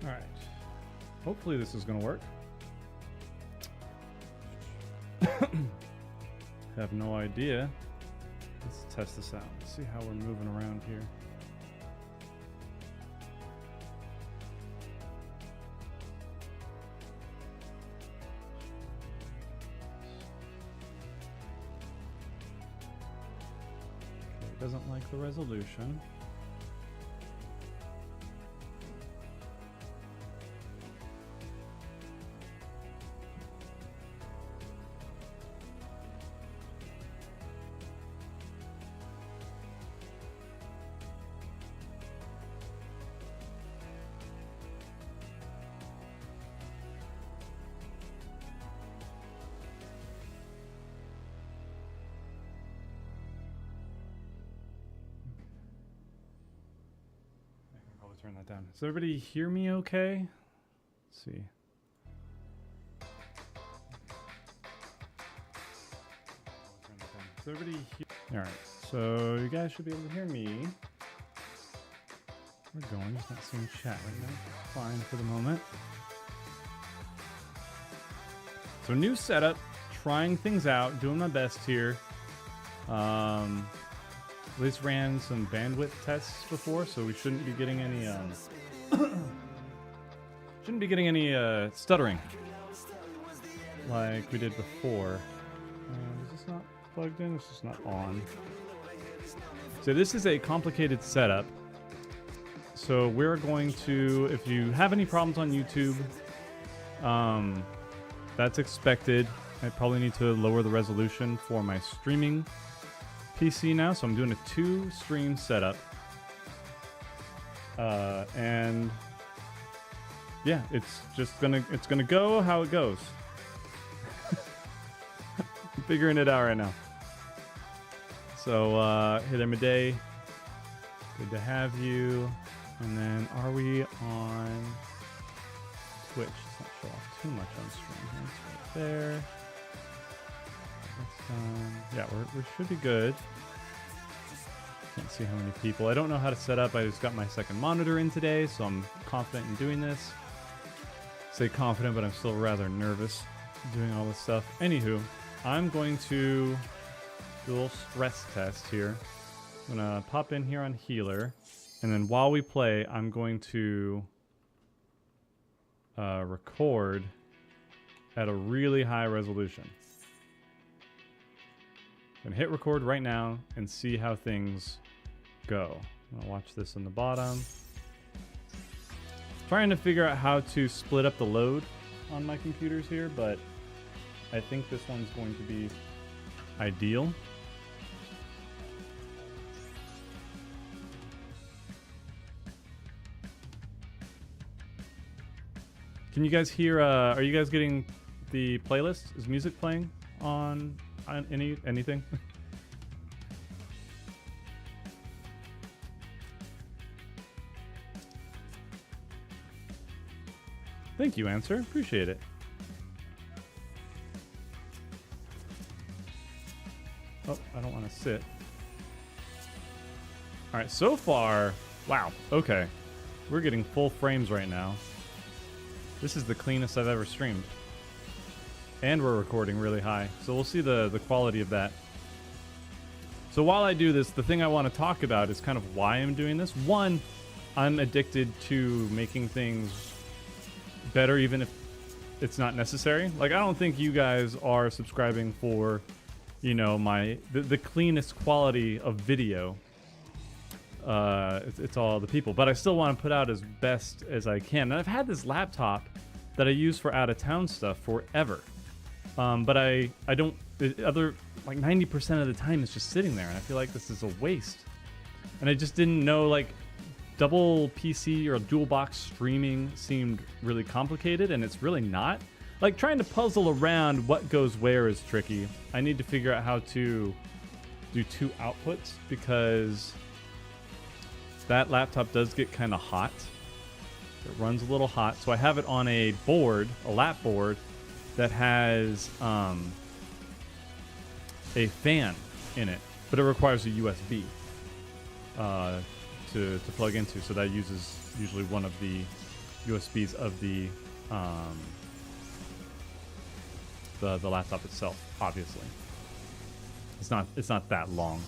All right. Hopefully this is going to work. Have no idea. Let's test this out. Let's see how we're moving around here. Okay, it doesn't like the resolution. Turn that down. Does everybody hear me okay? Let's see. Does everybody hear? All right, so you guys should be able to hear me. We're going, just not seeing chat right now. Fine for the moment. So new setup, trying things out, doing my best here. At least ran some bandwidth tests before, so we shouldn't be getting any stuttering like we did before. Is this not plugged in? It's just not on. So this is a complicated setup. So we're going to, if you have any problems on YouTube, that's expected. I probably need to lower the resolution for my streaming PC now, so I'm doing a 2-stream setup, and yeah, it's gonna go how it goes. I'm figuring it out right now. So hey there, Midday, good to have you. And then are we on Twitch? Let's not show off too much on stream here. It's right there. Yeah, we should be good. Can't see how many people. I don't know how to set up. I just got my second monitor in today, so I'm confident in doing this. Say confident, but I'm still rather nervous doing all this stuff. Anywho, I'm going to do a little stress test here. I'm going to pop in here on healer, and then while we play, I'm going to record at a really high resolution. I'm gonna hit record right now and see how things go. I'm gonna watch this in the bottom. Trying to figure out how to split up the load on my computers here, but I think this one's going to be ideal. Can you guys hear, are you guys getting the playlist? Is music playing on anything? Thank you, Answer. Appreciate it. Oh, I don't want to sit. All right, so far, wow. Okay, we're getting full frames right now. This is the cleanest I've ever streamed. And we're recording really high, so we'll see the quality of that. So while I do this, the thing I want to talk about is kind of why I'm doing this. One, I'm addicted to making things better even if it's not necessary. Like, I don't think you guys are subscribing for, you know, the cleanest quality of video. It's all the people, but I still want to put out as best as I can. And I've had this laptop that I use for out-of-town stuff forever. But I don't, like 90% of the time it's just sitting there, and I feel like this is a waste. And I just didn't know, like, double PC or dual box streaming seemed really complicated, and it's really not. Like, trying to puzzle around what goes where is tricky. I need to figure out how to do 2 outputs, because that laptop does get kind of hot. It runs a little hot, so I have it on a board, a lap board, that has a fan in it, but it requires a USB to plug into, so that uses usually one of the USBs of the laptop itself. Obviously, it's not that long,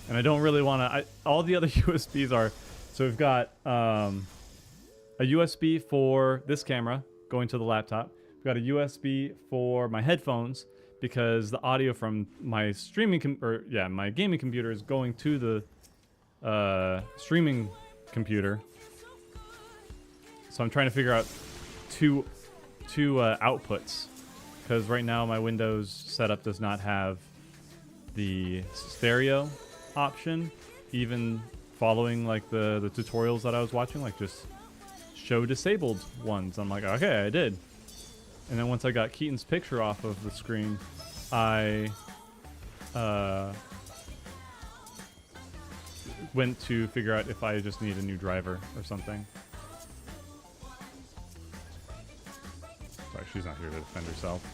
and I don't really want to. All the other USBs are. So we've got a USB for this camera going to the laptop. We've got a USB for my headphones because the audio from my my gaming computer is going to the streaming computer. So I'm trying to figure out two outputs because right now my Windows setup does not have the stereo option, even following like the tutorials that I was watching, like just show disabled ones. I'm like, okay, I did. And then once I got Keaton's picture off of the screen, I went to figure out if I just need a new driver or something. Sorry, she's not here to defend herself.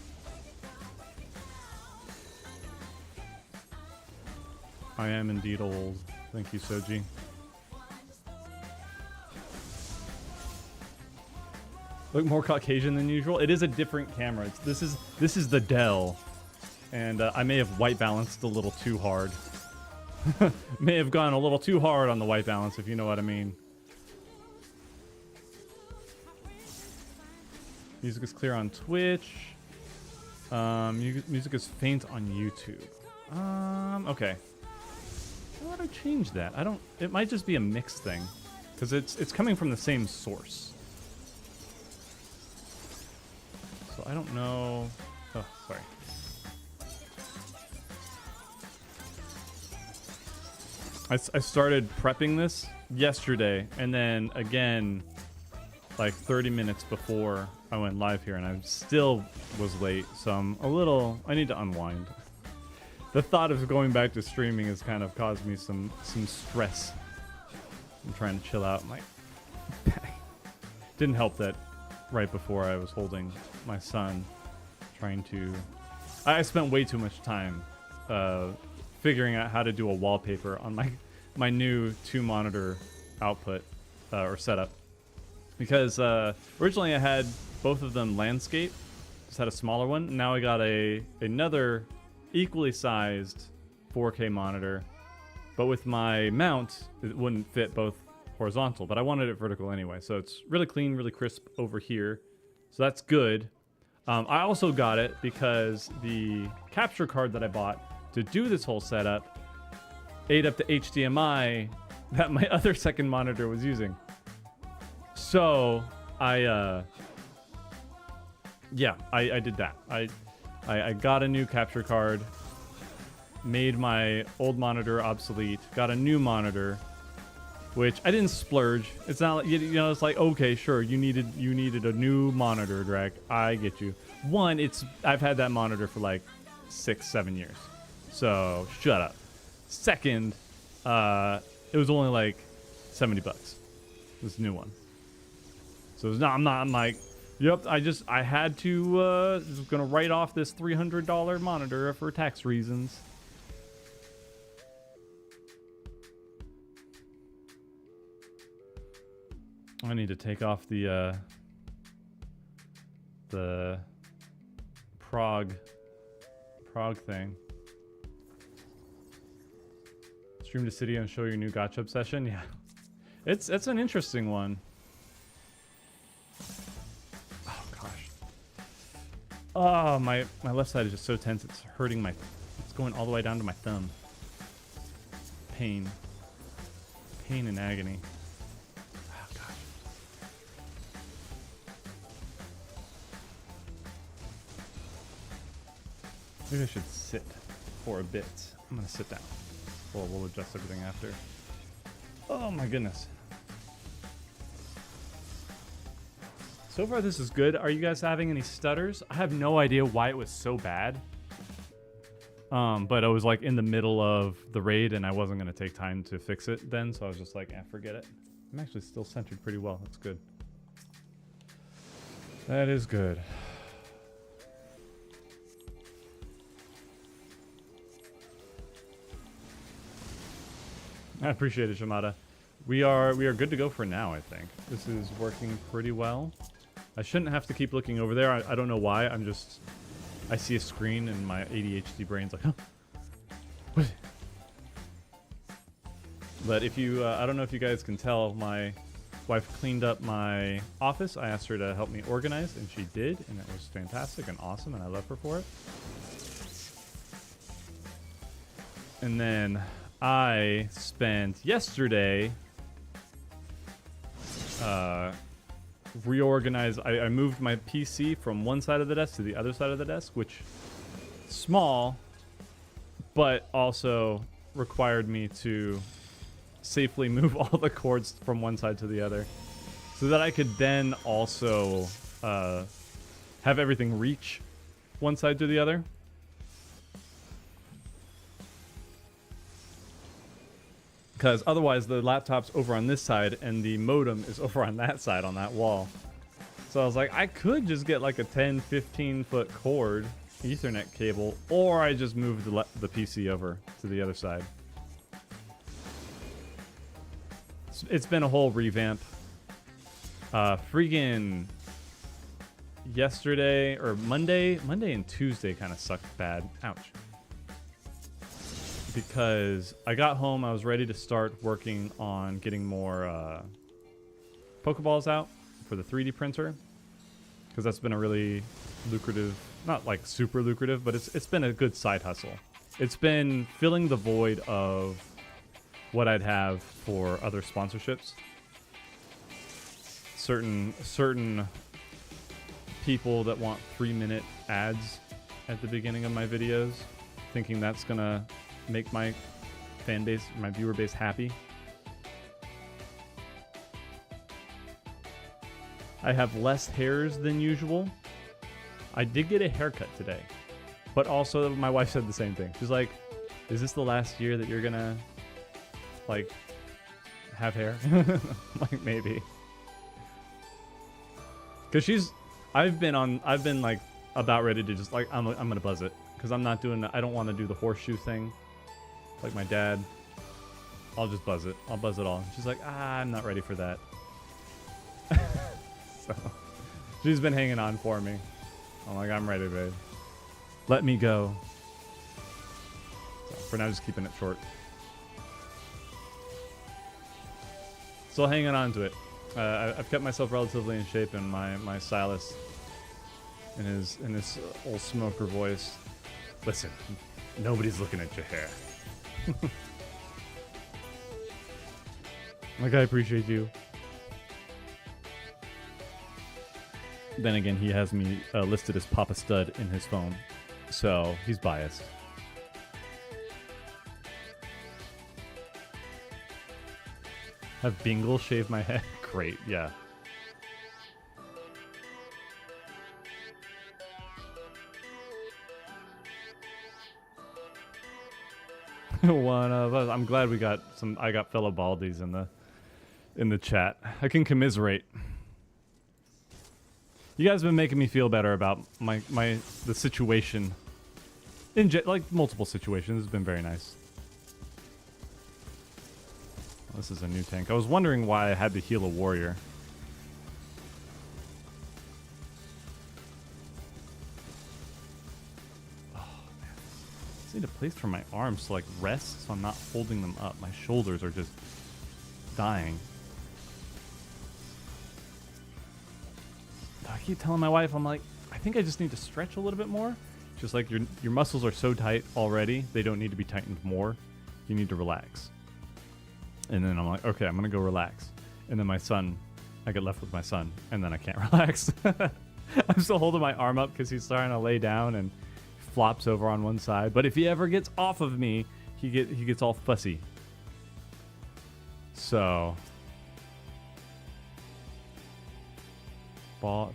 I am indeed old. Thank you, Soji. Look more Caucasian than usual. It is a different camera. This is the Dell, and I may have white balanced a little too hard. May have gone a little too hard on the white balance, if you know what I mean. Music is clear on Twitch. Music is faint on YouTube. Okay. Why would I change that? I don't. It might just be a mix thing, because it's coming from the same source. So I don't know. Oh, sorry. I started prepping this yesterday, and then again, like 30 minutes before I went live here, and I still was late, so I need to unwind. The thought of going back to streaming has kind of caused me some stress. I'm trying to chill out. Didn't help that right before I was holding my son, I spent way too much time figuring out how to do a wallpaper on my new 2-monitor output or setup, because originally I had both of them landscape, just had a smaller one. Now I got another equally sized 4K monitor, but with my mount it wouldn't fit both horizontal, but I wanted it vertical anyway, so it's really clean, really crisp over here, so that's good. I also got it because the capture card that I bought to do this whole setup ate up the HDMI that my other second monitor was using. So I did that. I got a new capture card, made my old monitor obsolete, got a new monitor, which I didn't splurge. It's not like, it's like, okay, sure, you needed a new monitor, Drak. I get you. One, I've had that monitor for like 6-7 years, so shut up. Second, it was only like $70. This new one. So it's not. I'm like, yep. I had to. Just gonna write off this $300 monitor for tax reasons. I need to take off the Prague thing. Stream to City and show your new gacha obsession. Yeah, it's an interesting one. Oh gosh. Oh, my left side is just so tense. It's hurting it's going all the way down to my thumb. Pain and agony. Oh gosh. Maybe I should sit for a bit. I'm gonna sit down. Well, we'll adjust everything after. Oh my goodness. So far this is good. Are you guys having any stutters? I have no idea why it was so bad. But I was like in the middle of the raid and I wasn't going to take time to fix it then. So I was just like, forget it. I'm actually still centered pretty well. That's good. That is good. I appreciate it, Shimada. We are good to go for now, I think. This is working pretty well. I shouldn't have to keep looking over there. I don't know why. I see a screen and my ADHD brain's like, huh? What? But if you, I don't know if you guys can tell, my wife cleaned up my office. I asked her to help me organize, and she did, and it was fantastic and awesome, and I love her for it. And then I spent yesterday I moved my PC from one side of the desk to the other side of the desk, which small, but also required me to safely move all the cords from one side to the other so that I could then also have everything reach one side to the other. Because otherwise the laptop's over on this side and the modem is over on that side on that wall. So I was like, I could just get like a 10-15 foot cord Ethernet cable, or I just move the PC over to the other side. It's been a whole revamp. Friggin' yesterday or Monday and Tuesday kind of sucked bad. Ouch. Because I got home, I was ready to start working on getting more Pokeballs out for the 3D printer, because that's been a really lucrative, not like super lucrative, but it's been a good side hustle. It's been filling the void of what I'd have for other sponsorships. Certain people that want 3-minute ads at the beginning of my videos, thinking that's gonna make my fan base, my viewer base happy. I have less hairs than usual. I did get a haircut today, but also my wife said the same thing. She's like, is this the last year that you're gonna like have hair? Like, maybe. Cause I've been like about ready to just like, I'm gonna buzz it. Cause I'm not doing, I don't want to do the horseshoe thing like my dad. I'll just buzz it. I'll buzz it all. She's like, I'm not ready for that. So she's been hanging on for me. I'm like, I'm ready, babe. Let me go. So for now, just keeping it short. Still hanging on to it. I've kept myself relatively in shape, and my stylist, in his old smoker voice, listen, nobody's looking at your hair. Like, I appreciate you. Then again, he has me listed as Papa Stud in his phone, so he's biased. Have Bingle shave my head? Great, yeah. One of us. I'm glad we got some. I got fellow Baldies in the chat. I can commiserate. You guys have been making me feel better about the situation. Like multiple situations. It's been very nice. Oh, this is a new tank. I was wondering why I had to heal a warrior. I need a place for my arms to like rest so I'm not holding them up. My shoulders are just dying. I keep telling my wife, I'm like, I think I just need to stretch a little bit more. Just like your muscles are so tight already, they don't need to be tightened more. You need to relax. And then I'm like, okay, I'm gonna go relax. And then I get left with my son, and then I can't relax. I'm still holding my arm up because he's starting to lay down and flops over on one side, but if he ever gets off of me, he gets all fussy. So,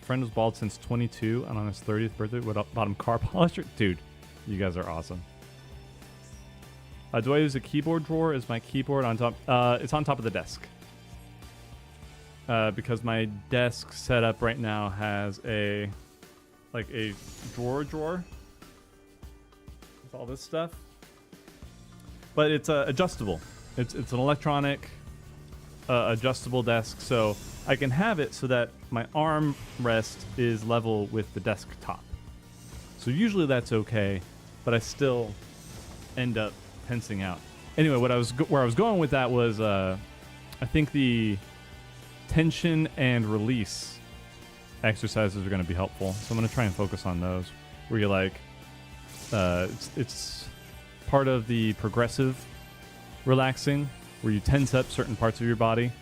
friend was bald since 22, and on his 30th birthday, bought him car polisher. Dude, you guys are awesome. Do I use a keyboard drawer? Is my keyboard on top? It's on top of the desk. Because my desk setup right now has a drawer. All this stuff, but it's adjustable. It's an electronic adjustable desk, so I can have it so that my arm rest is level with the desktop. So usually that's okay, but I still end up tensing out. Anyway, where I was going with that was, I think the tension and release exercises are going to be helpful. So I'm going to try and focus on those, where you're like, it's part of the progressive relaxing, where you tense up certain parts of your body,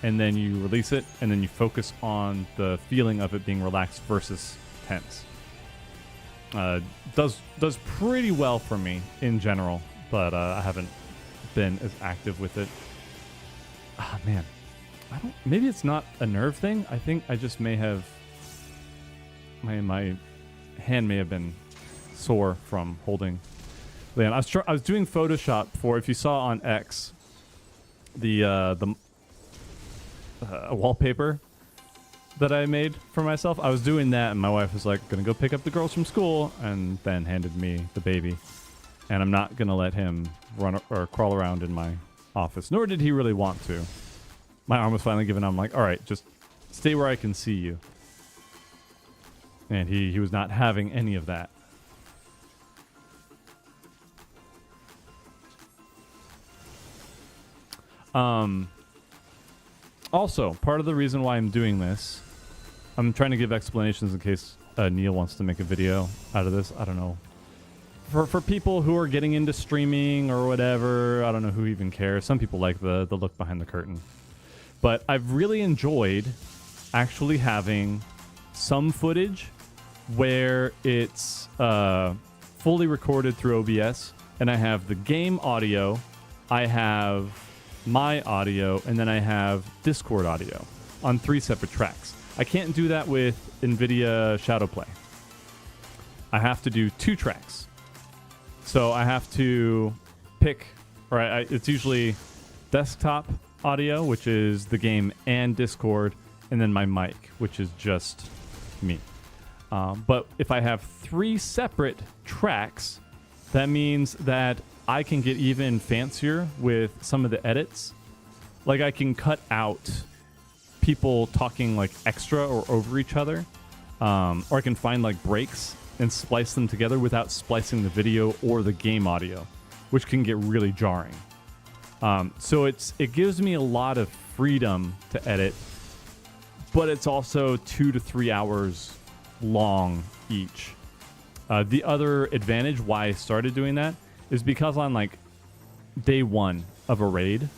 and then you release it, and then you focus on the feeling of it being relaxed versus tense. Does pretty well for me in general, but I haven't been as active with it. Ah, man. Maybe it's not a nerve thing. I think I just may have... My hand may have been sore from holding Leon. I was doing Photoshop for, if you saw on X, the wallpaper that I made for myself. I was doing that, and my wife was like, gonna go pick up the girls from school, and then handed me the baby. And I'm not gonna let him run or crawl around in my office, nor did he really want to. My arm was finally given up. I'm like, all right, just stay where I can see you. And he was not having any of that. Also, part of the reason why I'm doing this, I'm trying to give explanations in case Neil wants to make a video out of this. I don't know. For people who are getting into streaming or whatever, I don't know who even cares. Some people like the look behind the curtain. But I've really enjoyed actually having some footage where it's fully recorded through OBS, and I have the game audio, I have my audio, and then I have Discord audio on 3 separate tracks. I can't do that with NVIDIA Shadowplay. I have to do 2 tracks. So I have to pick, or it's usually desktop audio, which is the game and Discord, and then my mic, which is just me. But if I have 3 separate tracks, that means that I can get even fancier with some of the edits. Like, I can cut out people talking like extra or over each other, or I can find like breaks and splice them together without splicing the video or the game audio, which can get really jarring. So it gives me a lot of freedom to edit, but it's also 2 to 3 hours long each. The other advantage why I started doing that is because on like day 1 of a raid,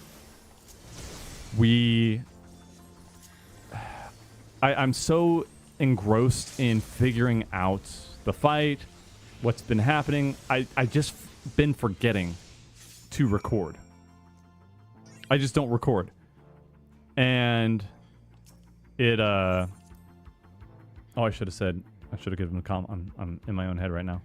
I'm so engrossed in figuring out the fight, what's been happening. I just been forgetting to record. I just don't record. And it I should have given him a comment. I'm in my own head right now.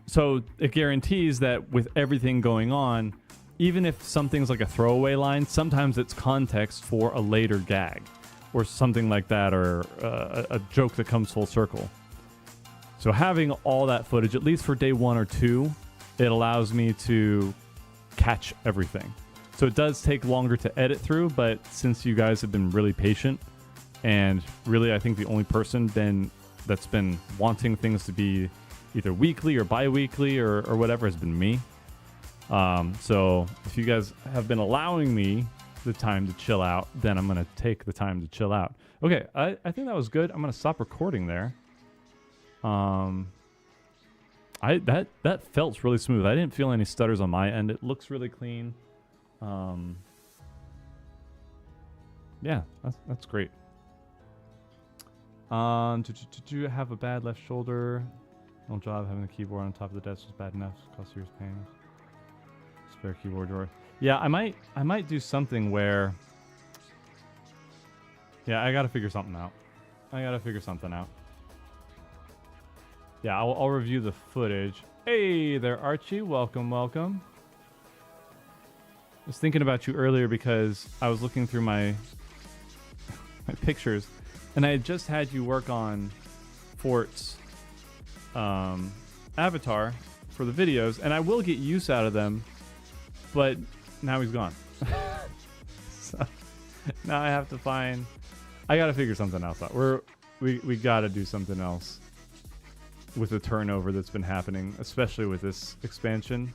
So it guarantees that with everything going on, even if something's like a throwaway line, sometimes it's context for a later gag or something like that, or a joke that comes full circle. So having all that footage, at least for day 1 or 2, it allows me to catch everything. So it does take longer to edit through, but since you guys have been really patient, and really I think the only person that's been wanting things to be either weekly or bi-weekly or whatever has been me. So if you guys have been allowing me the time to chill out, then I'm going to take the time to chill out. Okay, I think that was good. I'm going to stop recording there. That felt really smooth. I didn't feel any stutters on my end. It looks really clean. Yeah, that's great. To have a bad left shoulder. No job having the keyboard on top of the desk was bad enough to cause serious pain. Spare keyboard drawer. Yeah, I might do something where... Yeah, I gotta figure something out. Yeah, I'll review the footage. Hey there, Archie. Welcome. I was thinking about you earlier because I was looking through my pictures, and I had just had you work on Fort's avatar for the videos, and I will get use out of them, but now he's gone. So now I have to find. I gotta figure something else out. We gotta do something else with the turnover that's been happening, especially with this expansion.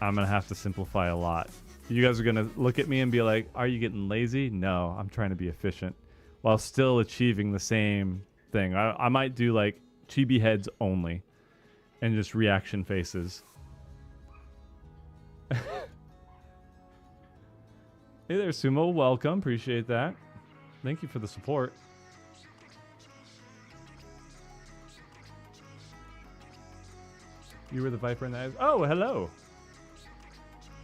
I'm gonna have to simplify a lot. You guys are gonna look at me and be like, "Are you getting lazy?" No, I'm trying to be efficient while still achieving the same thing. I might do like chibi heads only and just reaction faces. Hey there, Sumo. Welcome. Appreciate that. Thank you for the support. You were the Viper in the eyes. Oh, hello.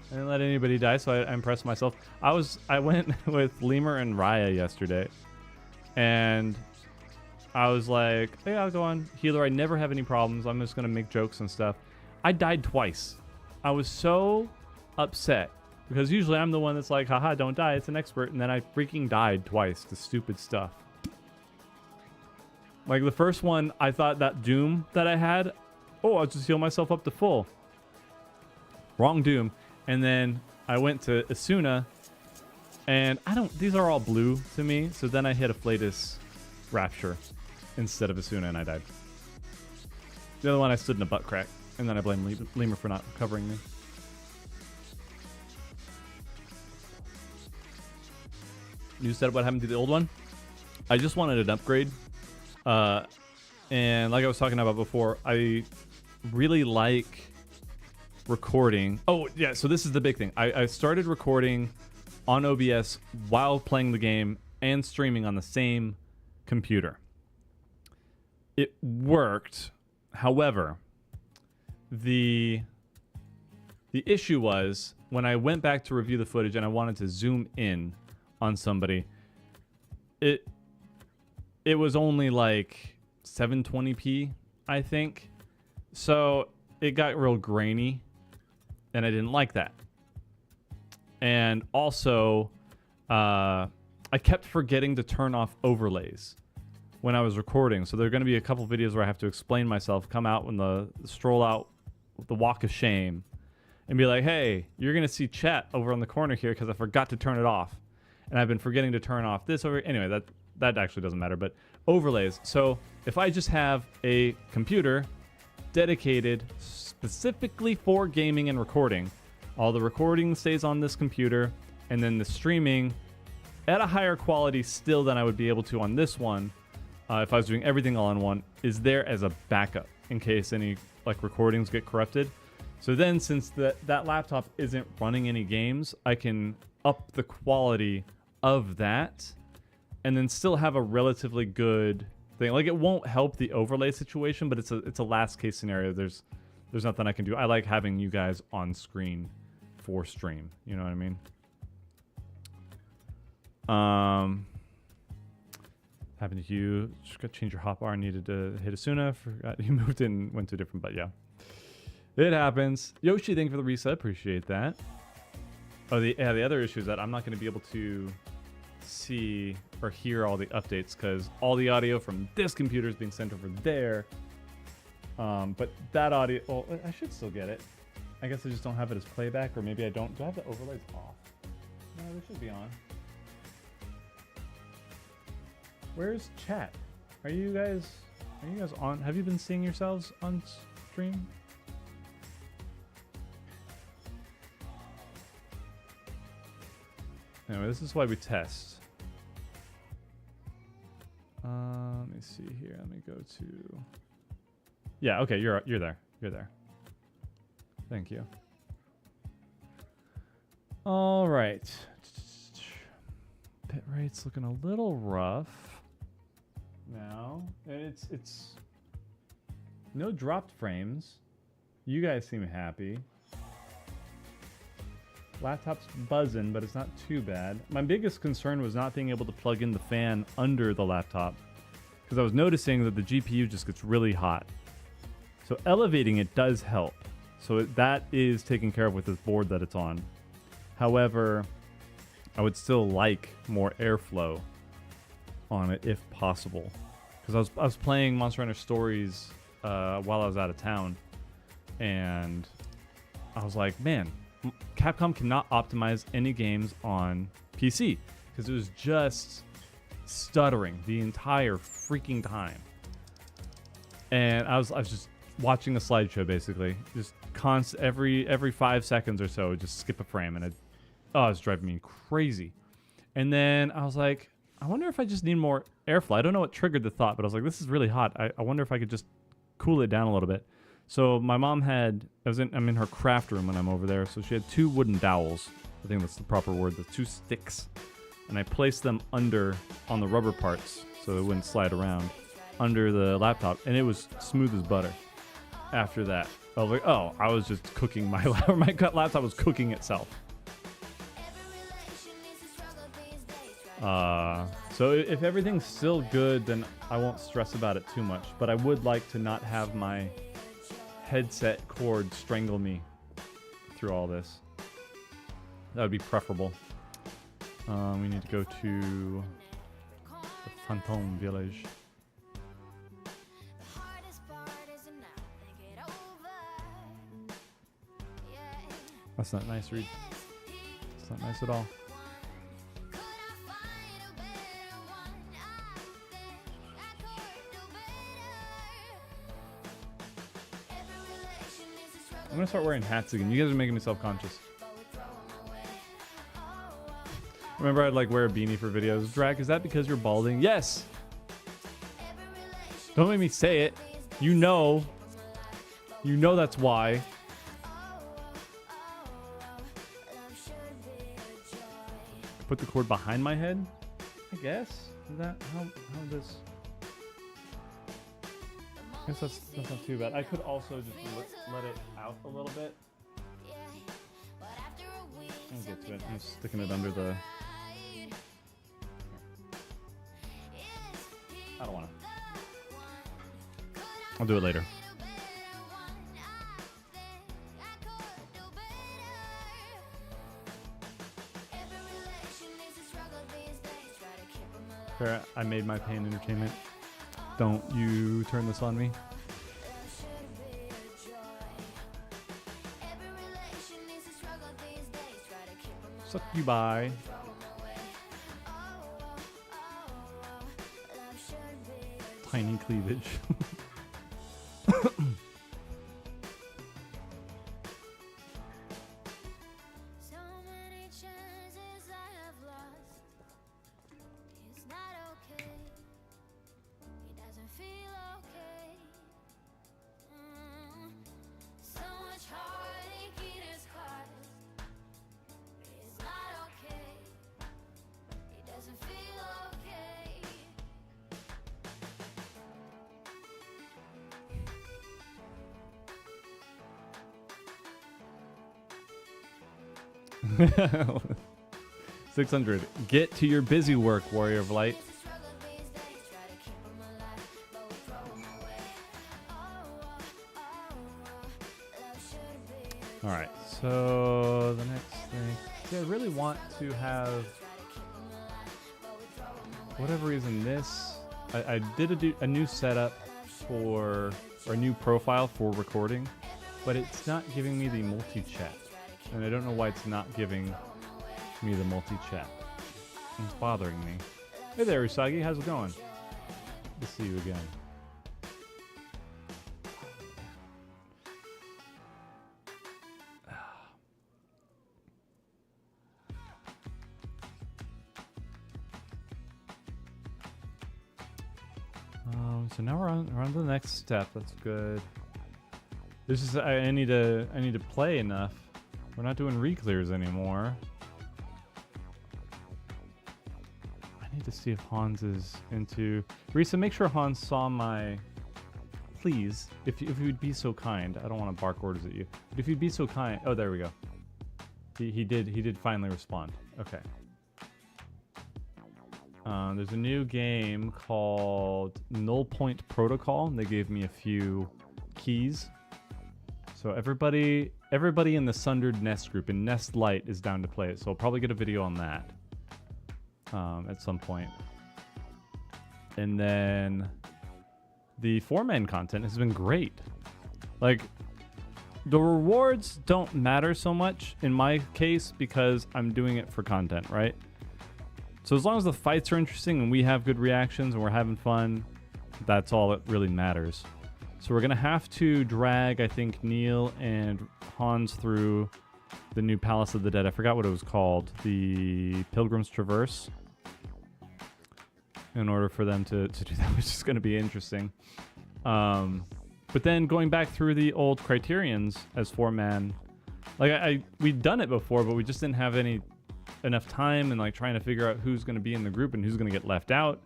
I didn't let anybody die, so I impressed myself. I went with Lemur and Raya yesterday, and I was like, hey, I'll go on healer. I never have any problems. I'm just gonna make jokes and stuff. I died twice. I was so upset because usually I'm the one that's like, haha, don't die. It's an expert. And then I freaking died twice to stupid stuff. Like the first one, I thought that Doom that I had, oh, I'll just heal myself up to full. Wrong Doom. And then I went to Asuna, and these are all blue to me. So then I hit a Flatus Rapture instead of Asuna, and I died. The other one, I stood in a butt crack, and then I blamed Lemur for not covering me. You said what happened to the old one? I just wanted an upgrade. And like I was talking about before, I really like recording. Oh, yeah, so this is the big thing. I started recording on OBS while playing the game and streaming on the same computer. It worked. However, the issue was when I went back to review the footage and I wanted to zoom in on somebody, it was only like 720p, I think. So it got real grainy, and I didn't like that. And also, I kept forgetting to turn off overlays when I was recording. So there are going to be a couple videos where I have to explain myself, come out when the stroll out with the walk of shame, and be like, hey, you're going to see chat over on the corner here because I forgot to turn it off. And I've been forgetting to turn off this over. Anyway, that actually doesn't matter, but overlays. So if I just have a computer dedicated specifically for gaming and recording, all the recording stays on this computer, and then the streaming at a higher quality still than I would be able to on this one, if I was doing everything all in one, is there as a backup in case any like recordings get corrupted. So then since that laptop isn't running any games, I can up the quality of that and then still have a relatively good thing. Like, it won't help the overlay situation, but it's a last case scenario. There's nothing I can do. I like having you guys on screen for stream. You know what I mean? Happened to you. Just got to change your hotbar. Needed to hit Asuna. Forgot you moved in, went to a different, but yeah. It happens. Yoshi, thank you for the reset. Appreciate that. Oh, the other issue is that I'm not going to be able to see or hear all the updates because all the audio from this computer is being sent over there. But that audio, well, I should still get it. I guess I just don't have it as playback, or maybe I don't. Do I have the overlays off? No, they should be on. Where's chat? Are you guys on? Have you been seeing yourselves on stream? Anyway, this is why we test. Let me see here. Let me go to. Yeah. Okay. You're there. You're there. Thank you. All right. Bit rate's looking a little rough now, and it's no dropped frames. You guys seem happy. Laptop's buzzing, but it's not too bad. My biggest concern was not being able to plug in the fan under the laptop, because I was noticing that the GPU just gets really hot. So elevating it does help. So that is taken care of with this board that it's on. However, I would still like more airflow on it if possible. Because I was playing Monster Hunter Stories while I was out of town, and I was like, man, Capcom cannot optimize any games on PC because it was just stuttering the entire freaking time. And I was just watching a slideshow basically, just every 5 seconds or so, just skip a frame, and it was driving me crazy. And then I was like, I wonder if I just need more airflow. I don't know what triggered the thought, but I was like, this is really hot. I wonder if I could just cool it down a little bit. So my mom I'm in her craft room when I'm over there, so she had 2 wooden dowels. I think that's the proper word, the 2 sticks. And I placed them on the rubber parts so it wouldn't slide around under the laptop, and it was smooth as butter. After that, I was like, oh, I was just cooking my laptop was cooking itself. So if everything's still good, then I won't stress about it too much. But I would like to not have my headset cord strangle me through all this. That would be preferable. We need to go to the Phantom Village. That's not nice, Reed. It's not nice at all. I'm gonna start wearing hats again. You guys are making me self-conscious. Remember I'd like wear a beanie for videos. Drak, is that because you're balding? Yes! Don't make me say it. You know that's why. Put the cord behind my head? I guess. Is that how this... I guess that's not too bad. I could also just let it out a little bit. I'll get to it. I'm sticking it under the... I don't want to. I'll do it later. Fair, I made my pain entertainment. Don't you turn this on me. Suck you bye. Tiny cleavage. $600. Get to your busy work, Warrior of Light. Alright, so the next thing... See, I really want to have... For whatever reason, this... I did a new setup for... or a new profile for recording, but it's not giving me the multi-chat. And I don't know why it's not giving me the multi-chat. It's bothering me. Hey there, Usagi. How's it going? Good to see you again. So now we're on to the next step. That's good. This is I need to play enough. We're not doing re-clears anymore. I need to see if Hans is into... Risa, make sure Hans saw my... Please, if you'd be so kind. I don't want to bark orders at you. But if you'd be so kind... Oh, there we go. He did finally respond. Okay. There's a new game called Null Point Protocol. They gave me a few keys. So everybody in the Sundered Nest group in Nest Light is down to play it. So I'll probably get a video on that at some point. And then the 4-man content has been great. Like, the rewards don't matter so much in my case because I'm doing it for content, right? So as long as the fights are interesting and we have good reactions and we're having fun, that's all that really matters. So we're going to have to drag, I think, Neil and Hans through the new Palace of the Dead. I forgot what it was called. The Pilgrim's Traverse. In order for them to do that, which is going to be interesting. But then going back through the old Criterions as 4-man, like we'd done it before, but we just didn't have enough time, and like trying to figure out who's going to be in the group and who's going to get left out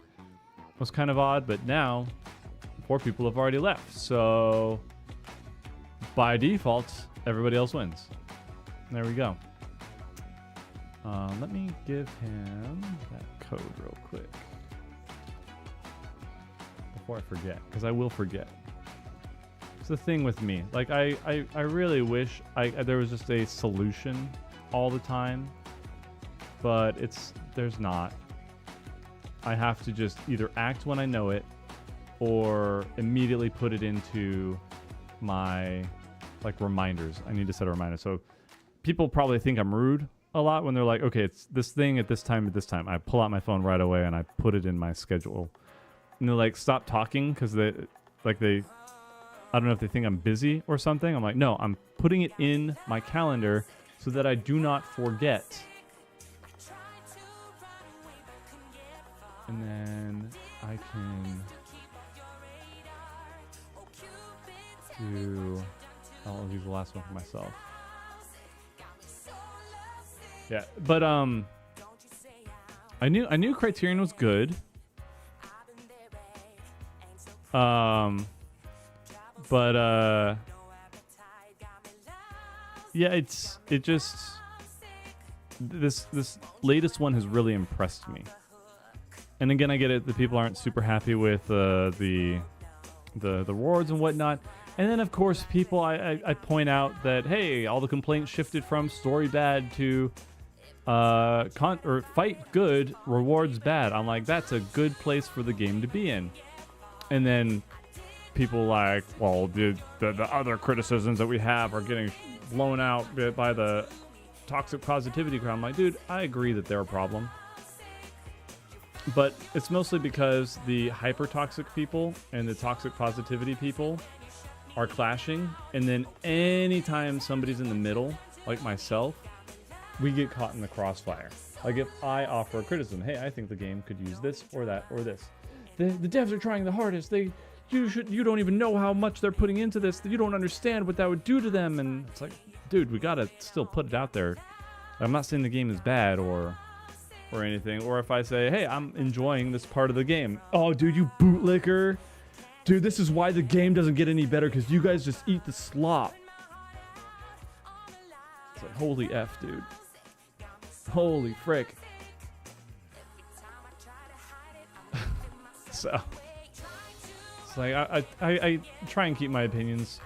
was kind of odd. But now 4 people have already left, so by default everybody else wins. There we go. Let me give him that code real quick before I forget, because I will forget. It's the thing with me. Like I really wish there was just a solution all the time, but there's not. I have to just either act when I know it or immediately put it into my like reminders. I need to set a reminder. So people probably think I'm rude a lot when they're like, okay, it's this thing at this time. I pull out my phone right away and I put it in my schedule. And they're like, stop talking, because I don't know if they think I'm busy or something. I'm like, no, I'm putting it in my calendar so that I do not forget. And then I can do... I'll use the last one for myself. Yeah, but I knew Criterion was good. Yeah, it just this latest one has really impressed me. And again, I get it, the people aren't super happy with the rewards and whatnot. And then of course people I point out that, hey, all the complaints shifted from story bad to fight good, rewards bad. I'm like, that's a good place for the game to be in. And then people like, well, the other criticisms that we have are getting blown out by the toxic positivity crowd. I'm like, dude, I agree that they're a problem. But it's mostly because the hyper-toxic people and the toxic positivity people are clashing. And then anytime somebody's in the middle, like myself, we get caught in the crossfire. Like if I offer a criticism, hey, I think the game could use this or that or this. The devs are trying the hardest. You don't even know how much they're putting into this. You don't understand what that would do to them. And it's like, dude, we gotta still put it out there. I'm not saying the game is bad or anything. Or if I say, hey, I'm enjoying this part of the game. Oh, dude, you bootlicker. Dude, this is why the game doesn't get any better, because you guys just eat the slop. It's like, holy F, dude. Holy frick. So it's like I try and keep my opinions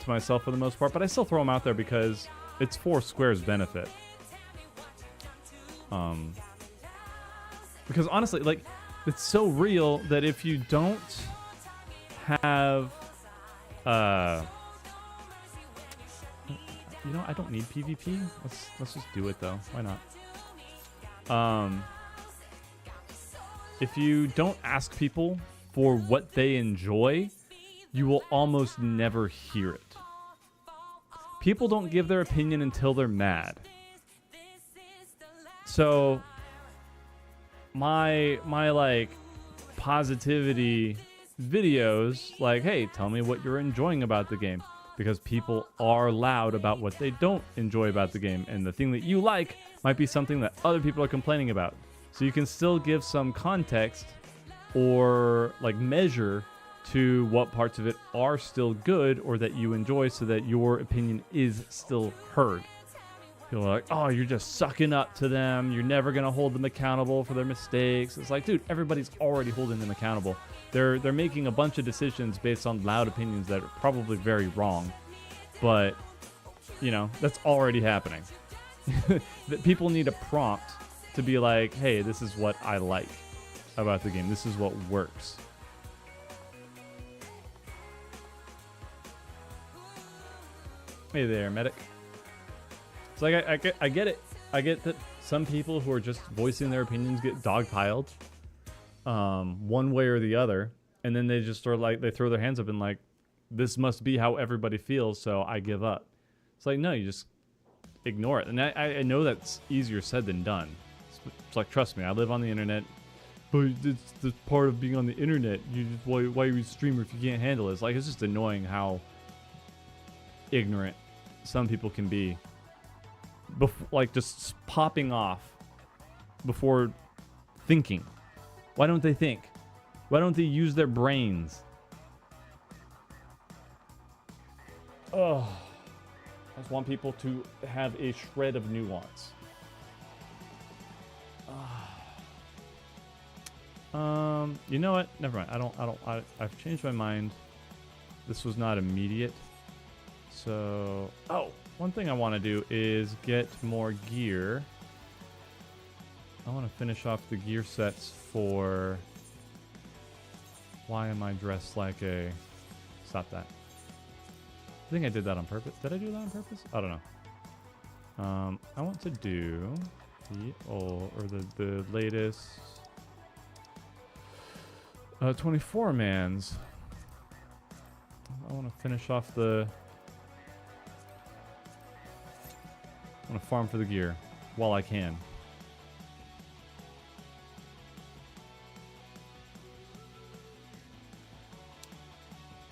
to myself for the most part, but I still throw them out there because it's for Square's benefit. Because honestly, like, it's so real that if you don't have you know, I don't need PvP. Let's just do it though. Why not? If you don't ask people for what they enjoy, you will almost never hear it. People don't give their opinion until they're mad. So my like positivity videos, like, hey, tell me what you're enjoying about the game, because people are loud about what they don't enjoy about the game, and the thing that you like might be something that other people are complaining about. So you can still give some context or like measure to what parts of it are still good or that you enjoy, so that your opinion is still heard. People are like, oh, you're just sucking up to them. You're never going to hold them accountable for their mistakes. It's like, dude, everybody's already holding them accountable. They're making a bunch of decisions based on loud opinions that are probably very wrong. But, you know, that's already happening. That people need a prompt to be like, hey, this is what I like about the game. This is what works. Hey there, medic. It's like I get it. I get that some people who are just voicing their opinions get dogpiled, one way or the other, and then they just sort of like they throw their hands up and like, this must be how everybody feels, so I give up. It's like, no, you just ignore it. And I know that's easier said than done. It's like, trust me, I live on the internet. But it's the part of being on the internet. Why are you a streamer if you can't handle it? It's like, it's just annoying how ignorant some people can be. Like just popping off before thinking. Why don't they think? Why don't they use their brains? Oh, I just want people to have a shred of nuance. You know what? Never mind. I've changed my mind. This was not immediate. So, one thing I want to do is get more gear. I want to finish off the gear sets for... Why am I dressed like a... Stop that. I think I did that on purpose. Did I do that on purpose? I don't know. I want to do the latest 24 mans. I want to finish off the... I want to farm for the gear while I can.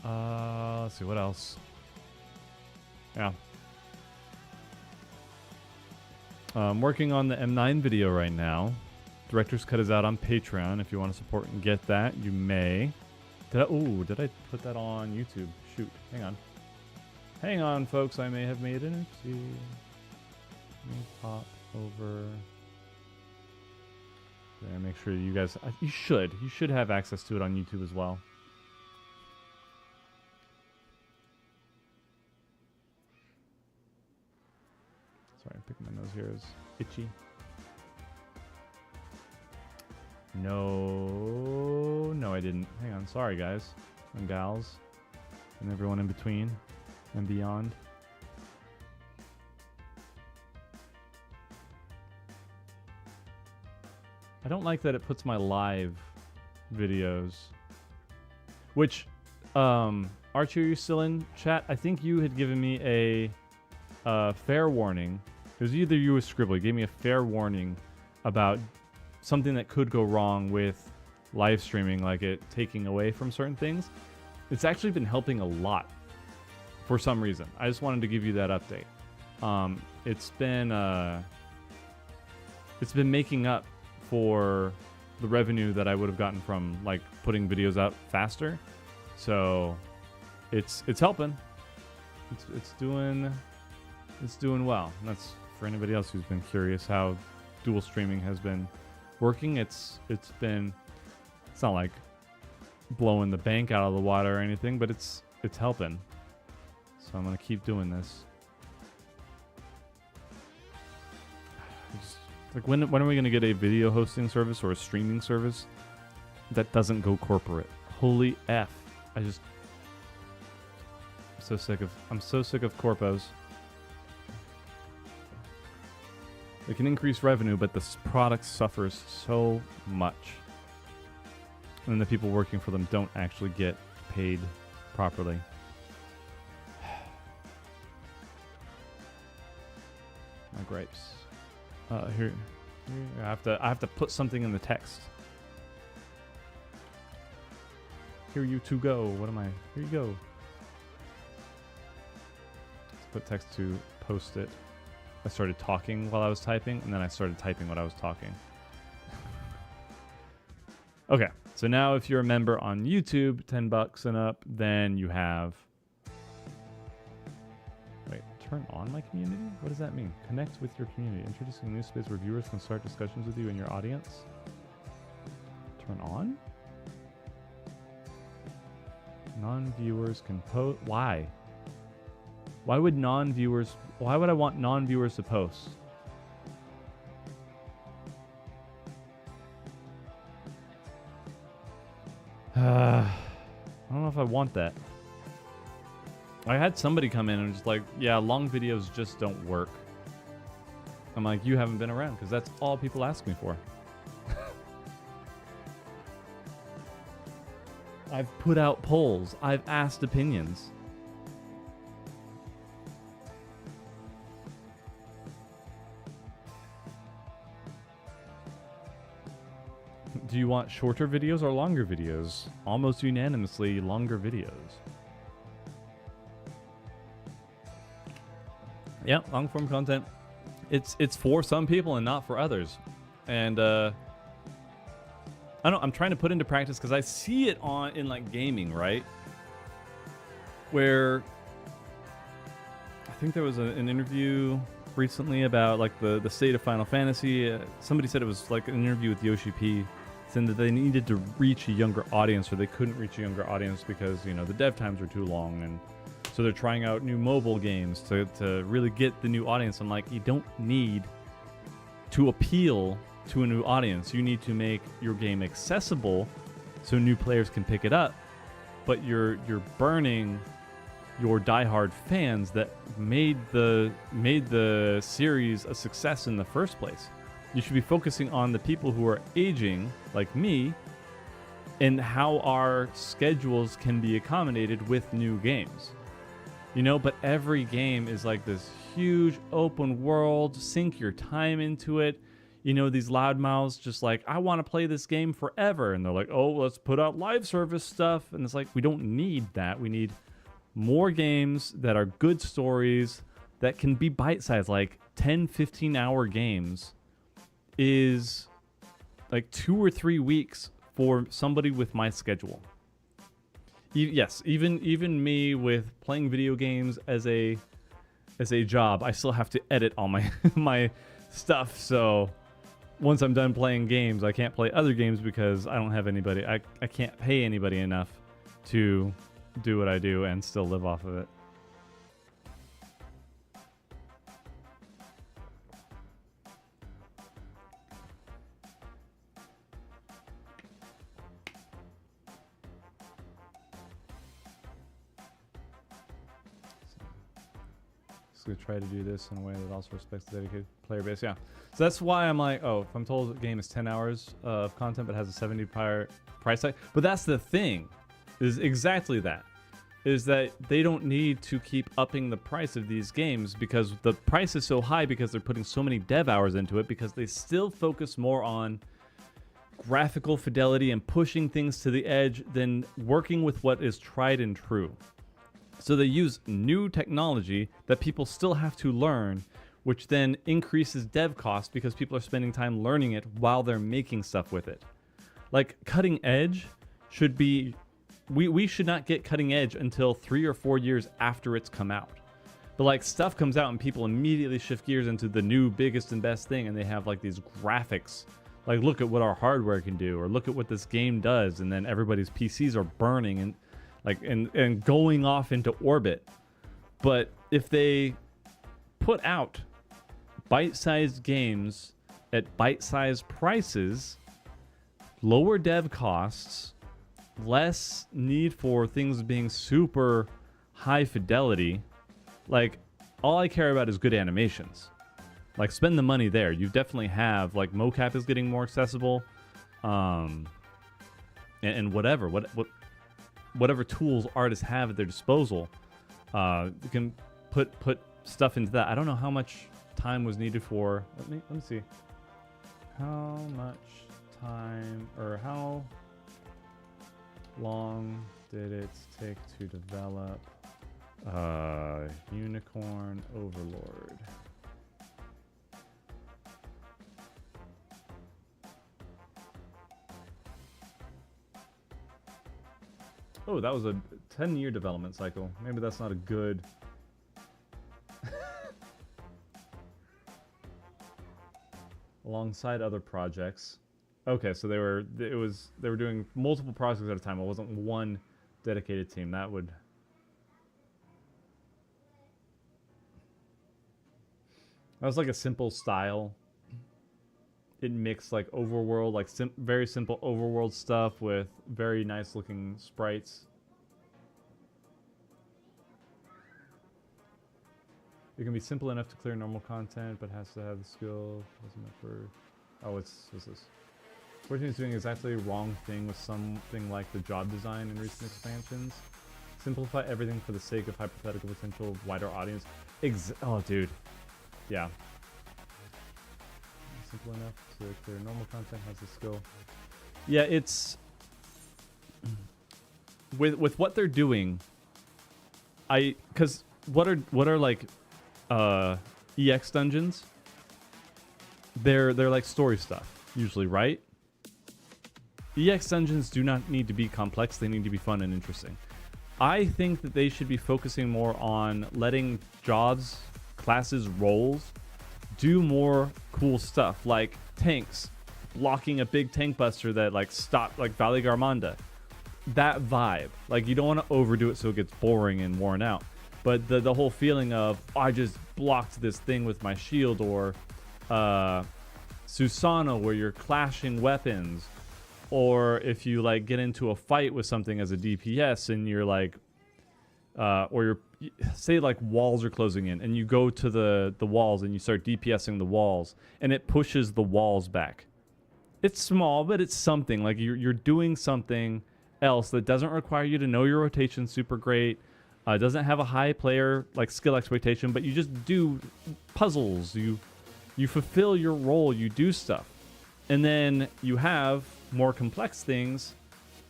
Let's see, what else? Yeah. I'm working on the M9 video right now. Director's Cut is out on Patreon. If you want to support and get that, you may. Did I put that on YouTube? Shoot, hang on. Hang on, folks. I may have made an oopsie. Let me pop over there. Make sure you guys... You should have access to it on YouTube as well. Sorry, I'm picking my nose here. It's itchy. No, I didn't. Hang on. Sorry, guys and gals and everyone in between and beyond. I don't like that it puts my live videos, which, Archie, are you still in chat? I think you had given me a fair warning. It was either you or Scribble. You gave me a fair warning about something that could go wrong with live streaming, like it taking away from certain things. It's actually been helping a lot for some reason. I just wanted to give you that update. It's been making up for the revenue that I would have gotten from like putting videos out faster. So it's helping. It's doing well. And that's for anybody else who's been curious how dual streaming has been working. It's not like blowing the bank out of the water or anything, but it's helping. So I'm gonna keep doing this. Like when are we gonna get a video hosting service or a streaming service that doesn't go corporate? Holy F. I'm so sick of corpos. They can increase revenue, but the product suffers so much. And the people working for them don't actually get paid properly. My gripes. Here, I have to put something in the text. Here you two go. What am I? Here you go. Let's put text to post it. I started talking while I was typing, and then I started typing when I was talking. Okay, so now if you're a member on YouTube, $10 and up, then you have... Wait, turn on my community? What does that mean? Connect with your community. Introducing a new space where viewers can start discussions with you and your audience. Turn on? Non-viewers can post... Why? Why would I want non-viewers to post? I don't know if I want that. I had somebody come in and just like, yeah, long videos just don't work. I'm like, you haven't been around, because that's all people ask me for. I've put out polls. I've asked opinions. Do you want shorter videos or longer videos? Almost unanimously, longer videos. Yeah, long form content. It's for some people and not for others. And I don't, I'm trying to put into practice because I see it in like gaming, right? Where I think there was an interview recently about like the state of Final Fantasy. Somebody said it was like an interview with Yoshi P, saying that they needed to reach a younger audience, or they couldn't reach a younger audience because, you know, the dev times were too long, and so they're trying out new mobile games to really get the new audience. I'm like, you don't need to appeal to a new audience. You need to make your game accessible so new players can pick it up, but you're burning your diehard fans that made the series a success in the first place. You should be focusing on the people who are aging, like me, and how our schedules can be accommodated with new games. You know, but every game is like this huge open world, sink your time into it. You know, these loudmouths just like, I want to play this game forever. And they're like, oh, let's put out live service stuff. And it's like, we don't need that. We need more games that are good stories that can be bite-sized. Like 10, 15-hour games is like 2 or 3 weeks for somebody with my schedule. Yes, even me with playing video games as a job, I still have to edit all my my stuff. So once I'm done playing games, I can't play other games because I don't have anybody. I can't pay anybody enough to do what I do and still live off of it. To try to do this in a way that also respects the dedicated player base. Yeah, so that's why I'm like, oh, if I'm told the game is 10 hours of content but has a 70 price tag, but that's the thing, is exactly that, is that they don't need to keep upping the price of these games because the price is so high because they're putting so many dev hours into it, because they still focus more on graphical fidelity and pushing things to the edge than working with what is tried and true. So they use new technology that people still have to learn, which then increases dev costs because people are spending time learning it while they're making stuff with it. Like cutting edge should be, we should not get cutting edge until 3 or 4 years after it's come out. But like stuff comes out and people immediately shift gears into the new biggest and best thing, and they have like these graphics. Like, look at what our hardware can do, or look at what this game does, and then everybody's PCs are burning and like and going off into orbit. But if they put out bite-sized games at bite-sized prices, lower dev costs, less need for things being super high fidelity, like all I care about is good animations. Like, spend the money there. You definitely have, like, mocap is getting more accessible, and whatever tools artists have at their disposal, you can put stuff into that. I don't know how much time was needed for. Let me see. How much time, or how long did it take to develop Unicorn Overlord? Oh, that was a 10-year development cycle. Maybe that's not a good... Alongside other projects. Okay, so they were doing multiple projects at a time. It wasn't one dedicated team. That would... That was like a simple style. It mixed like overworld, like very simple overworld stuff with very nice looking sprites. It can be simple enough to clear normal content, but has to have the skill. Wasn't it for? Oh, what's this? 14 is doing exactly the wrong thing with something like the job design in recent expansions. Simplify everything for the sake of hypothetical potential wider audience. Oh, dude. Yeah. Simple enough to clear normal content, has the skill. Yeah, it's with what they're doing. Because what are like EX dungeons? They're like story stuff usually, right? EX dungeons do not need to be complex. They need to be fun and interesting. I think that they should be focusing more on letting jobs, classes, roles do more cool stuff, like tanks, blocking a big tank buster that like stopped, like Valley Garmanda. That vibe. Like, you don't want to overdo it so it gets boring and worn out. But the whole feeling of, oh, I just blocked this thing with my shield, or Susanoo, where you're clashing weapons. Or if you like get into a fight with something as a DPS and you're like, or you're, say like walls are closing in and you go to the walls and you start DPSing the walls and it pushes the walls back. It's small, but it's something. Like you're doing something else that doesn't require you to know your rotation super great. Doesn't have a high player like skill expectation, but you just do puzzles. You fulfill your role. You do stuff, and then you have more complex things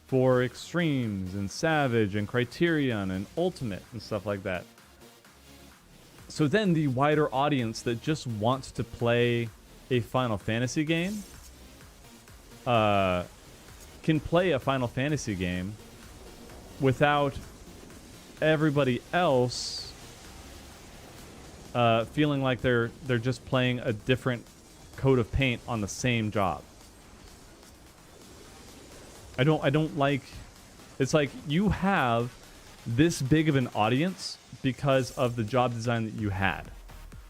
for extremes and savage and criterion and ultimate and stuff like that. So then the wider audience that just wants to play a Final Fantasy game can play a Final Fantasy game without everybody else feeling like they're just playing a different coat of paint on the same job. I don't like, it's like you have this big of an audience because of the job design that you had.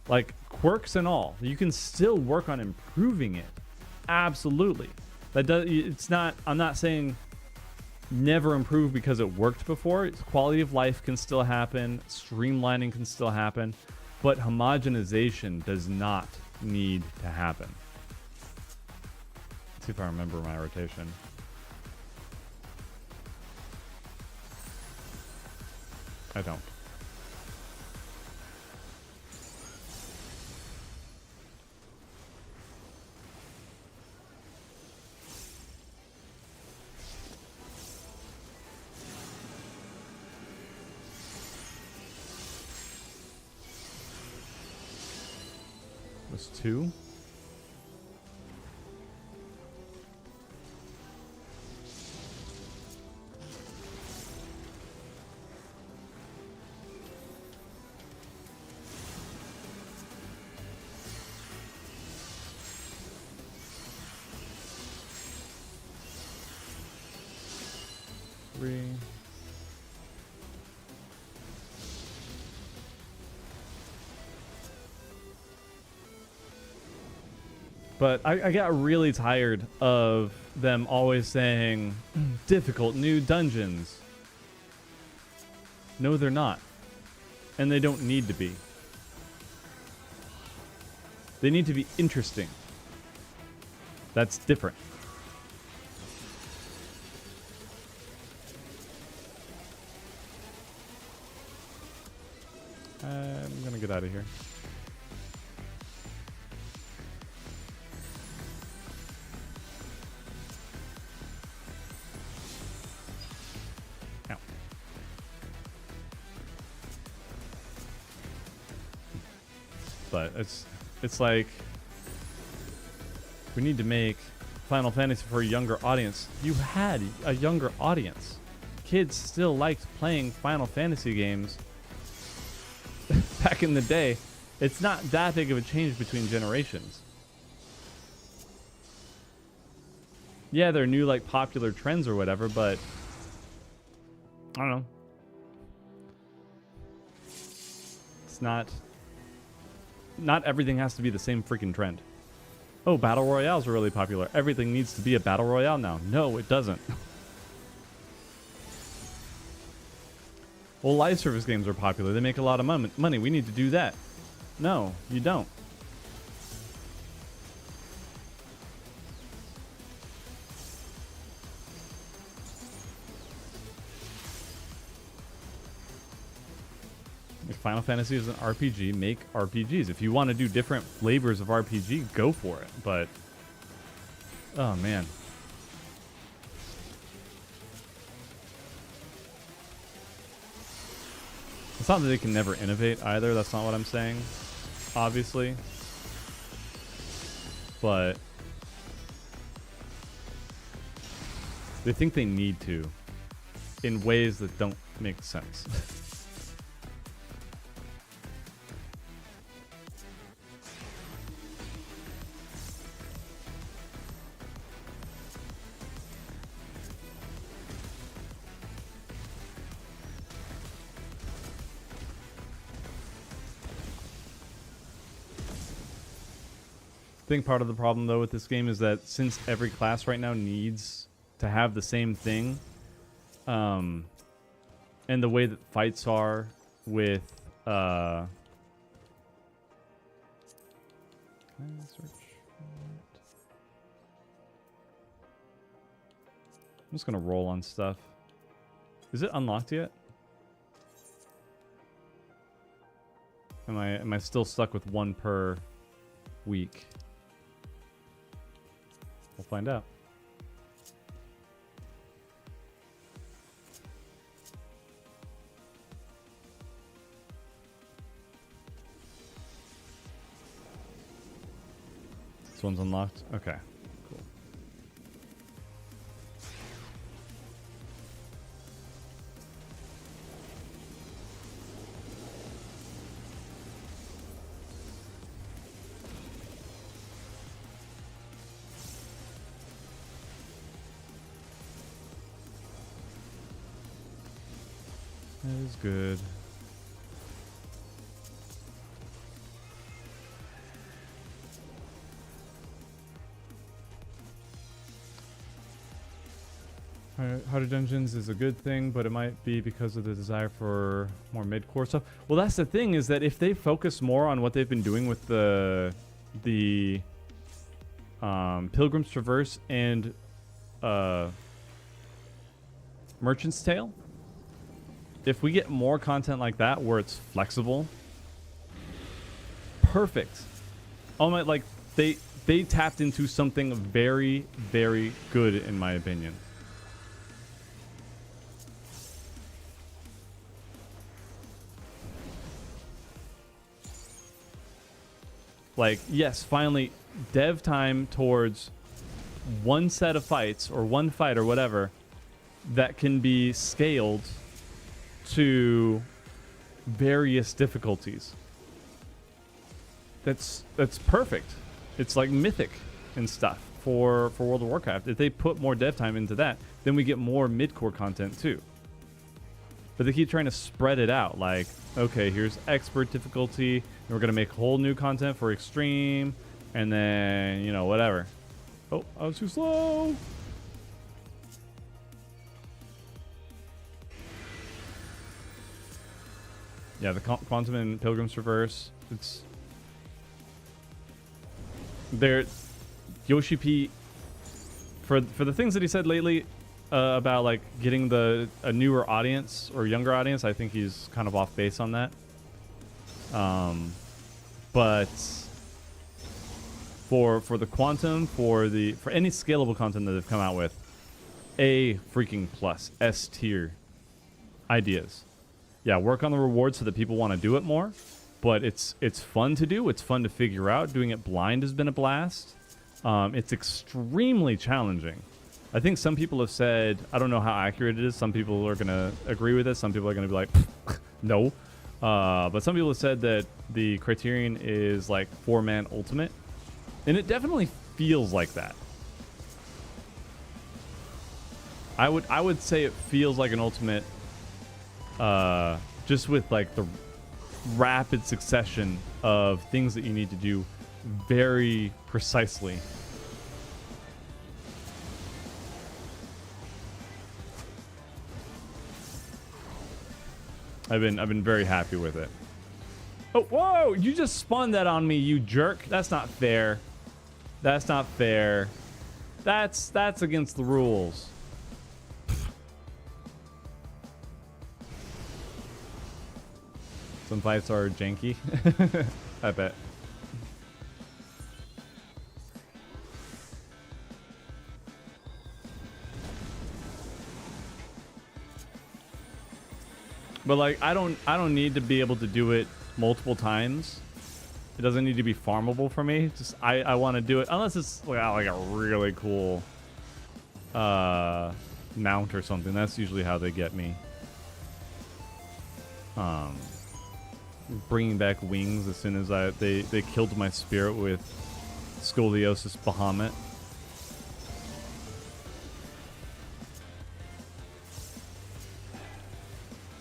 Like quirks and all, you can still work on improving it. Absolutely. I'm not saying never improve because it worked before. Quality of life can still happen, streamlining can still happen, but homogenization does not need to happen. Let's see if I remember my rotation. I don't. Was 2? But I got really tired of them always saying, difficult new dungeons. No, they're not. And they don't need to be. They need to be interesting. That's different. I'm gonna get out of here. But it's like we need to make Final Fantasy for a younger audience. You had a younger audience. Kids still liked playing Final Fantasy games back in the day. It's not that big of a change between generations. Yeah, there are new like popular trends or whatever, but I don't know. It's not everything has to be the same freaking trend. Oh, battle royales are really popular. Everything needs to be a battle royale now. No, it doesn't. Well, live service games are popular. They make a lot of money. We need to do that. No, you don't. If Final Fantasy is an RPG, make RPGs. If you want to do different flavors of RPG, go for it. But, oh man. It's not that they can never innovate either. That's not what I'm saying, obviously. But they think they need to in ways that don't make sense. I think part of the problem though with this game is that since every class right now needs to have the same thing, and the way that fights are with can I search? I'm just gonna roll on stuff. Is it unlocked yet? Am I still stuck with one per week? We'll find out. This one's unlocked? Okay, cool. That is good. Harder dungeons is a good thing, but it might be because of the desire for more mid-core stuff. Well, that's the thing, is that if they focus more on what they've been doing with the Pilgrim's Traverse and Merchant's Tale, if we get more content like that where it's flexible, perfect. Oh my, like they tapped into something very, very good in my opinion. Like, yes, finally, dev time towards one set of fights or one fight or whatever that can be scaled to various difficulties. That's perfect. It's like Mythic and stuff for World of Warcraft. If they put more dev time into that, then we get more mid-core content too. But they keep trying to spread it out. Like, okay, here's expert difficulty, and we're gonna make whole new content for extreme, and then, you know, whatever. Oh, I was too slow. Yeah, the Quantum and Pilgrim's Traverse. It's there. Yoshi P. For the things that he said lately about like getting a newer audience or younger audience, I think he's kind of off base on that. But for the Quantum, for any scalable content that they've come out with, A freaking plus, S tier ideas. Yeah, work on the rewards so that people want to do it more, but it's fun to do. It's fun to figure out. Doing it blind has been a blast. It's extremely challenging. I think some people have said, I don't know how accurate it is. Some people are going to agree with it. Some people are going to be like, no. But some people have said that the criterion is like 4-man ultimate. And it definitely feels like that. I would say it feels like an ultimate, just with like the rapid succession of things that you need to do very precisely. I've been very happy with it. Oh, whoa! You just spun that on me, you jerk. That's not fair. That's not fair. That's against the rules. Some fights are janky. I bet. But like I don't need to be able to do it multiple times. It doesn't need to be farmable for me. Just I want to do it unless it's like a really cool mount or something. That's usually how they get me. Bringing back wings as soon as they killed my spirit with Scoliosis Bahamut.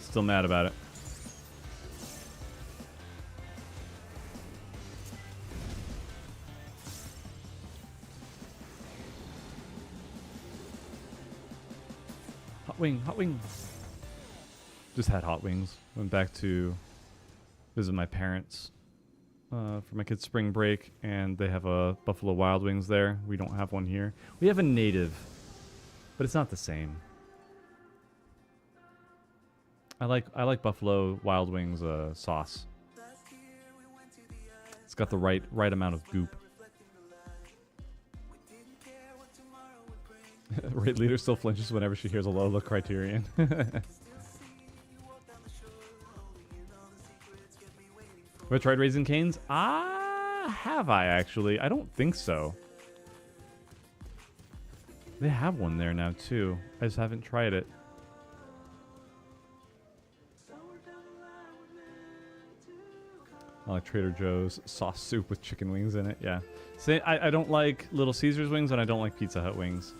Still mad about it. Hot wing, hot wing. Just had hot wings. Went back to visit my parents for my kids' spring break, and they have a Buffalo Wild Wings there. We don't have one here. We have a native, but it's not the same. I like Buffalo Wild Wings sauce. It's got the right amount of goop. Raid leader still flinches whenever she hears a Lola Criterion. Have I tried Raising Cane's? Have I actually? I don't think so. They have one there now too. I just haven't tried it. I like Trader Joe's sauce soup with chicken wings in it. Yeah. See, I don't like Little Caesars wings, and I don't like Pizza Hut wings.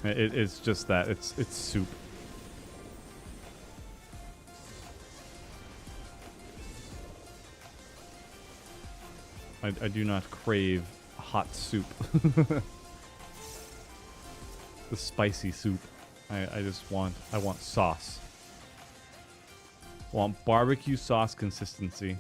It's just that. It's soup. I do not crave hot soup. The spicy soup. I want sauce. I want barbecue sauce consistency.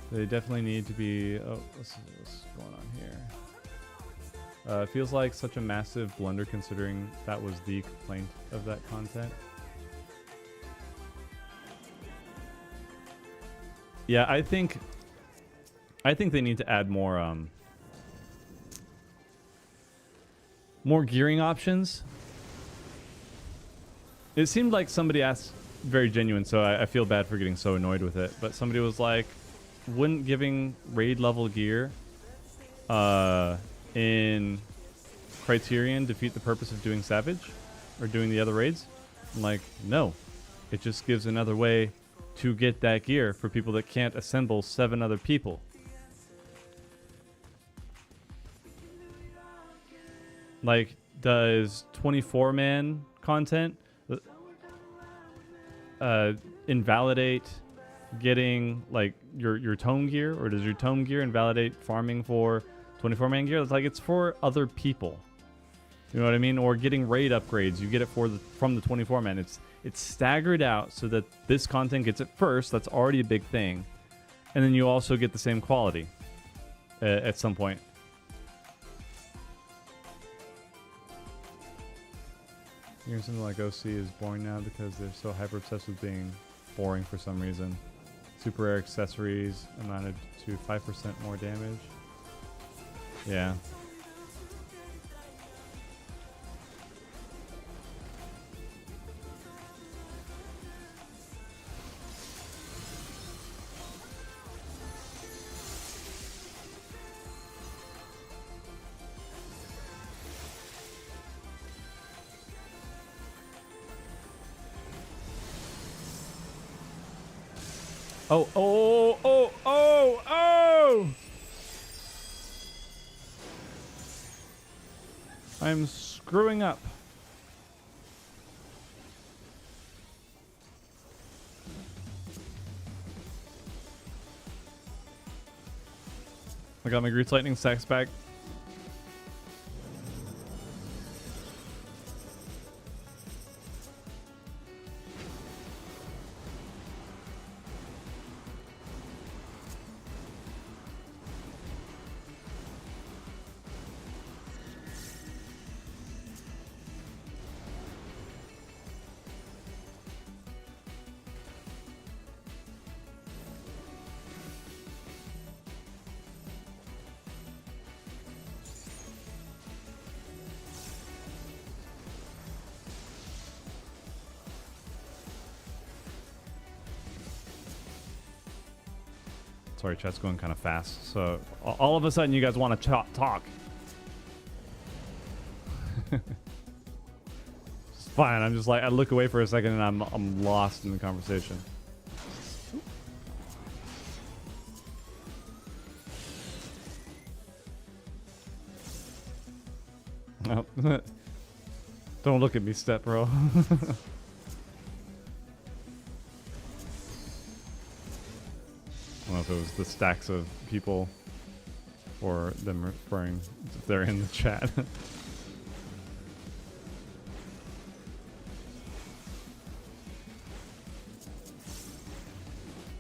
They definitely need to be... Oh, what's going on here? It feels like such a massive blunder considering that was the complaint of that content. Yeah, I think they need to add more gearing options. It seemed like somebody asked, very genuine, so I feel bad for getting so annoyed with it, but somebody was like, wouldn't giving raid level gear in Criterion defeat the purpose of doing Savage or doing the other raids? I'm like, no, it just gives another way to get that gear for people that can't assemble 7 other people. Like, does 24-man content invalidate getting like your tome gear, or does your tome gear invalidate farming for 24-man gear? It's like it's for other people. You know what I mean? Or getting raid upgrades, you get it from the 24-man. It's staggered out so that this content gets it first. That's already a big thing, and then you also get the same quality at some point. Hearing something like OC is boring now because they're so hyper obsessed with being boring for some reason. Super rare accessories amounted to 5% more damage. Yeah. Oh, oh, oh, oh, oh! I'm screwing up. I got my Grease Lightning stacks back. Sorry, chat's going kind of fast. So all of a sudden, you guys want to talk. It's fine. I'm just like, I look away for a second and I'm lost in the conversation. Oh. Don't look at me, step bro. I don't know if it was the stacks of people or them referring if they're in the chat.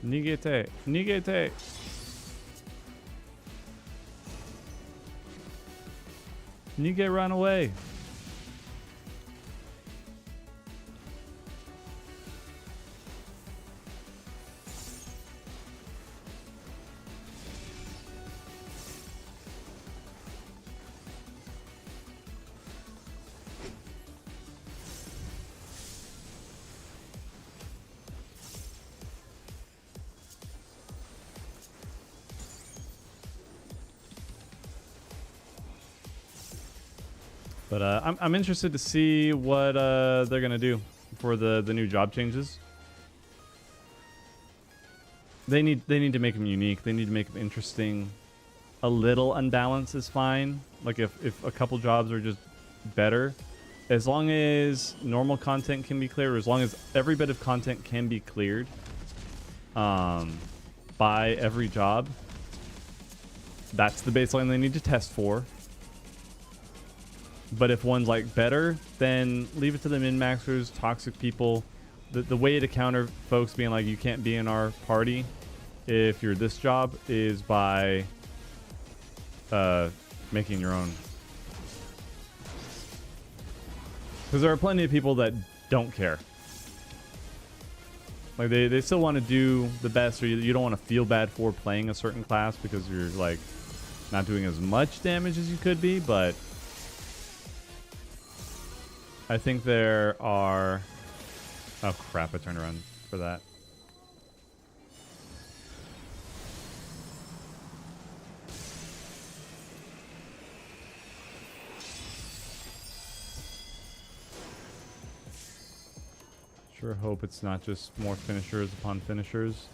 Nigete, nigete. Nige, run away. But I'm interested to see what they're gonna do for the new job changes. They need to make them unique. They need to make them interesting. A little unbalanced is fine. Like if a couple jobs are just better, as long as normal content can be cleared, or as long as every bit of content can be cleared by every job. That's the baseline they need to test for. But if one's like better, then leave it to the min-maxers, toxic people. The way to counter folks being like, you can't be in our party if you're this job is by making your own. Because there are plenty of people that don't care. Like they still want to do the best, or you don't want to feel bad for playing a certain class because you're like not doing as much damage as you could be, but I think there are... Oh crap, I turned around for that. Sure hope it's not just more finishers upon finishers.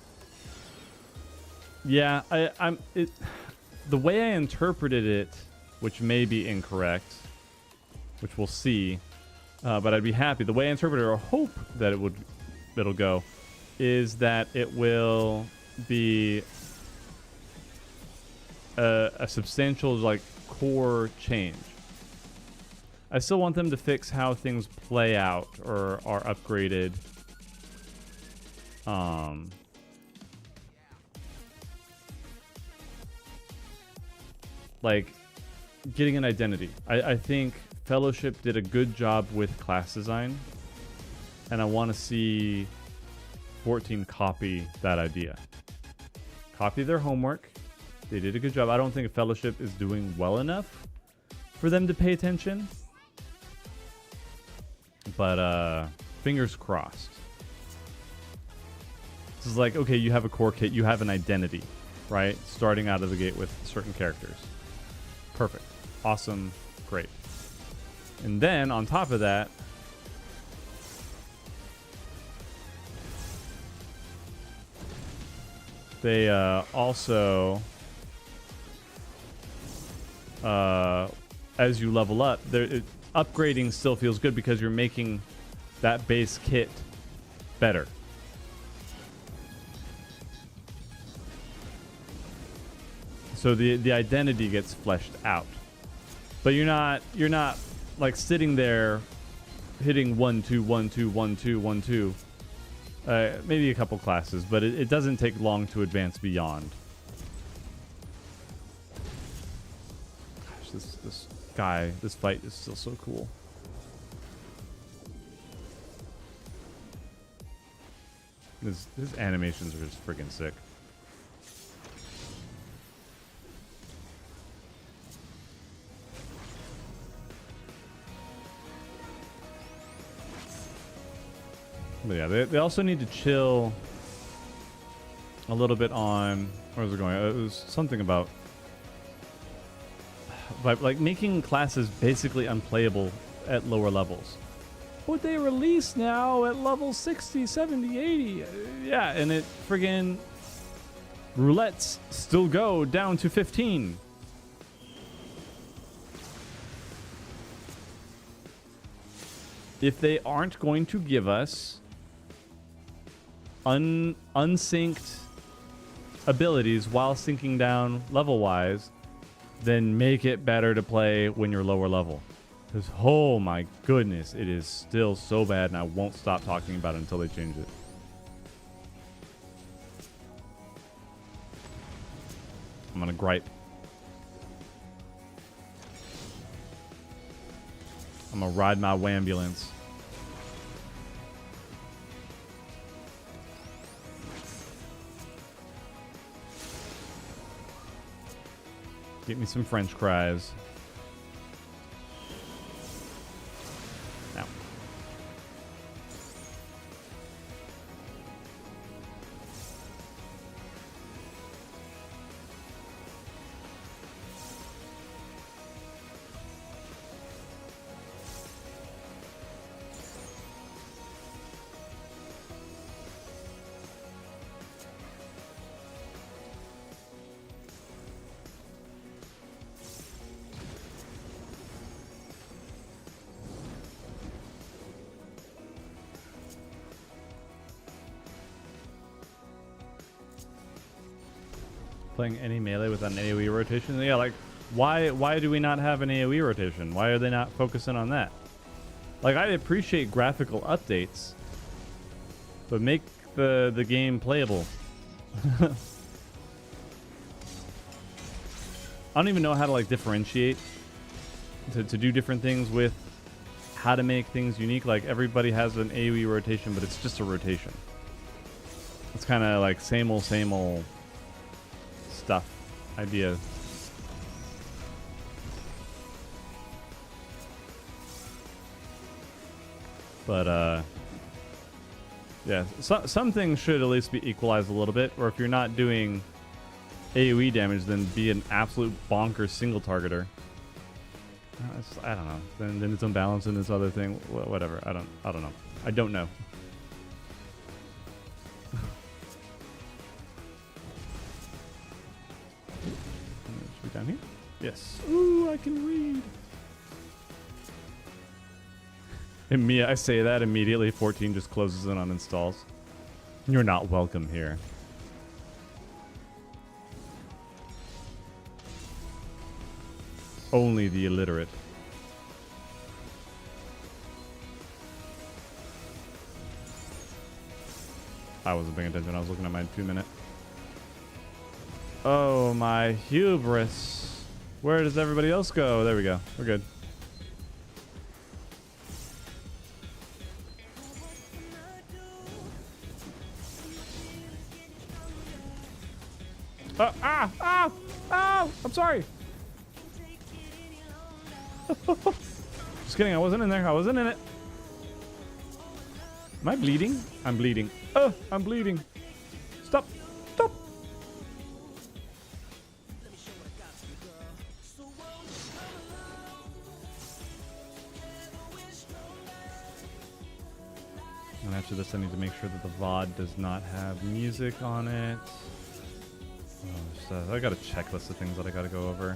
Yeah, the way I interpreted it, which may be incorrect, which we'll see, but I'd be happy. The way I interpret it, or hope that it'll go, is that it will be a substantial, like, core change. I still want them to fix how things play out or are upgraded. Like getting an identity. I think Fellowship did a good job with class design, and I want to see 14 copy that idea. Copy their homework. They did a good job. I don't think Fellowship is doing well enough for them to pay attention. But fingers crossed. This is like, okay, you have a core kit, you have an identity, right? Starting out of the gate with certain characters. Perfect. Awesome. Great. And then on top of that, they also, as you level up, upgrading still feels good because you're making that base kit better. So the identity gets fleshed out. But you're not like sitting there hitting 1 2 1 2 1 2 1 2. Maybe a couple classes, but it doesn't take long to advance beyond. Gosh, this fight is still so cool. His animations are just freaking sick. But yeah, they also need to chill a little bit on... Where was it going? It was something about... like making classes basically unplayable at lower levels. But they release now at level 60, 70, 80. Yeah, and it friggin... Roulettes still go down to 15. If they aren't going to give us unsynced abilities while syncing down level-wise, then make it better to play when you're lower level. Because, oh my goodness, it is still so bad, and I won't stop talking about it until they change it. I'm gonna gripe. I'm gonna ride my wambulance. Get me some French fries. Now. Playing any melee with an AoE rotation? Yeah, like, why do we not have an AoE rotation? Why are they not focusing on that? Like, I appreciate graphical updates, but make the game playable. I don't even know how to, like, differentiate to do different things with how to make things unique. Like, everybody has an AoE rotation, but it's just a rotation. It's kind of like same old stuff, ideas. But yeah, some things should at least be equalized a little bit, or if you're not doing AoE damage, then be an absolute bonker single targeter. I don't know. Then it's unbalanced in this other thing. Whatever. I don't know. I don't know. Down here? Yes. Ooh, I can read. I say that immediately. 14 just closes in on installs. You're not welcome here. Only the illiterate. I wasn't paying attention. I was looking at my 2-minute. Oh, my hubris. Where does everybody else go? There we go. We're good. I'm sorry. Just kidding. I wasn't in there. I wasn't in it. Am I bleeding? I'm bleeding. Oh, I'm bleeding. Stop. Stop. And after this, I need to make sure that the VOD does not have music on it. I got a checklist of things that I got to go over.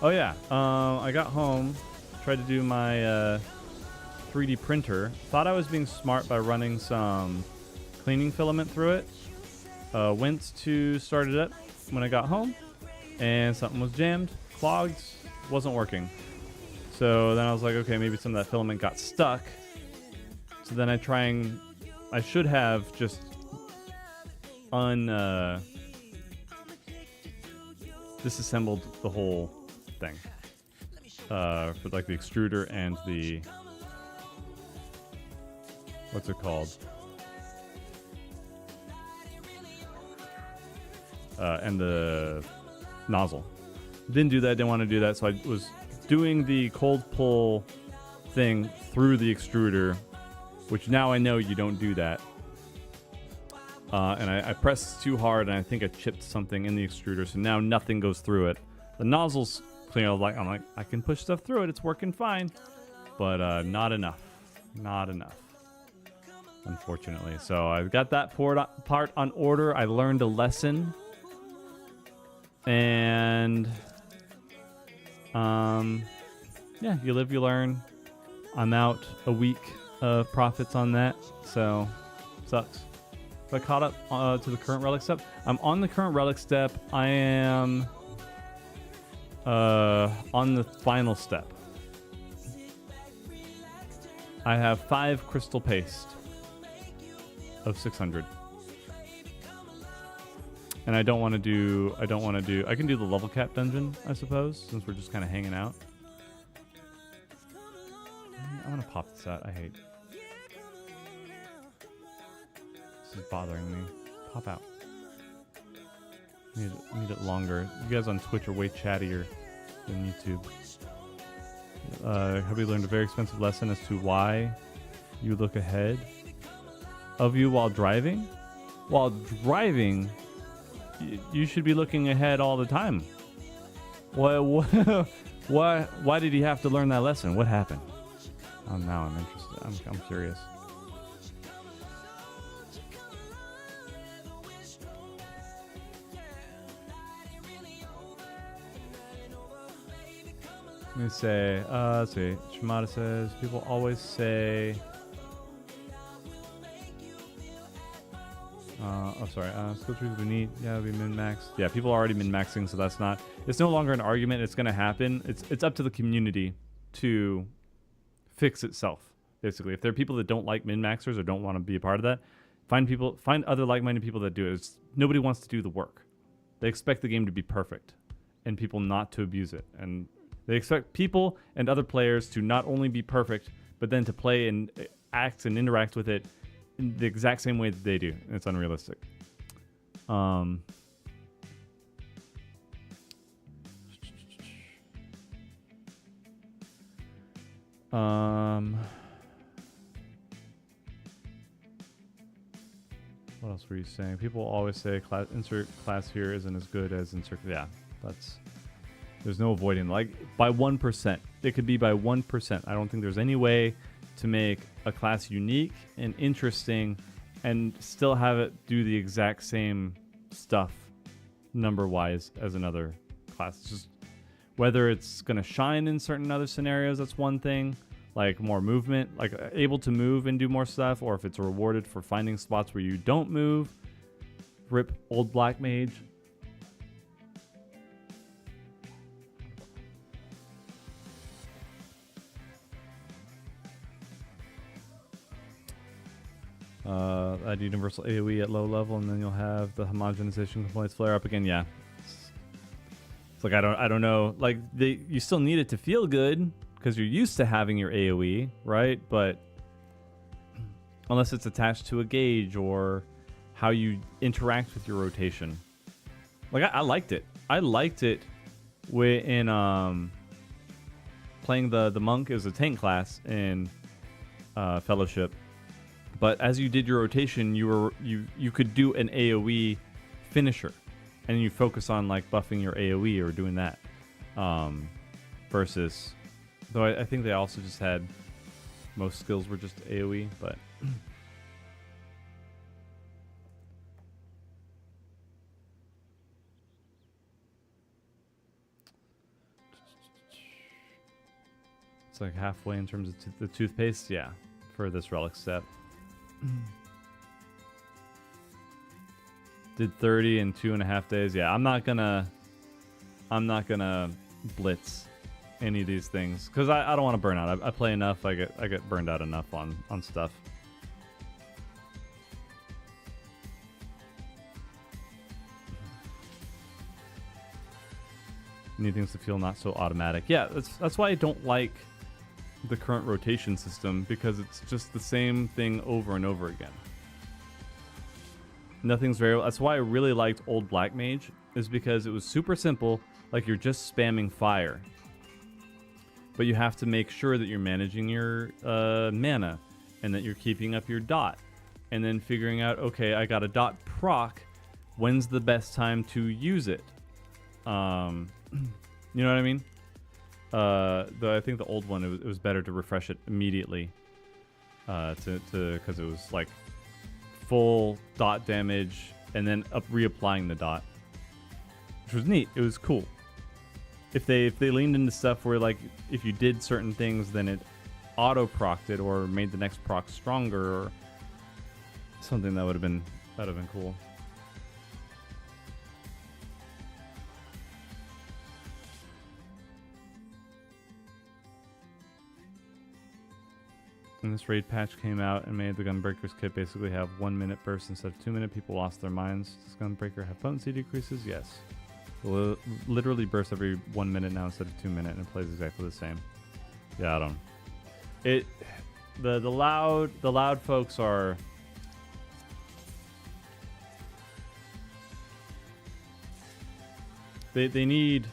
Oh yeah, I got home, tried to do my 3D printer. Thought I was being smart by running some cleaning filament through it. Went to start it up when I got home. and something was jammed, clogged, wasn't working. So then I was like, okay, maybe some of that filament got stuck. So then I should have just disassembled the whole thing for like the extruder and the, what's it called? And the nozzle. Didn't do that, didn't want to do that, so I was doing the cold pull thing through the extruder, which now I know you don't do that. And I pressed too hard, and I think I chipped something in the extruder, so now nothing goes through it. The nozzle's clean. I'm like, I can push stuff through it, it's working fine. But not enough. Not enough. Unfortunately. So I've got that part on order. I learned a lesson. And yeah, you live, you learn. I'm out a week of profits on that, so sucks. But I caught up to the current relic step. I'm on the current relic step. I am on the final step. I have 5 crystal paste of 600. And I can do the level cap dungeon, I suppose, since we're just kind of hanging out. I'm gonna pop this out. I hate. This is bothering me. Pop out. Need it longer. You guys on Twitch are way chattier than YouTube. Have we learned a very expensive lesson as to why you look ahead of you while driving? While driving, you should be looking ahead all the time. Why did he have to learn that lesson? What happened? Oh, now I'm interested. I'm curious. Let me say, let's see. Shimada says, people always say, oh, sorry. Skill trees we need. Yeah, we min-maxed. Yeah, people are already min-maxing, so that's not. It's no longer an argument. It's going to happen. It's up to the community to fix itself. Basically, if there are people that don't like min-maxers or don't want to be a part of that, find other like-minded people that do it. Nobody wants to do the work. They expect the game to be perfect, and people not to abuse it. And they expect people and other players to not only be perfect, but then to play and act and interact with it in the exact same way that they do. And it's unrealistic. What else were you saying? People always say insert class here isn't as good as insert. Yeah, there's no avoiding. Like by 1%, it could be by 1%. I don't think there's any way to make a class unique and interesting and still have it do the exact same stuff number-wise as another class. It's just whether it's going to shine in certain other scenarios, that's one thing, like more movement, like able to move and do more stuff, or if it's rewarded for finding spots where you don't move. Rip old black mage. Add universal AoE at low level, and then you'll have the homogenization components flare up again. Yeah, it's like I don't know. Like you still need it to feel good because you're used to having your AoE, right? But unless it's attached to a gauge or how you interact with your rotation, like I liked it. I liked it in playing the monk as a tank class in Fellowship. But as you did your rotation, you could do an AoE finisher, and you focus on like buffing your AoE or doing that. Versus, though I think they also just had most skills were just AoE, but it's like halfway in terms of the toothpaste. Yeah, for this relic step. Did 30 in 2.5 days. Yeah, I'm not gonna I'm not gonna blitz any of these things because I don't want to burn out. I play enough. I get burned out enough on stuff. Need things to feel not so automatic. Yeah, that's why I don't like the current rotation system, because it's just the same thing over and over again. Nothing's very... That's why I really liked old Black Mage, is because it was super simple, like you're just spamming fire. But you have to make sure that you're managing your mana, and that you're keeping up your dot. And then figuring out, okay, I got a dot proc, when's the best time to use it? You know what I mean? Though I think the old one, it was better to refresh it immediately, because it was like full dot damage and then reapplying the dot, which was neat. It was cool. If they leaned into stuff where, like, if you did certain things, then it auto-procced it or made the next proc stronger or something, that would have been cool. And this raid patch came out and made the Gunbreaker's kit basically have 1 minute bursts instead of 2 minute. People lost their minds. Does Gunbreaker have potency decreases? Yes. It will literally burst every 1 minute now instead of 2 minute, and it plays exactly the same. Yeah, I don't. The loud folks are. They need,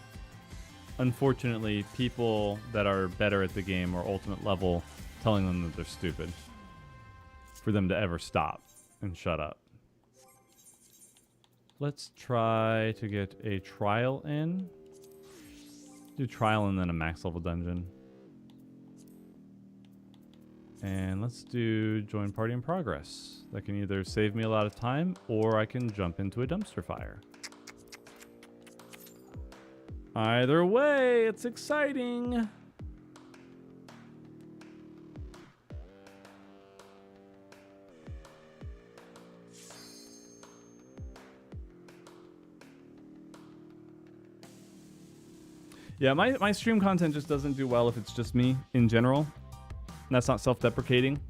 unfortunately, people that are better at the game or ultimate level telling them that they're stupid for them to ever stop and shut up. Let's try to get a trial in. Do trial and then a max level dungeon. And let's do join party in progress. That can either save me a lot of time or I can jump into a dumpster fire. Either way, it's exciting. Yeah, my stream content just doesn't do well if it's just me in general. And that's not self-deprecating.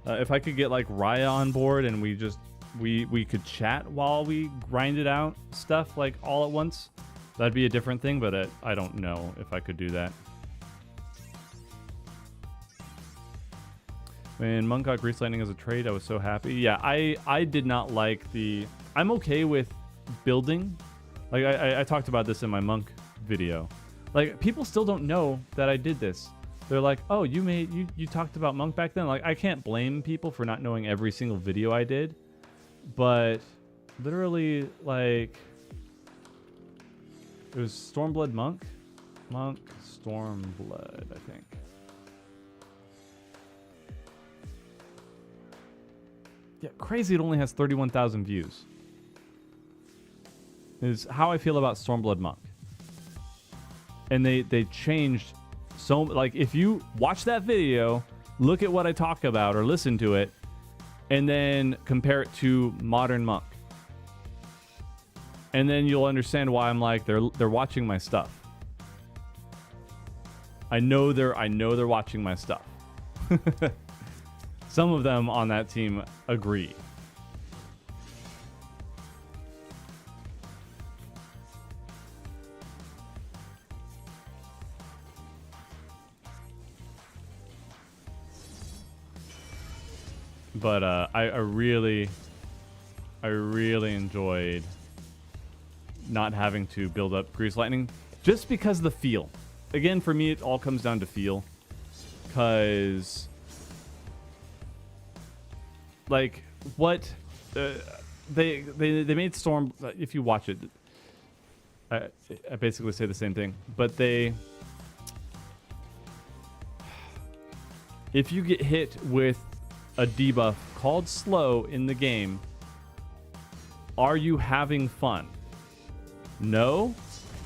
If I could get like Raya on board and we could chat while we grinded out stuff like all at once, that'd be a different thing, but I don't know if I could do that. When Monk got Grease Lightning as a trade, I was so happy. Yeah, I did not like the... I'm okay with building. Like, I talked about this in my Monk video. Like, people still don't know that I did this. They're like, oh, you talked about Monk back then. Like, I can't blame people for not knowing every single video I did. But literally, like... It was Stormblood Monk? Monk Stormblood, I think. Yeah, crazy it only has 31,000 views. Is how I feel about Stormblood Monk. And they changed so... Like, if you watch that video, look at what I talk about or listen to it, and then compare it to Modern Monk. And then you'll understand why I'm like, they're watching my stuff. I know they're watching my stuff. Some of them on that team agree. But I really enjoyed not having to build up Grease Lightning, just because of the feel. Again, for me, it all comes down to feel. Because, like, what they made Storm. If you watch it, I basically say the same thing. But if you get hit with a debuff called slow in the game, are you having fun? No?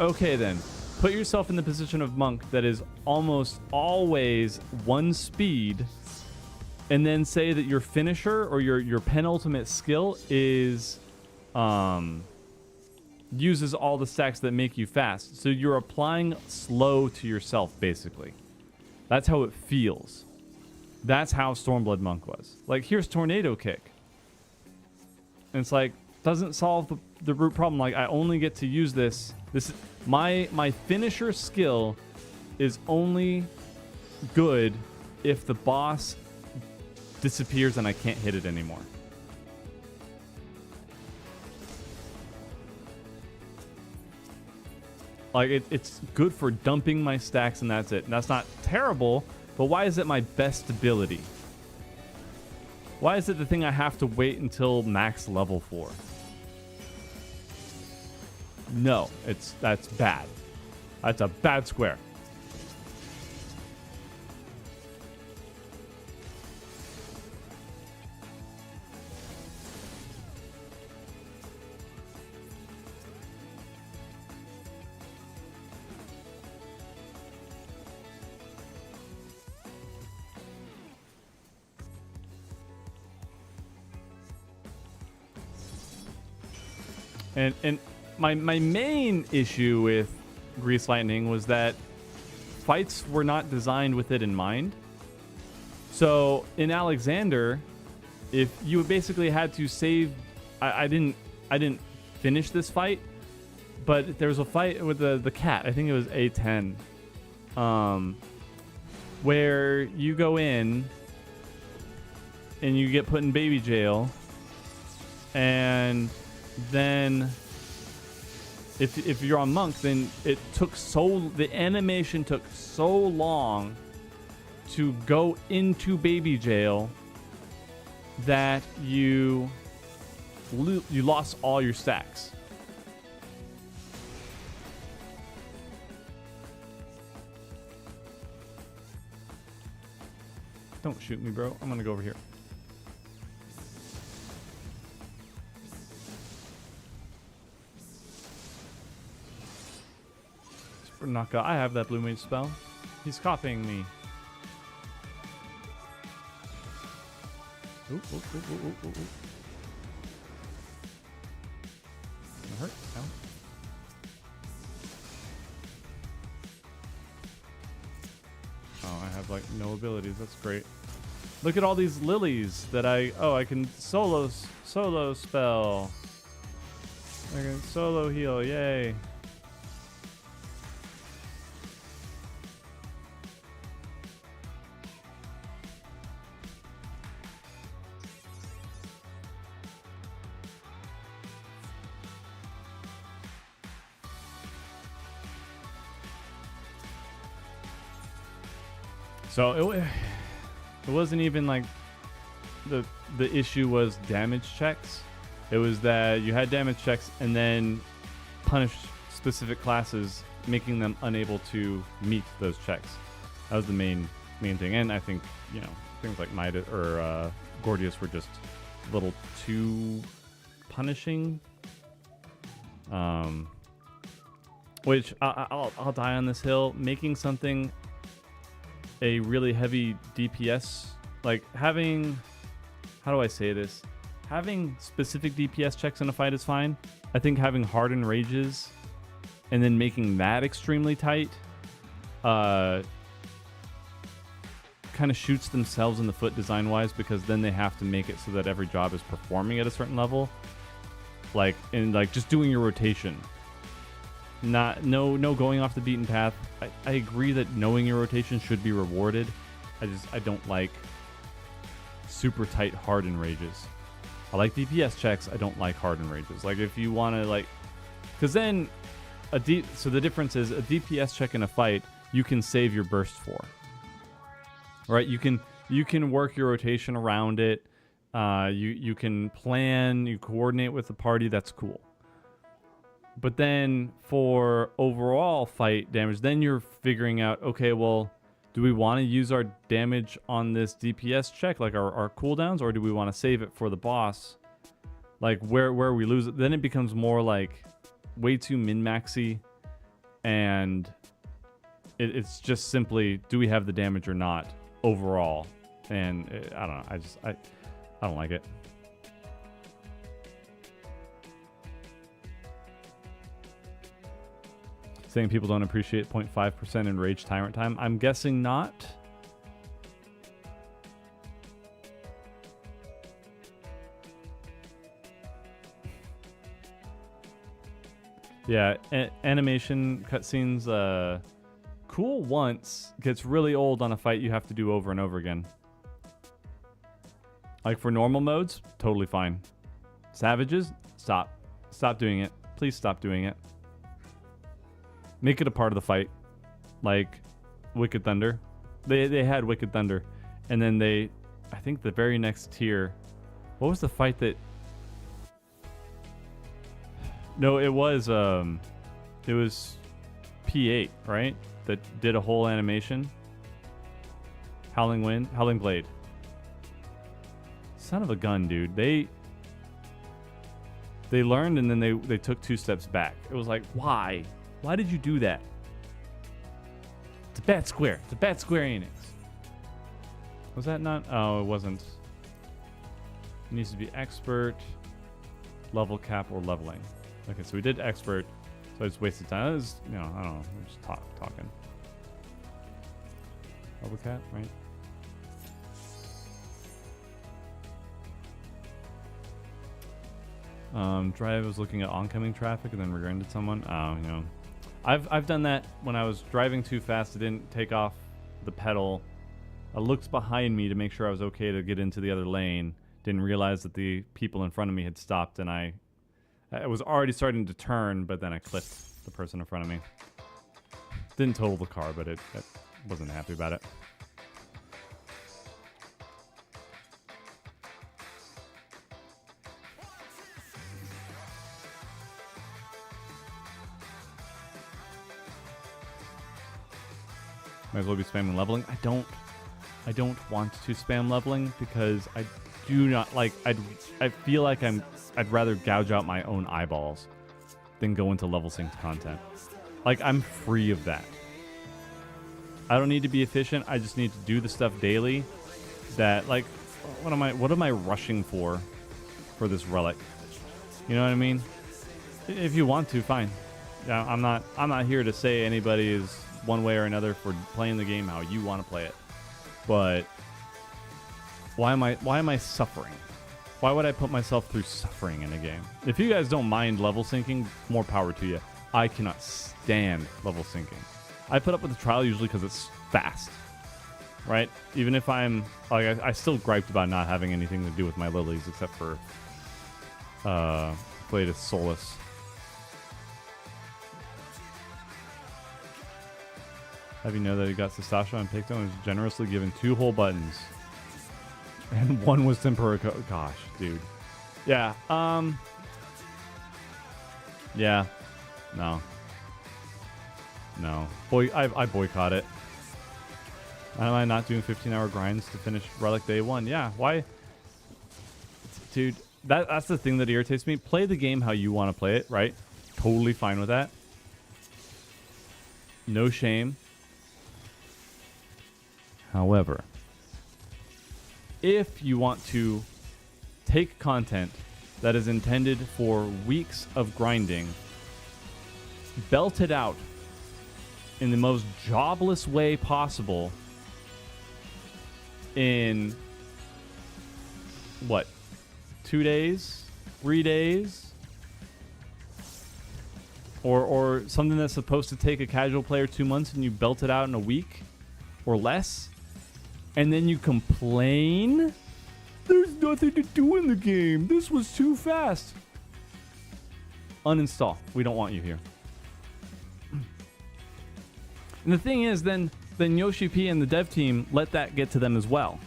Okay then. Put yourself in the position of Monk that is almost always one speed, and then say that your finisher or your penultimate skill is uses all the stacks that make you fast. So you're applying slow to yourself, basically. That's how it feels. That's how Stormblood Monk was. Like, here's Tornado Kick. And it's like, doesn't solve the root problem. Like, I only get to use this. This my finisher skill is only good if the boss disappears and I can't hit it anymore. Like, it's good for dumping my stacks and that's it. And that's not terrible, but why is it my best ability? Why is it the thing I have to wait until max level for? No, that's bad. That's a bad square. And my main issue with Grease Lightning was that fights were not designed with it in mind. So in Alexander, if you basically had to save, I didn't finish this fight, but there was a fight with the cat. I think it was A10, where you go in and you get put in baby jail, and then if you're on monk, then the animation took so long to go into baby jail that you lost all your stacks. Don't shoot me, bro. I'm gonna go over here. Knock out. I have that blue mage spell. He's copying me. Ooh, ooh, ooh, ooh, ooh, ooh. That hurt. Ow. Oh, I have like no abilities. That's great. Look at all these lilies that I can solo spell. I can solo heal. Yay. So it wasn't even like the issue was damage checks. It was that you had damage checks and then punished specific classes, making them unable to meet those checks. That was the main thing. And I think, you know, things like Midas or Gordius were just a little too punishing. Which I'll die on this hill. Making something a really heavy DPS, like having, how do I say this? Having specific DPS checks in a fight is fine. I think having hardened rages and then making that extremely tight kind of shoots themselves in the foot design wise, because then they have to make it so that every job is performing at a certain level. Like, in like just doing your rotation. No going off the beaten path. I agree that knowing your rotation should be rewarded. I don't like super tight hardened rages. I like DPS checks. I don't like hardened rages. Like, if you want to, like, because then so the difference is a DPS check in a fight you can save your burst for. Right? You can work your rotation around it. You can plan. You coordinate with the party. That's cool. But then for overall fight damage, then you're figuring out, okay, well, do we want to use our damage on this DPS check, like our cooldowns, or do we want to save it for the boss? Like where we lose it, then it becomes more like way too min-maxy, and it's just simply, do we have the damage or not overall? And I don't know, I don't like it. Saying people don't appreciate 0.5% in rage tyrant time. I'm guessing not. Yeah, animation cutscenes, cool once, gets really old on a fight you have to do over and over again. Like for normal modes, totally fine. Savages, stop. Stop doing it. Please stop doing it. Make it a part of the fight. Like Wicked Thunder. They had Wicked Thunder. And then I think the very next tier, what was the fight that... No, it was P8, right? That did a whole animation. Howling Blade. Son of a gun, dude. They learned and then they took 2 steps back. It was like, why? Why did you do that? It's a bad square. It's a bad Square Enix. Was that not? Oh, it wasn't. It needs to be expert, level cap, or leveling. Okay, so we did expert, so I just wasted time. That was, I don't know. We're just talking. Level cap, right? Drive was looking at oncoming traffic and then rear-ended someone. Oh, I've done that when I was driving too fast. I didn't take off the pedal. I looked behind me to make sure I was okay to get into the other lane. Didn't realize that the people in front of me had stopped, and I was already starting to turn, but then I clipped the person in front of me. Didn't total the car, but I wasn't happy about it. Might as well be spamming leveling. I don't want to spam leveling because I do not like. I feel like I'd rather gouge out my own eyeballs than go into level synced content. Like, I'm free of that. I don't need to be efficient. I just need to do the stuff daily. That, like, what am I rushing for this relic? You know what I mean? If you want to, fine. Yeah, I'm not here to say anybody is one way or another for playing the game how you want to play it. But why am I suffering? Why would I put myself through suffering in a game? If you guys don't mind level syncing, more power to you. I cannot stand level syncing. I put up with the trial usually because it's fast, right? Even if I'm like, I still griped about not having anything to do with my lilies except for Flatus Solus. Have you know that he got Sastasha and Picto and was generously given 2 whole buttons? And 1 was Tempura. Gosh, dude. Yeah. Yeah. No. Boy, I boycott it. Why am I not doing 15-hour grinds to finish Relic Day 1? Yeah, why? Dude, that's the thing that irritates me. Play the game how you want to play it, right? Totally fine with that. No shame. However, if you want to take content that is intended for weeks of grinding, belt it out in the most jobless way possible in, what, 2 days? 3 days? Or something that's supposed to take a casual player 2 months and you belt it out in a week or less? And then you complain? There's nothing to do in the game. This was too fast. Uninstall. We don't want you here. And the thing is, then Yoshi P and the dev team let that get to them as well.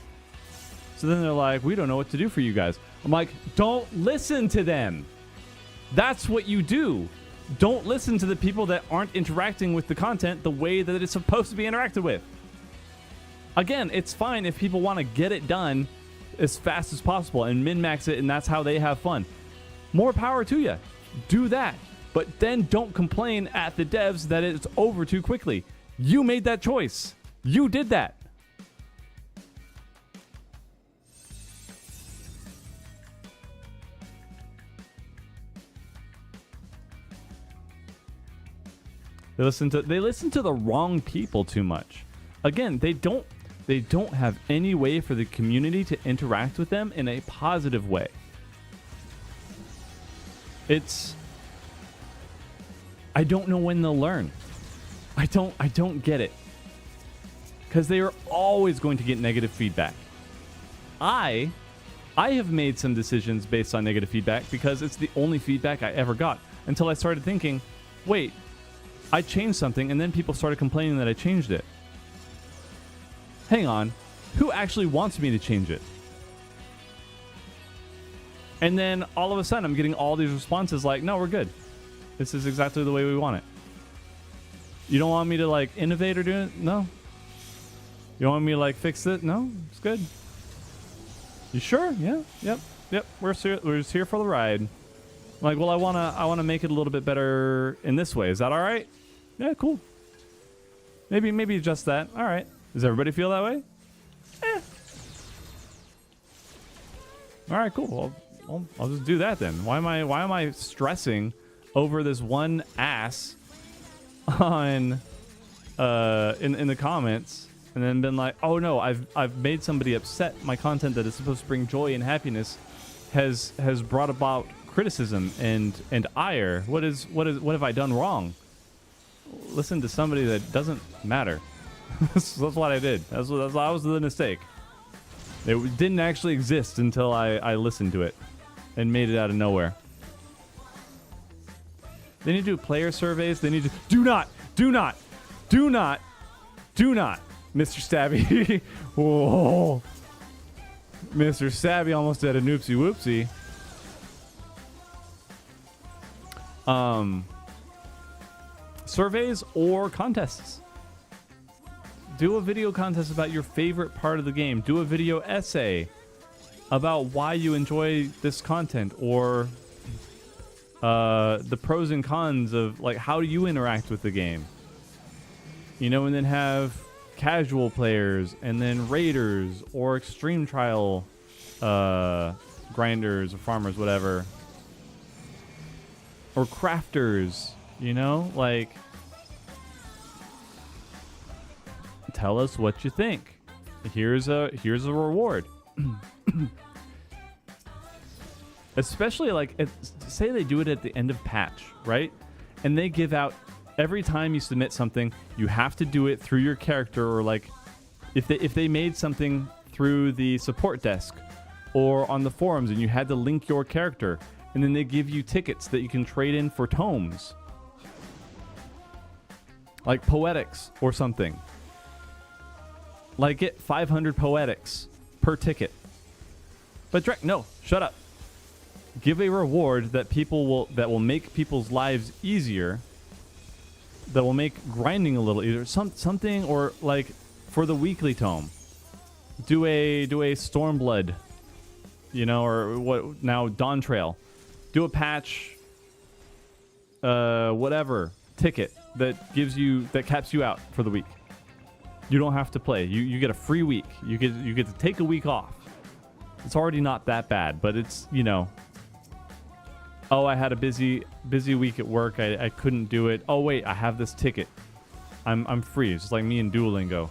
So then they're like, we don't know what to do for you guys. I'm like, don't listen to them. That's what you do. Don't listen to the people that aren't interacting with the content the way that it's supposed to be interacted with. Again, it's fine if people want to get it done as fast as possible and min-max it, and that's how they have fun. More power to you. Do that. But then don't complain at the devs that it's over too quickly. You made that choice. You did that. They listen to the wrong people too much. Again, they don't have any way for the community to interact with them in a positive way. I don't know when they'll learn. I don't get it. Because they are always going to get negative feedback. I have made some decisions based on negative feedback because it's the only feedback I ever got until I started thinking, wait, I changed something and then people started complaining that I changed it. Hang on, who actually wants me to change it? And then all of a sudden I'm getting all these responses like, no, we're good. This is exactly the way we want it. You don't want me to like innovate or do it? No. You want me to like fix it? No, it's good. You sure? Yeah. Yep. We're just here for the ride. I'm like, well, I wanna make it a little bit better in this way. Is that all right? Yeah, cool. Maybe just that. All right. Does everybody feel that way? All right, cool. Well, I'll just do that then. Why am I stressing over this one ass on in the comments and then been like, oh no, I've made somebody upset. My content that is supposed to bring joy and happiness has brought about criticism and ire. What have I done wrong? Listen to somebody that doesn't matter. That's what I did. That was the mistake. It didn't actually exist until I listened to it and made it out of nowhere. They need to do player surveys. They need to do not, Mr. Stabby. Whoa. Mr. Stabby almost had a noopsie whoopsie. Surveys or contests. Do a video contest about your favorite part of the game. Do a video essay about why you enjoy this content, or the pros and cons of like how do you interact with the game. You know, and then have casual players, and then raiders or extreme trial grinders or farmers, whatever, or crafters. You know, like, tell us what you think. Here's a reward. Especially like, say they do it at the end of patch, right? And they give out, every time you submit something, you have to do it through your character, or like if they made something through the support desk or on the forums and you had to link your character, and then they give you tickets that you can trade in for tomes. Like poetics or something. Like, get 500 poetics per ticket. But Drake, no, shut up. Give a reward that that will make people's lives easier. That will make grinding a little easier. Something, or like for the weekly tome, do a Stormblood, you know, or what now, Dawn Trail. Do a patch, whatever ticket that caps you out for the week. You don't have to play. You get a free week. You get to take a week off. It's already not that bad, but it's, you know, oh, I had a busy week at work. I couldn't do it. Oh wait, I have this ticket. I'm free. It's just like me and Duolingo.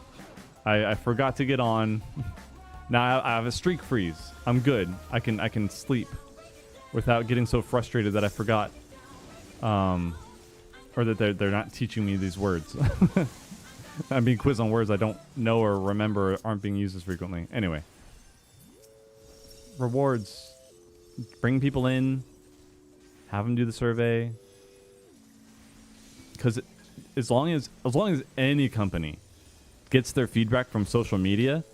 I forgot to get on. Now I have a streak freeze. I'm good. I can sleep without getting so frustrated that I forgot. Or that they're not teaching me these words. I'm being quizzed on words I don't know or remember, or aren't being used as frequently. Anyway. Rewards. Bring people in. Have them do the survey. Because as long as any company gets their feedback from social media,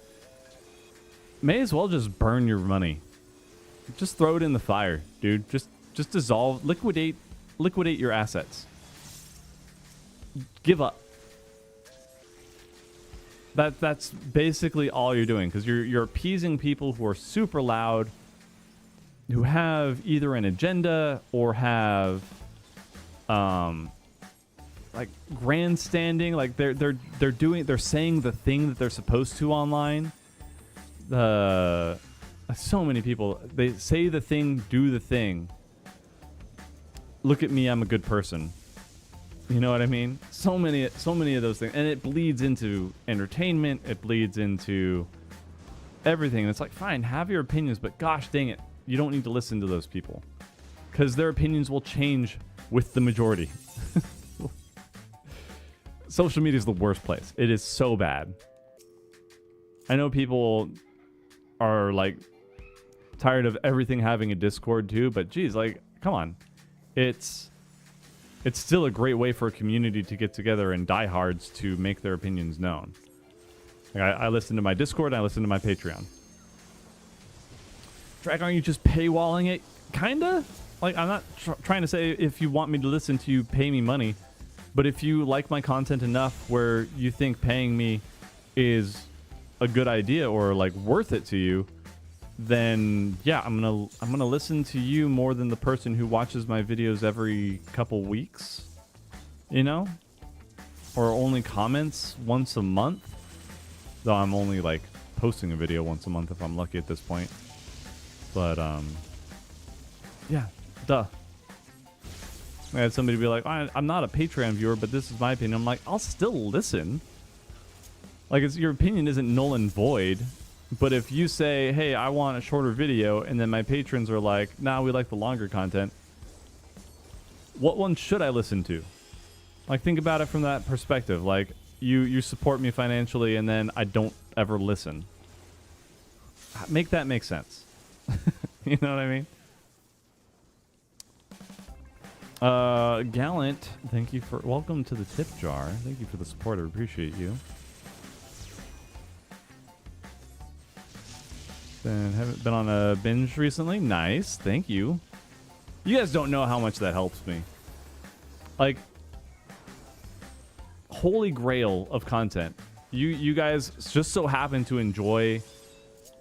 may as well just burn your money. Just throw it in the fire, dude. Just dissolve, liquidate your assets. Give up. That's basically all you're doing, because you're appeasing people who are super loud, who have either an agenda or have like grandstanding, like they're saying the thing that they're supposed to online. So many people, they say the thing, do the thing. Look at me, I'm a good person. You know what I mean? So many of those things, and it bleeds into entertainment. It bleeds into everything. And it's like, fine, have your opinions, but gosh dang it, you don't need to listen to those people because their opinions will change with the majority. Social media is the worst place. It is so bad. I know people are like tired of everything having a Discord too, but geez, like, come on. It's still a great way for a community to get together and diehards to make their opinions known. Like I listen to my Discord, and I listen to my Patreon. Drag, aren't you just paywalling it? Kinda? Like, I'm not trying to say if you want me to listen to you, pay me money. But if you like my content enough where you think paying me is a good idea or like worth it to you, then yeah, I'm gonna listen to you more than the person who watches my videos every couple weeks, you know, or only comments once a month. Though I'm only like posting a video once a month if I'm lucky at this point. But yeah, duh. I had somebody be like, I'm not a Patreon viewer, but this is my opinion. I'm like, I'll still listen. Like, your opinion isn't null and void. But if you say, hey, I want a shorter video, and then my patrons are like, nah, we like the longer content, what one should I listen to? Like, think about it from that perspective. Like, you support me financially, and then I don't ever listen. Make that make sense. You know what I mean? Gallant, thank you for... Welcome to the tip jar. Thank you for the support. I appreciate you. Then haven't been on a binge recently. Nice. Thank you. You guys don't know how much that helps me. Like, holy grail of content. You guys just so happen to enjoy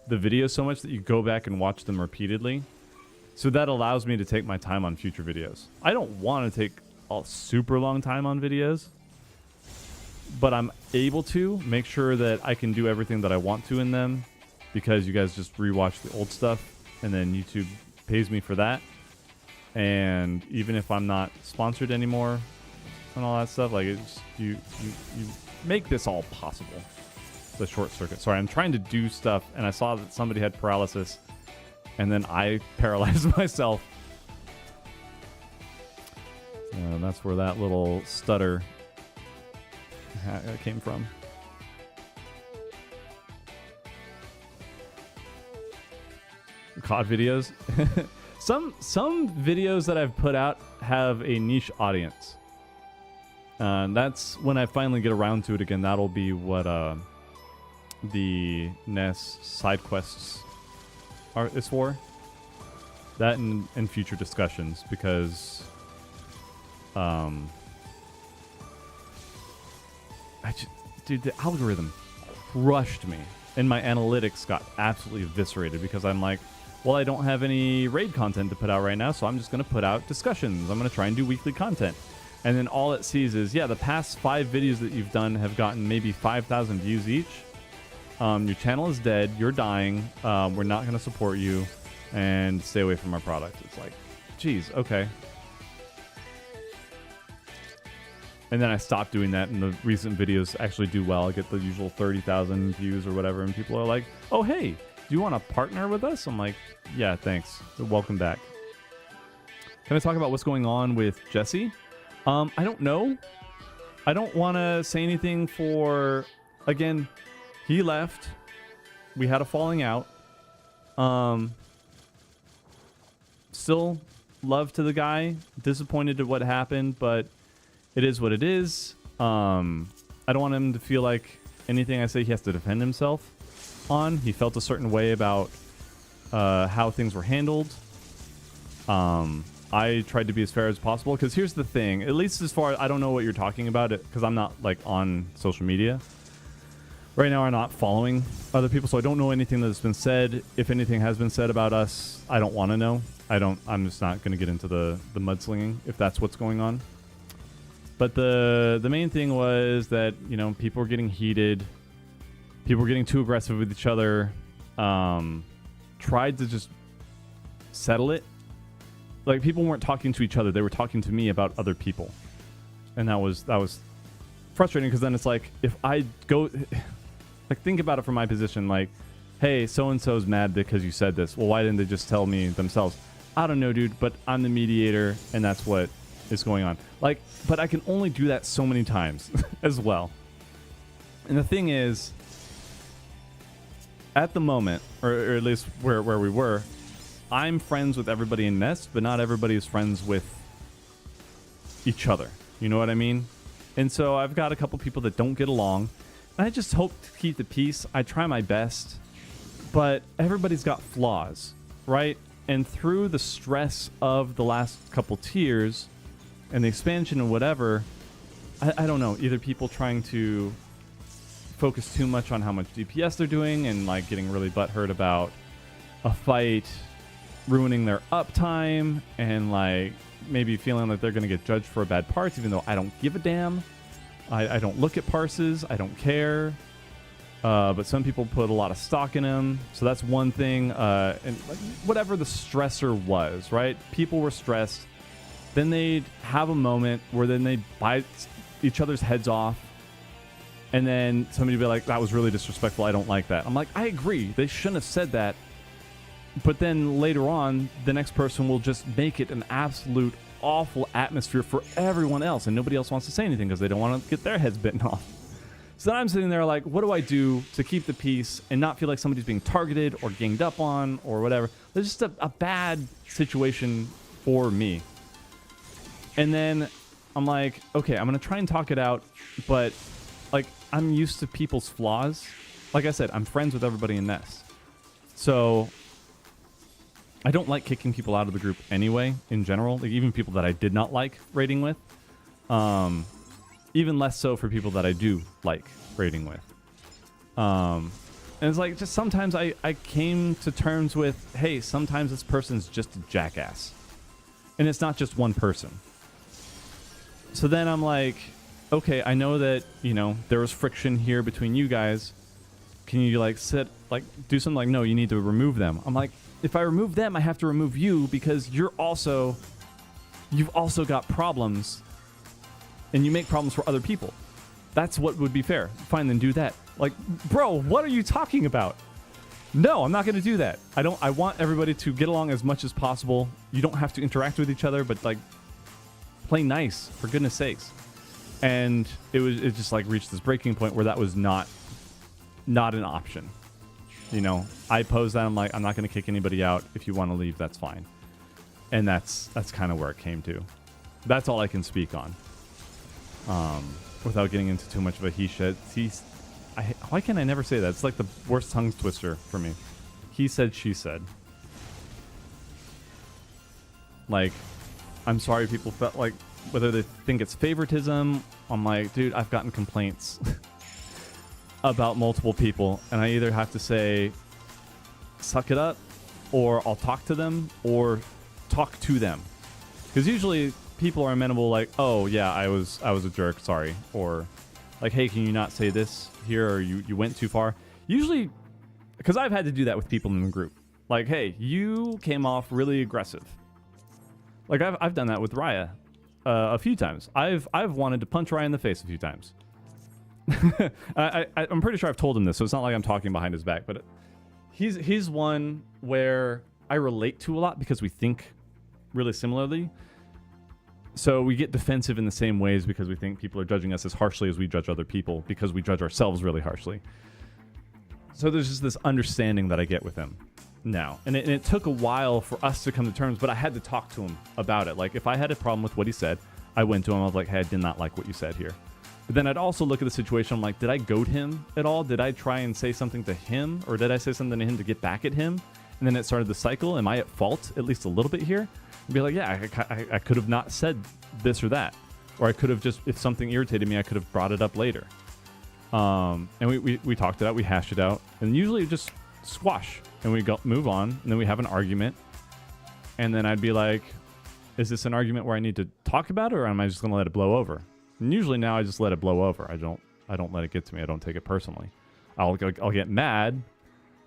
the videos so much that you go back and watch them repeatedly. So that allows me to take my time on future videos. I don't want to take a super long time on videos, but I'm able to make sure that I can do everything that I want to in them because you guys just rewatch the old stuff and then YouTube pays me for that. And even if I'm not sponsored anymore and all that stuff, like it's you make this all possible. The short circuit. Sorry, I'm trying to do stuff and I saw that somebody had paralysis. And then I paralyzed myself. That's where that little stutter came from. COD videos. Some videos that I've put out have a niche audience. That's when I finally get around to it again. That'll be what the NES side quests is for. That and future discussions, because dude, the algorithm crushed me and my analytics got absolutely eviscerated because I'm like, well, I don't have any raid content to put out right now, so I'm just going to put out discussions. I'm going to try and do weekly content. And then all it sees is, yeah, the past 5 videos that you've done have gotten maybe 5,000 views each. Your channel is dead. You're dying. We're not going to support you, and stay away from our product. It's like, geez, okay. And then I stopped doing that, and the recent videos actually do well. I get the usual 30,000 views or whatever, and people are like, oh, hey, do you want to partner with us? I'm like, yeah, thanks. Welcome back. Can I talk about what's going on with Jesse? I don't know. I don't want to say anything for... Again... He left. We had a falling out. Still love to the guy. Disappointed at what happened, but it is what it is. I don't want him to feel like anything I say he has to defend himself on. He felt a certain way about how things were handled. I tried to be as fair as possible, because here's the thing. At least as far as I don't know what you're talking about, because I'm not like on social media. Right now, I'm not following other people, so I don't know anything that's been said. If anything has been said about us, I don't want to know. I'm just not going to get into the mudslinging if that's what's going on. But the main thing was that, you know, people were getting heated. People were getting too aggressive with each other. Tried to just settle it. Like, people weren't talking to each other. They were talking to me about other people. and that was frustrating, because then it's like, if I go, like, think about it from my position, like, hey, so and so's mad because you said this. Well, why didn't they just tell me themselves? I don't know, dude, but I'm the mediator, and that's what is going on. Like, but I can only do that so many times as well. And the thing is, at the moment, or at least where we were, I'm friends with everybody in Nest, but not everybody is friends with each other. You know what I mean? And so I've got a couple people that don't get along. And I just hope to keep the peace. I try my best. But everybody's got flaws, right? And through the stress of the last couple tiers and the expansion and whatever, I don't know. Either people trying to focus too much on how much DPS they're doing and like getting really butthurt about a fight ruining their uptime, and like maybe feeling like they're going to get judged for bad parts, even though I don't give a damn. I don't look at parses. I don't care. But some people put a lot of stock in them. So that's one thing. And like, whatever the stressor was, right? People were stressed. Then they'd have a moment where then they bite each other's heads off. And then somebody would be like, that was really disrespectful. I don't like that. I'm like, I agree. They shouldn't have said that. But then later on, the next person will just make it an absolute awful atmosphere for everyone else. And nobody else wants to say anything because they don't want to get their heads bitten off. So then I'm sitting there like, what do I do to keep the peace and not feel like somebody's being targeted or ganged up on or whatever? There's just a bad situation for me. And then I'm like, okay, I'm going to try and talk it out. But like, I'm used to people's flaws. Like I said, I'm friends with everybody in Nest. So I don't like kicking people out of the group anyway, in general. Like, even people that I did not like raiding with. Even less so for people that I do like raiding with. And it's like, just sometimes I came to terms with, hey, sometimes this person's just a jackass. And it's not just one person. So then I'm like, okay, I know that, you know, there was friction here between you guys. Can you like do something like, no, you need to remove them. I'm like, if I remove them, I have to remove you because you've also got problems. And you make problems for other people. That's what would be fair. Fine, then do that. Like, bro, what are you talking about? No, I'm not going to do that. I want everybody to get along as much as possible. You don't have to interact with each other, but like, play nice, for goodness sakes. And it just like reached this breaking point where that was not an option. You know, I posed that. I'm like, I'm not going to kick anybody out. If you want to leave, that's fine. And that's kind of where it came to. That's all I can speak on. Without getting into too much of a he said. Why can I never say that? It's like the worst tongue twister for me. He said, she said. Like, I'm sorry people felt like, whether they think it's favoritism, I'm like, dude, I've gotten complaints about multiple people, and I either have to say, suck it up, or I'll talk to them, or talk to them. Because usually people are amenable, like, oh yeah, I was a jerk, sorry, or like, hey, can you not say this here, or you went too far. Usually, because I've had to do that with people in the group, like, hey, you came off really aggressive. Like I've done that with Raya a few times. I've wanted to punch Raya in the face a few times. I'm pretty sure I've told him this, so it's not like I'm talking behind his back, but he's one where I relate to a lot because we think really similarly. So we get defensive in the same ways because we think people are judging us as harshly as we judge other people because we judge ourselves really harshly. So there's just this understanding that I get with him now. And it took a while for us to come to terms, but I had to talk to him about it. Like, if I had a problem with what he said, I went to him. I was like, hey, I did not like what you said here. But then I'd also look at the situation. I'm like, did I goad him at all? Did I try and say something to him? Or did I say something to him to get back at him? And then it started the cycle. Am I at fault at least a little bit here? And be like, yeah, I could have not said this or that. Or I could have just, if something irritated me, I could have brought it up later. And we talked it out. We hashed it out. And usually just squash. And we move on. And then we have an argument. And then I'd be like, is this an argument where I need to talk about it? Or am I just going to let it blow over? And usually now I just let it blow over. I don't let it get to me. I don't take it personally. I'll get mad,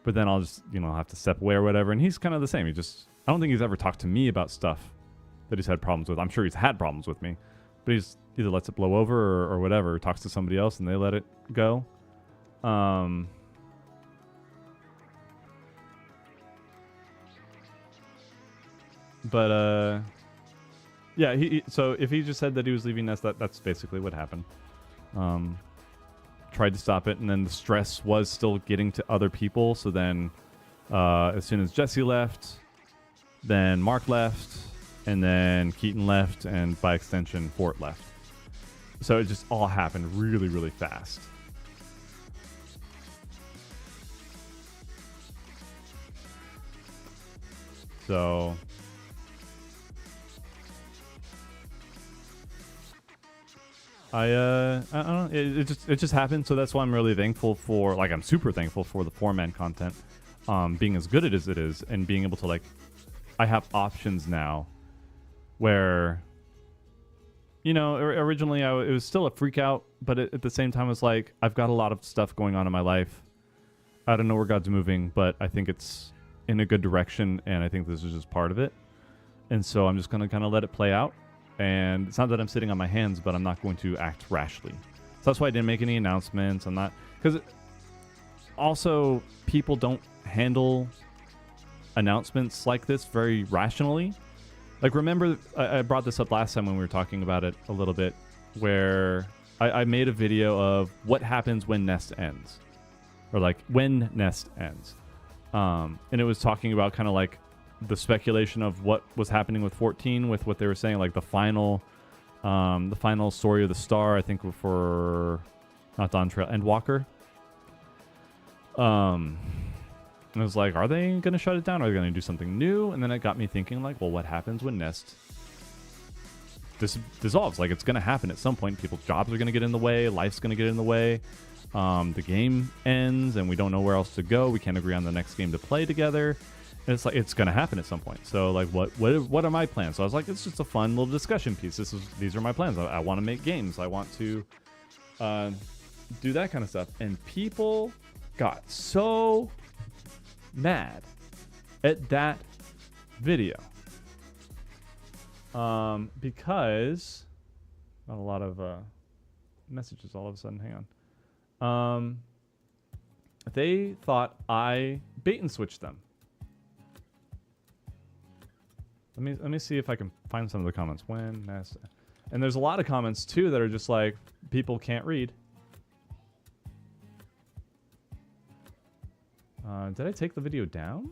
but then I'll just, have to step away or whatever. And he's kind of the same. I don't think he's ever talked to me about stuff that he's had problems with. I'm sure he's had problems with me, but but he just either lets it blow over or whatever, or talks to somebody else and they let it go. But yeah, so if he just said that he was leaving Nest, that's basically what happened. Tried to stop it, and then the stress was still getting to other people. So then, as soon as Jesse left, then Mark left, and then Keaton left, and by extension, Fort left. So it just all happened really, really fast. So I don't know. It just happened. So that's why I'm really thankful for, like, I'm super thankful for the 4-man content, being as good as it is, and being able to, like, I have options now where, you know, originally it was still a freak out, but at the same time, it's like, I've got a lot of stuff going on in my life. I don't know where God's moving, but I think it's in a good direction, and I think this is just part of it. And so I'm just going to kind of let it play out. And it's not that I'm sitting on my hands, but I'm not going to act rashly. So that's why I didn't make any announcements. I'm not, because also people don't handle announcements like this very rationally. Like, remember, I brought this up last time when we were talking about it a little bit, where I made a video of what happens when Nest ends, or like when Nest ends. And it was talking about kind of like the speculation of what was happening with 14, with what they were saying, like the final story of the star, I think, for not Dawn Trail, Endwalker. And it was like, are they going to shut it down? Are they going to do something new? And then it got me thinking, like, well, what happens when Nest dissolves? Like, it's going to happen at some point. People's jobs are going to get in the way. Life's going to get in the way. The game ends, and we don't know where else to go. We can't agree on the next game to play together. And it's like, it's going to happen at some point. So, like, what are my plans? So I was like, it's just a fun little discussion piece. These are my plans. I want to make games. I want to do that kind of stuff. And people got so mad at that video because got a lot of messages all of a sudden. Hang on. They thought I bait and switched them. Let me see if I can find some of the comments. And there's a lot of comments too that are just like, people can't read. Did I take the video down?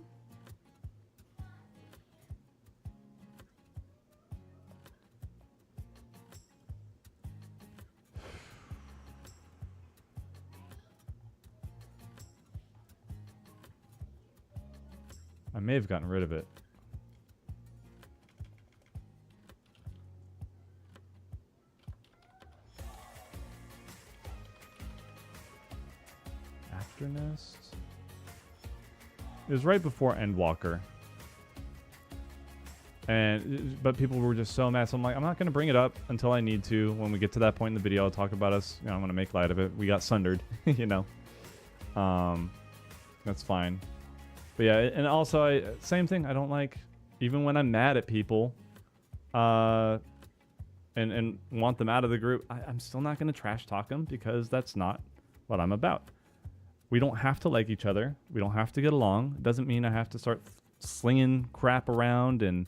I may have gotten rid of it. Nest. It was right before Endwalker, but people were just so mad. So I'm like, I'm not going to bring it up until I need to. When we get to that point in the video, I'll talk about us. You know, I'm going to make light of it. We got sundered, you know. That's fine. But yeah, and also same thing. I don't like, even when I'm mad at people, and want them out of the group, I'm still not going to trash talk them, because that's not what I'm about. We don't have to like each other. We don't have to get along. It doesn't mean I have to start slinging crap around and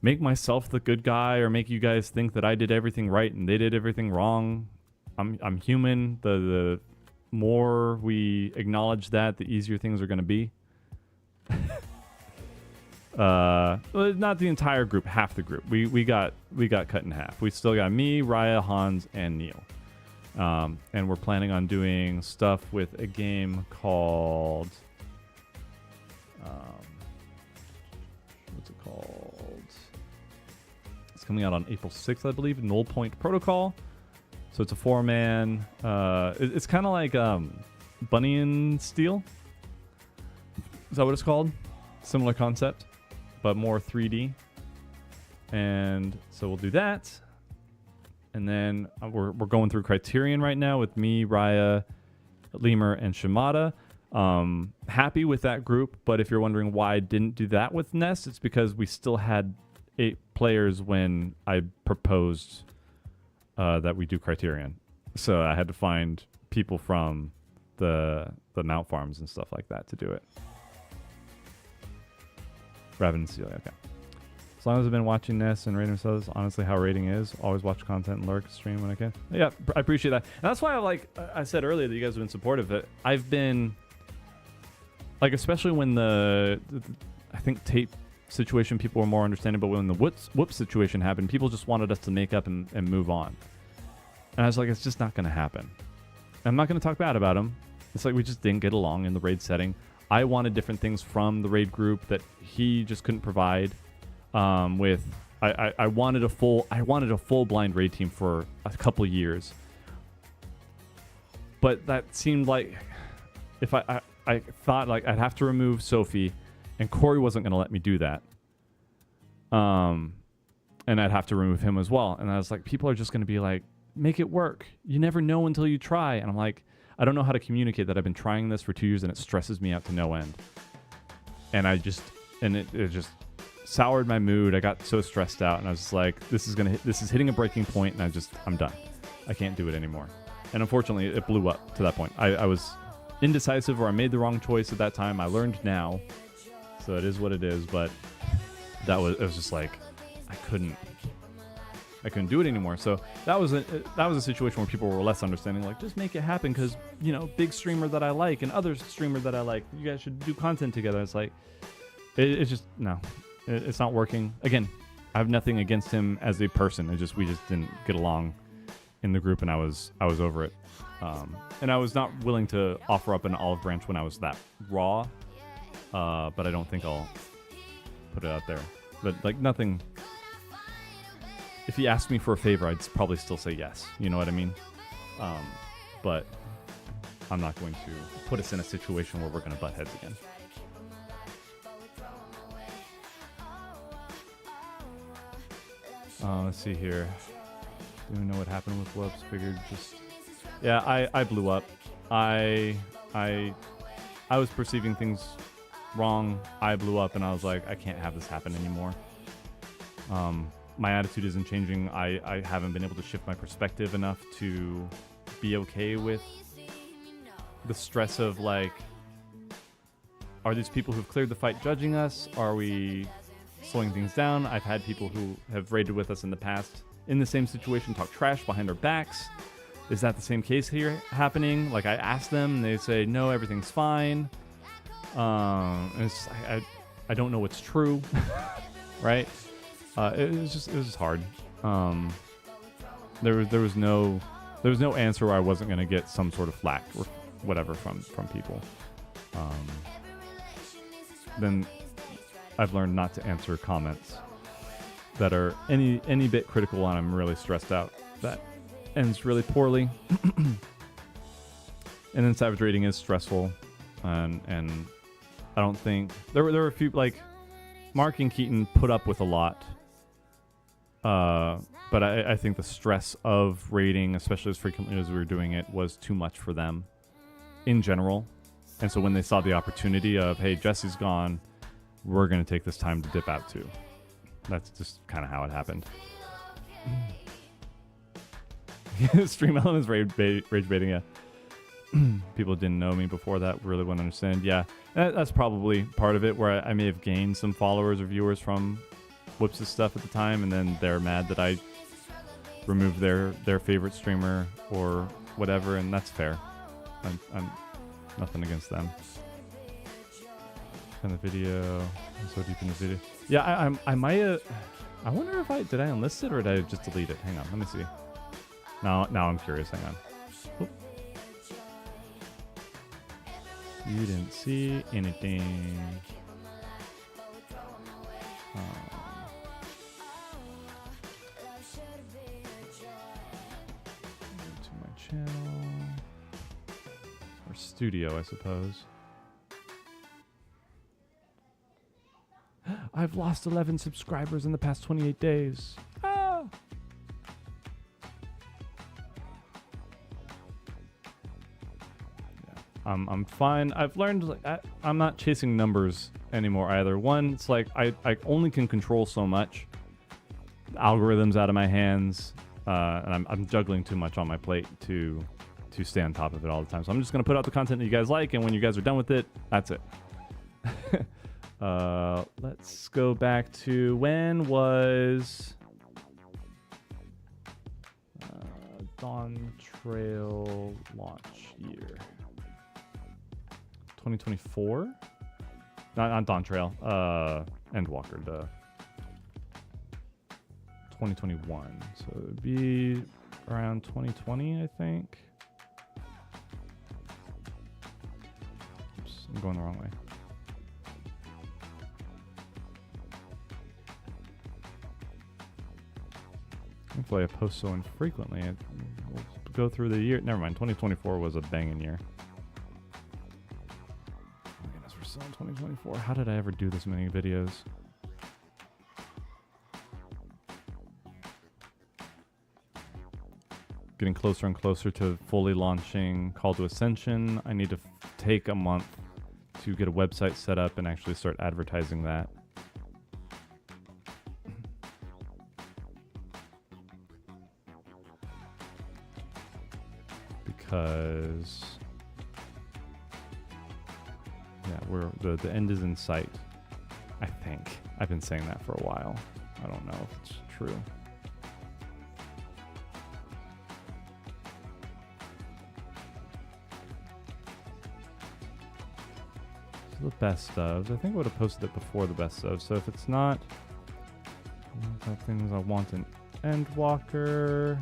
make myself the good guy, or make you guys think that I did everything right and they did everything wrong. I'm human. The more we acknowledge that, the easier things are going to be. Not the entire group, half the group. We got cut in half. We still got me, Raya, Hans, and Neil. And we're planning on doing stuff with a game called what's it called? It's coming out on April 6th, I believe. Null Point Protocol. So it's a 4-man. It's kind of like Bunny and Steel. Is that what it's called? Similar concept, but more 3D. And so we'll do that. And then we're going through Criterion right now with me, Raya, Lemur, and Shimada. Happy with that group, but if you're wondering why I didn't do that with Nest, it's because we still had 8 players when I proposed that we do Criterion. So I had to find people from the mount farms and stuff like that to do it. Raven and Celia, okay. As long as I've been watching this and rating themselves, honestly, how rating is, always watch content and lurk, stream when I can. Yeah, I appreciate that. And that's why I said earlier that you guys have been supportive. That I've been, like, especially when the I think tape situation, people were more understanding, but when the whoop situation happened, people just wanted us to make up and move on. And I was like, it's just not going to happen. I'm not going to talk bad about him. It's like we just didn't get along in the raid setting. I wanted different things from the raid group that he just couldn't provide. I wanted a full blind raid team for a couple years, but that seemed like if I thought like I'd have to remove Sophie, and Corey wasn't going to let me do that. And I'd have to remove him as well. And I was like, people are just going to be like, make it work. You never know until you try. And I'm like, I don't know how to communicate that I've been trying this for 2 years and it stresses me out to no end. And it just soured my mood. I got so stressed out, and I was just like, this is hitting a breaking point, and I'm done. I can't do it anitmore. And unfortunately, it blew up to that point. I was indecisive, or I made the wrong choice at that time. I learned now, so it is what it is. But it was just like I couldn't do it anymore. So that was a situation where people were less understanding, like, just make it happen, because big streamer that I like and other streamer that I like, you guys should do content together. It's like it's just no. It's not working. Again, I have nothing against him as a person. We just didn't get along in the group, and I was over it. And I was not willing to offer up an olive branch when I was that raw. But I don't think I'll put it out there. But like nothing. If he asked me for a favor, I'd probably still say yes. You know what I mean? But I'm not going to put us in a situation where we're going to butt heads again. Let's see here. Do we know what happened with Whoops? Figured just... Yeah, I blew up. I was perceiving things wrong. I blew up, and I was like, I can't have this happen anymore. My attitude isn't changing. I haven't been able to shift my perspective enough to be okay with the stress of, like, are these people who've cleared the fight judging us? Are we slowing things down? I've had people who have raided with us in the past in the same situation talk trash behind our backs. Is that the same case here happening? Like, I ask them and they say, no, everything's fine. And it's just, I don't know what's true. Right? It was just hard. There was no answer where I wasn't going to get some sort of flack or whatever from people. Then I've learned not to answer comments that are any bit critical, and I'm really stressed out. That ends really poorly. And then Savage Raiding is stressful, and I don't think there were a few, like, Mark and Keaton put up with a lot. But I think the stress of raiding, especially as frequently as we were doing it, was too much for them in general. And so when they saw the opportunity of, hey, Jesse's gone, we're going to take this time to dip out too. That's just kind of how it happened. Stream Elements rage baiting, yeah. People didn't know me before that, really wouldn't understand. Yeah, that's probably part of it, where I may have gained some followers or viewers from Whoops' stuff at the time, and then they're mad that I removed their favorite streamer or whatever, and that's fair. I'm nothing against them. In the video, I'm so deep in the video. Yeah, I might have. I wonder if did I enlist it or did I just delete it? Hang on, let me see. Now I'm curious. Hang on. Oop. You didn't see anything. To my channel or studio, I suppose. I've lost 11 subscribers in the past 28 days. Ah! Yeah, I'm fine. I've learned, like, I'm not chasing numbers anymore either. One, it's like I only can control so much. The algorithm's out of my hands. and I'm juggling too much on my plate to stay on top of it all the time. So I'm just gonna put out the content that you guys like, and when you guys are done with it, that's it. Let's go back to when was Dawn Trail launch year? 2024? Not Dawn Trail. Endwalker, duh. 2021. So it'd be around 2020, I think. Oops, I'm going the wrong way. Hopefully I post so infrequently. We'll go through the year. Never mind. 2024 was a banging year. Oh my goodness, we're still in 2024. How did I ever do this many videos? Getting closer and closer to fully launching Call to Ascension. I need to take a month to get a website set up and actually start advertising that. Because yeah, the end is in sight. I think I've been saying that for a while. I don't know if it's true. So the best ofs. I think I would have posted it before the best of. So if it's not, things I want an Endwalker.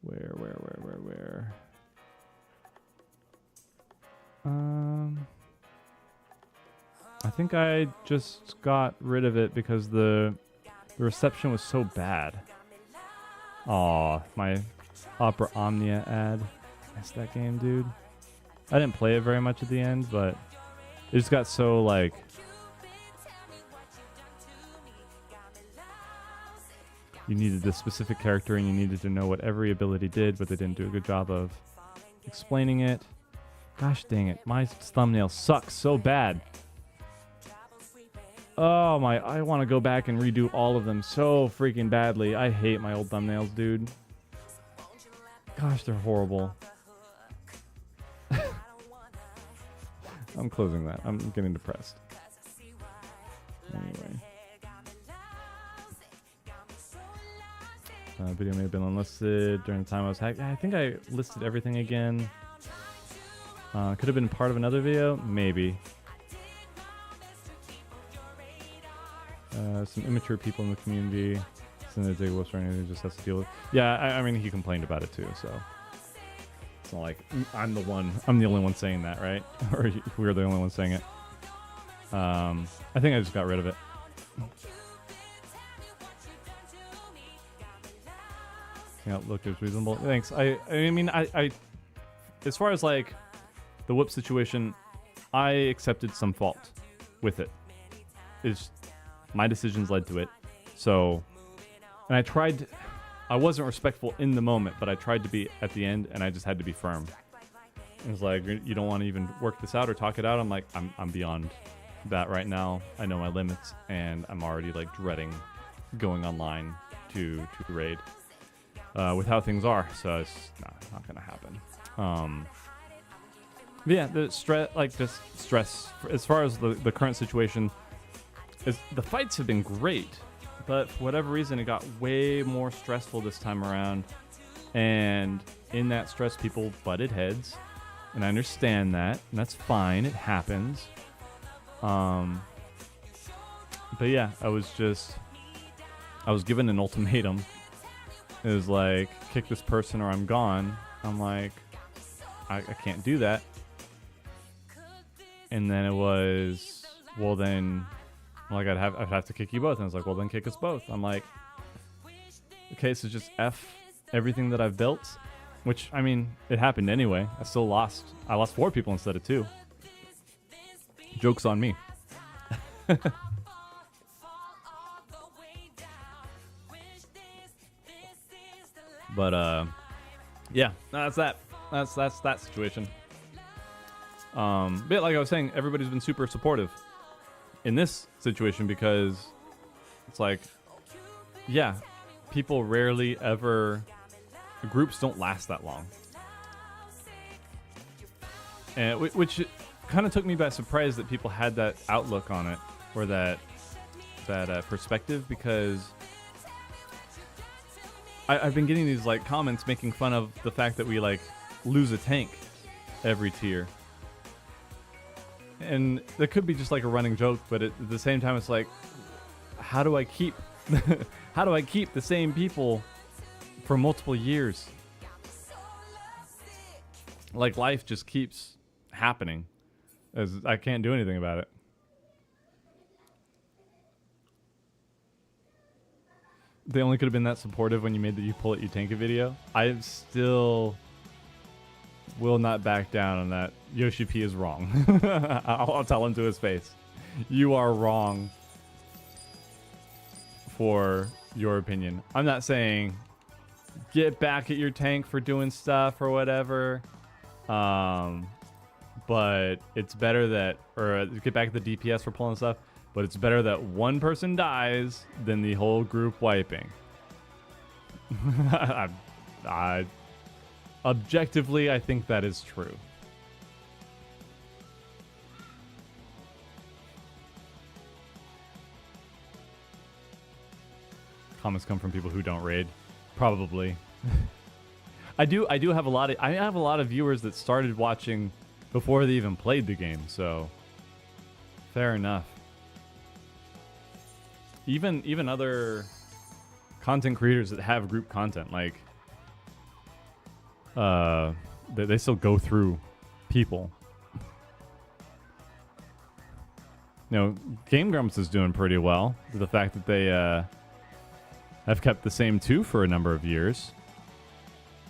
Where? I think I just got rid of it because the reception was so bad. Aw, my Opera Omnia ad. Missed that game, dude. I didn't play it very much at the end, but it just got so like... You needed this specific character and you needed to know what every ability did, but they didn't do a good job of explaining it. Gosh dang it, my thumbnail sucks so bad. Oh my, I want to go back and redo all of them so freaking badly. I hate my old thumbnails, dude. Gosh, they're horrible. I'm closing that. I'm getting depressed. Anyway. Video may have been unlisted during the time I was hacked. I think I listed everything again. Could have been part of another video? Maybe. Some immature people in the community. Who just has to deal with. Yeah, I mean, he complained about it too, so. It's not like I'm the only one saying that, right? Or we're the only one saying it. I think I just got rid of it. Yeah, look, it's reasonable. Thanks. I mean, I as far as like the whoop situation, I accepted some fault with it. It's my decisions led to it. So, and I wasn't respectful in the moment, but I tried to be at the end, and I just had to be firm. It was like, you don't want to even work this out or talk it out. I'm like, I'm beyond that right now. I know my limits, and I'm already like dreading going online to raid. With how things are, so it's not gonna happen. But yeah, the stress as far as the current situation is, the fights have been great, but for whatever reason it got way more stressful this time around, and in that stress people butted heads, and I understand that, and that's fine, it happens. But yeah, I was given an ultimatum. It was like, kick this person or I'm gone. I'm like, I can't do that. And then it was, well then, like I'd have to kick you both. And I was like, well then kick us both. I'm like, okay, so just F everything that I've built. Which, I mean, it happened anyway. I lost 4 people instead of 2. Joke's on me. But yeah, that's that. That's that situation. But like I was saying, everybody's been super supportive in this situation because it's like, yeah, people rarely ever, groups don't last that long. And which kind of took me by surprise that people had that outlook on it, or that perspective, because I've been getting these like comments making fun of the fact that we like lose a tank every tier. And that could be just like a running joke, but at the same time, it's like, how do I keep the same people for multiple years? Like, life just keeps happening, as I can't do anything about it. They only could have been that supportive when you made the "you pull it, you tank it" video. I still will not back down on that. Yoshi P is wrong. I'll tell him to his face. You are wrong for your opinion. I'm not saying get back at your tank for doing stuff or whatever. But it's better that, or get back at the DPS for pulling stuff, but it's better that one person dies than the whole group wiping. Objectively, I think that is true. Comments come from people who don't raid, probably. I do have a lot of viewers that started watching before they even played the game, so fair enough. Even other content creators that have group content, like they still go through people. You know, Game Grumps is doing pretty well. The fact that they have kept the same two for a number of years.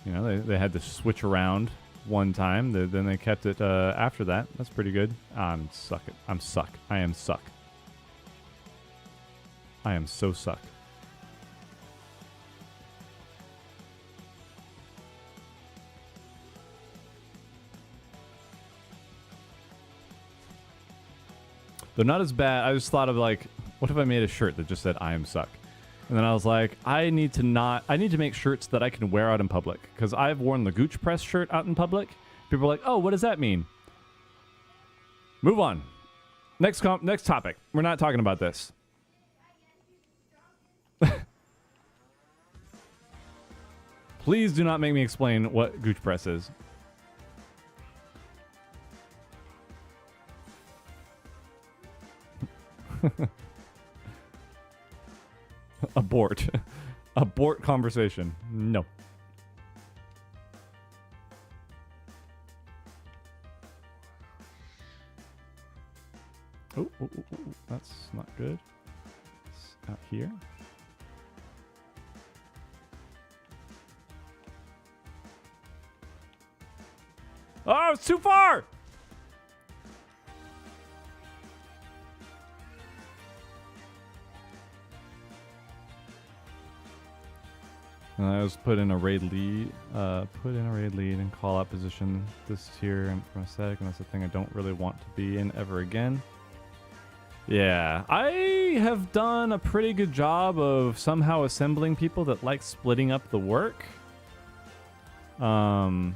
You know, they had to switch around one time, then they kept it after that. That's pretty good. I am suck. I am so suck. They're not as bad. I just thought of like, what if I made a shirt that just said "I am suck"? And then I was like, I need to make shirts that I can wear out in public, because I've worn the Gooch Press shirt out in public. People are like, oh, what does that mean? Move on. Next topic. We're not talking about this. Please do not make me explain what Gooch Press is. Abort. Abort conversation. No. Oh, that's not good. It's out here. Oh, it's too far! I was put in a raid lead, and call out position this tier and from aesthetic, and that's the thing I don't really want to be in ever again. Yeah, I have done a pretty good job of somehow assembling people that like splitting up the work. Hans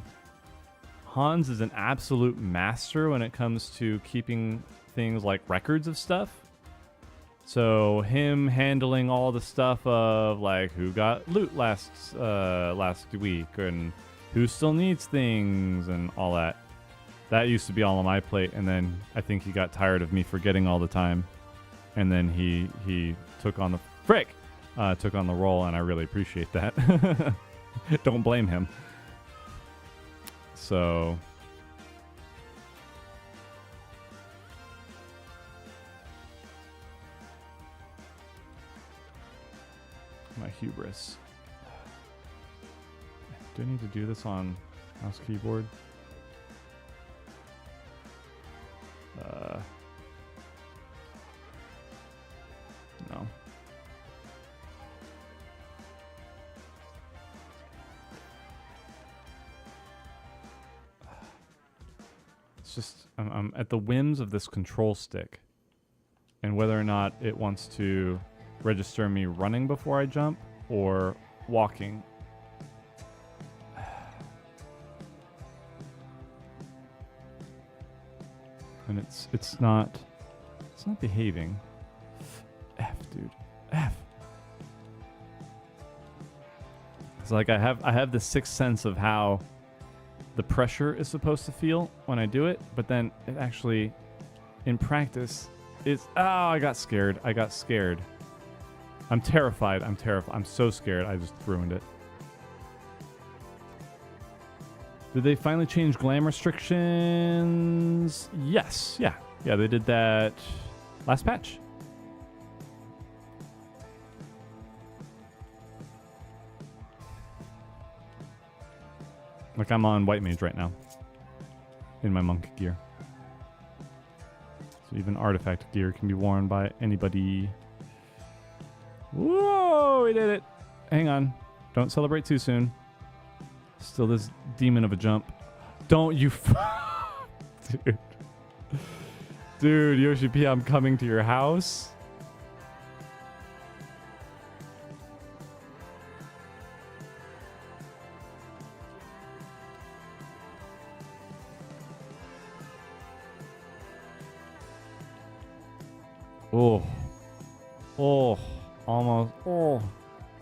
is an absolute master when it comes to keeping things like records of stuff. So him handling all the stuff of like who got loot last week and who still needs things and all that. That used to be all on my plate, and then I think he got tired of me forgetting all the time, and then he took on the took on the role, and I really appreciate that. Don't blame him. So. My hubris. Do I need to do this on mouse keyboard? No. just I'm at the whims of this control stick, and whether or not it wants to register me running before I jump or walking. And it's not behaving. F, dude. F. It's like I have the sixth sense of how the pressure is supposed to feel when I do it, but then it actually, in practice, is... Oh, I got scared. I'm terrified. I'm so scared. I just ruined it. Did they finally change glam restrictions? Yes. Yeah, they did that last patch. Like, I'm on white mage right now in my monk gear. So even artifact gear can be worn by anybody. Whoa, we did it. Hang on. Don't celebrate too soon. Still this demon of a jump. Don't you... Dude. Dude, Yoshi P, I'm coming to your house.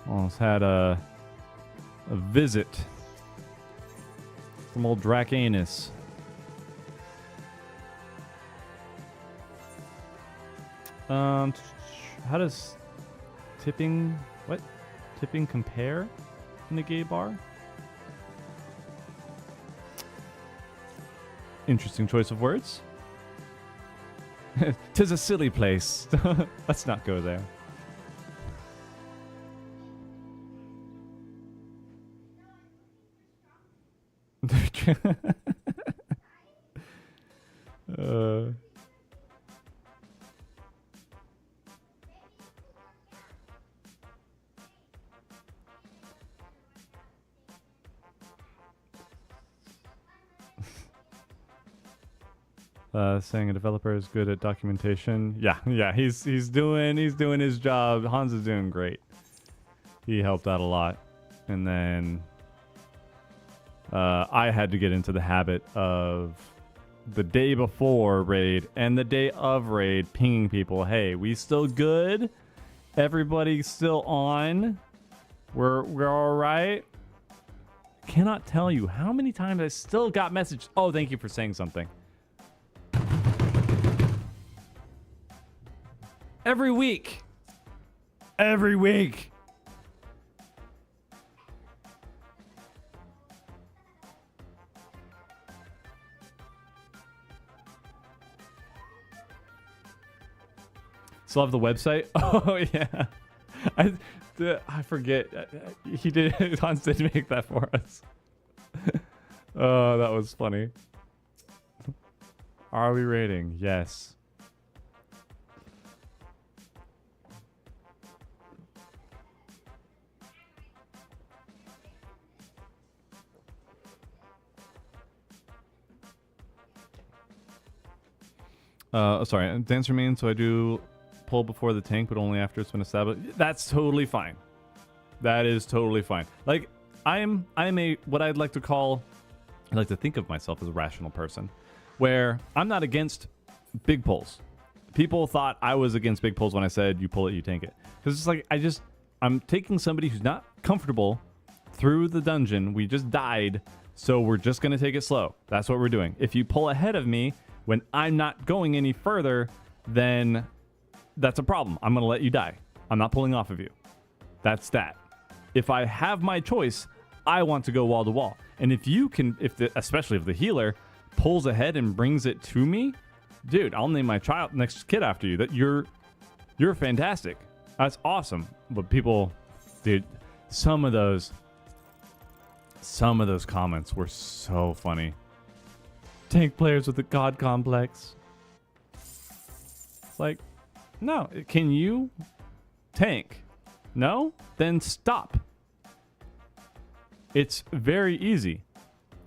Almost had a visit from old DrakGamestein. How does tipping compare in a gay bar? Interesting choice of words. 'Tis a silly place. Let's not go there. Saying a developer is good at documentation. Yeah, he's doing his job. Hans is doing great. He helped out a lot, and then I had to get into the habit of the day before raid and the day of raid pinging people. Hey, we still good? Everybody still on? We're all right. Cannot tell you how many times I still got messages. Oh, thank you for saying something. Every week. Still have the website? Oh, yeah. I forget. He did. Hans did make that for us. Oh, that was funny. Are we rating? Yes. Sorry, dance remains, so I do pull before the tank, but only after it's been established. That's totally fine. That is totally fine. Like, I'm a, what I'd like to call, I like to think of myself as a rational person, where I'm not against big pulls. People thought I was against big pulls when I said, you pull it, you tank it. Because it's like, I'm taking somebody who's not comfortable through the dungeon. We just died, so we're just going to take it slow. That's what we're doing. If you pull ahead of me, when I'm not going any further, then that's a problem. I'm going to let you die. I'm not pulling off of you. That's that. If I have my choice, I want to go wall to wall. And if you can, especially if the healer pulls ahead and brings it to me, dude, I'll name my next kid after you. That you're fantastic. That's awesome. But people, dude, some of those comments were so funny. Tank players with a god complex. It's like, no, can you tank? No? Then stop. It's very easy.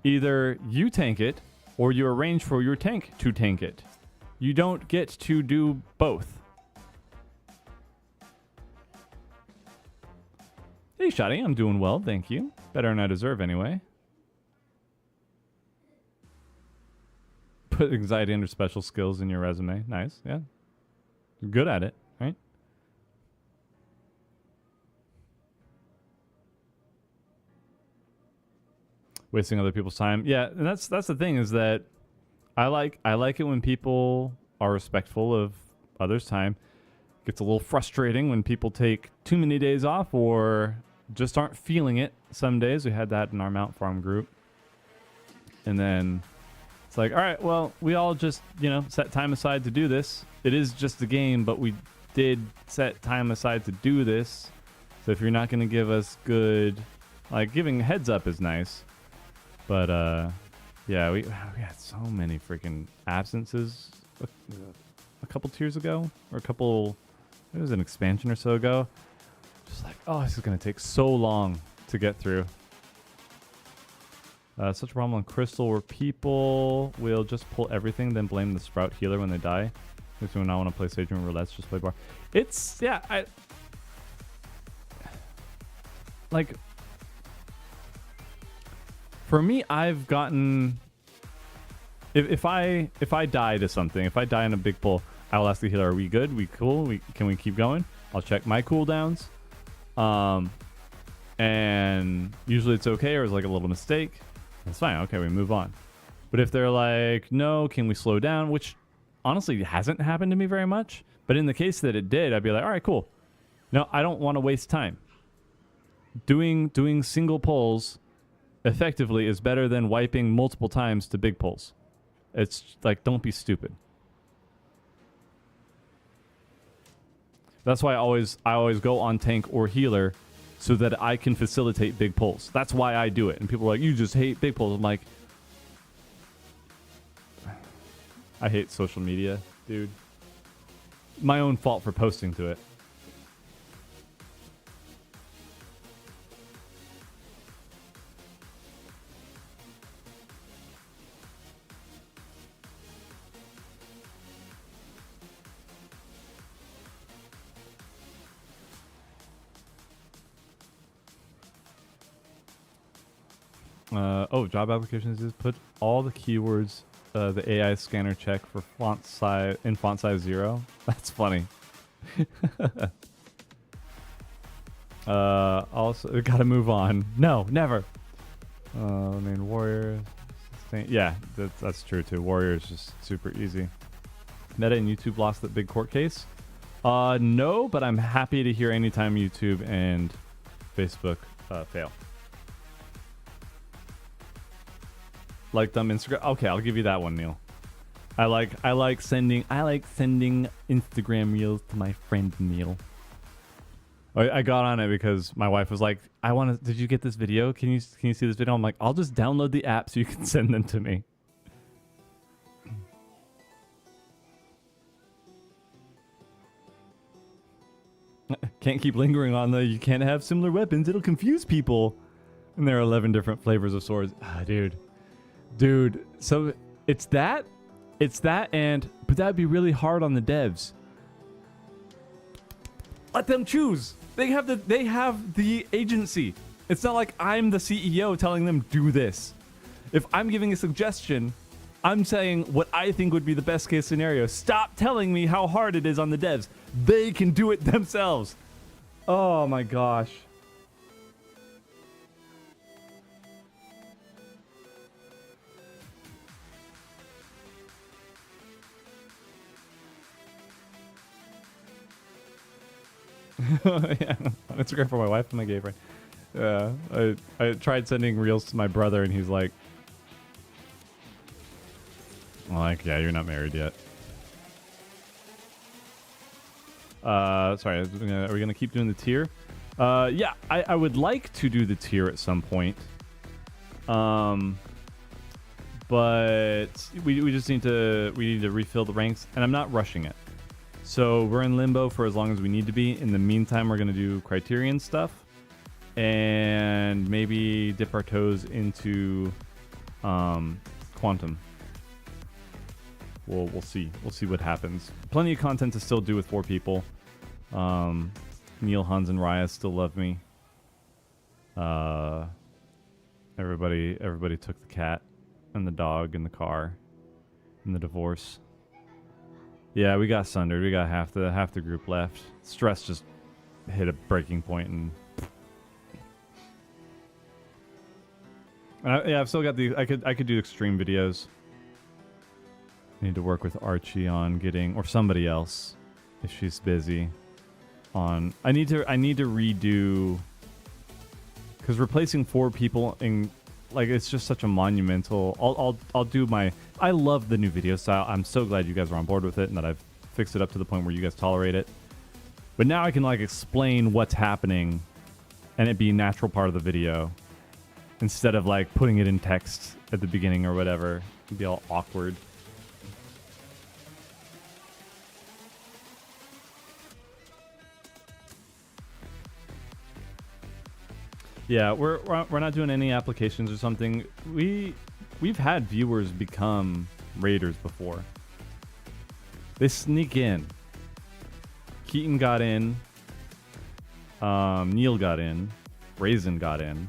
Either you tank it or you arrange for your tank to tank it. You don't get to do both. Hey, Shotty, I'm doing well, thank you. Better than I deserve anyway. Put anxiety under special skills in your resume. Nice, yeah. You're good at it, right? Wasting other people's time. Yeah, and that's the thing is that I like it when people are respectful of others' time. Gets a little frustrating when people take too many days off or just aren't feeling it. Some days we had that in our Mount Farm group. And then it's like, all right, well, we all just, set time aside to do this. It is just a game, but we did set time aside to do this. So if you're not going to give us good, giving a heads up is nice. But, yeah, we had so many freaking absences a couple tiers ago. Or it was an expansion or so ago. Just like, oh, this is going to take so long to get through. Such a problem on Crystal where people will just pull everything, then blame the Sprout healer when they die. Makes me not want to play Sage and Roulettes, just play bar. It's, yeah, for me, I've gotten... If I die to something, if I die in a big pull, I will ask the healer, are we good? We cool? Can we keep going? I'll check my cooldowns. And usually it's okay or it's like a little mistake. It's fine. Okay, we move on. But if they're like, no, can we slow down? Which honestly hasn't happened to me very much. But in the case that it did, I'd be like, all right, cool. No, I don't want to waste time. Doing single pulls effectively is better than wiping multiple times to big pulls. It's like, don't be stupid. That's why I always go on tank or healer so that I can facilitate big pulls. That's why I do it. And people are like, you just hate big pulls. I'm like, I hate social media, dude. My own fault for posting to it. Job applications is put all the keywords the AI scanner check for font size 0. That's funny. Also, gotta move on. No, never. Main warrior. Yeah, that's true too. Warrior is just super easy. Meta and YouTube lost that big court case. No, but I'm happy to hear anytime YouTube and Facebook fail. Like them Instagram. Okay, I'll give you that one, Neil. I like sending Instagram reels to my friend Neil. I got on it because my wife was like, did you get this video? Can you see this video? I'm like, I'll just download the app so you can send them to me. Can't keep lingering on you can't have similar weapons. It'll confuse people. And there are 11 different flavors of swords. Dude, so it's that, but that'd be really hard on the devs. Let them choose. They have the agency. It's not like I'm the CEO telling them do this. If I'm giving a suggestion, I'm saying what I think would be the best case scenario. Stop telling me how hard it is on the devs. They can do it themselves. Oh my gosh. Yeah, on Instagram for my wife and my gay friend. Yeah, I tried sending reels to my brother, and he's like, yeah, you're not married yet. Sorry, are we gonna keep doing the tier? Yeah, I would like to do the tier at some point. But we just need to refill the ranks, and I'm not rushing it. So we're in limbo for as long as we need to be. In the meantime, we're going to do Criterion stuff and maybe dip our toes into Quantum. we'll see. We'll see what happens. Plenty of content to still do with 4 people. Neil, Hans, and Raya still love me. Everybody took the cat and the dog and the car and the divorce. Yeah, we got sundered. We got half the group left. Stress just hit a breaking point, and I've still got the. I could do extreme videos. I need to work with Archie on getting, or somebody else, if she's busy. On I need to redo, because replacing 4 people in, like, it's just such a monumental. I'll do my. I love the new video style. I'm so glad you guys are on board with it and that I've fixed it up to the point where you guys tolerate it. But now I can, like, explain what's happening and it be a natural part of the video instead of, like, putting it in text at the beginning or whatever. It'd be all awkward. Yeah, we're not doing any applications or something. We've had viewers become raiders before. They sneak in. Keaton got in. Neil got in. Raisin got in.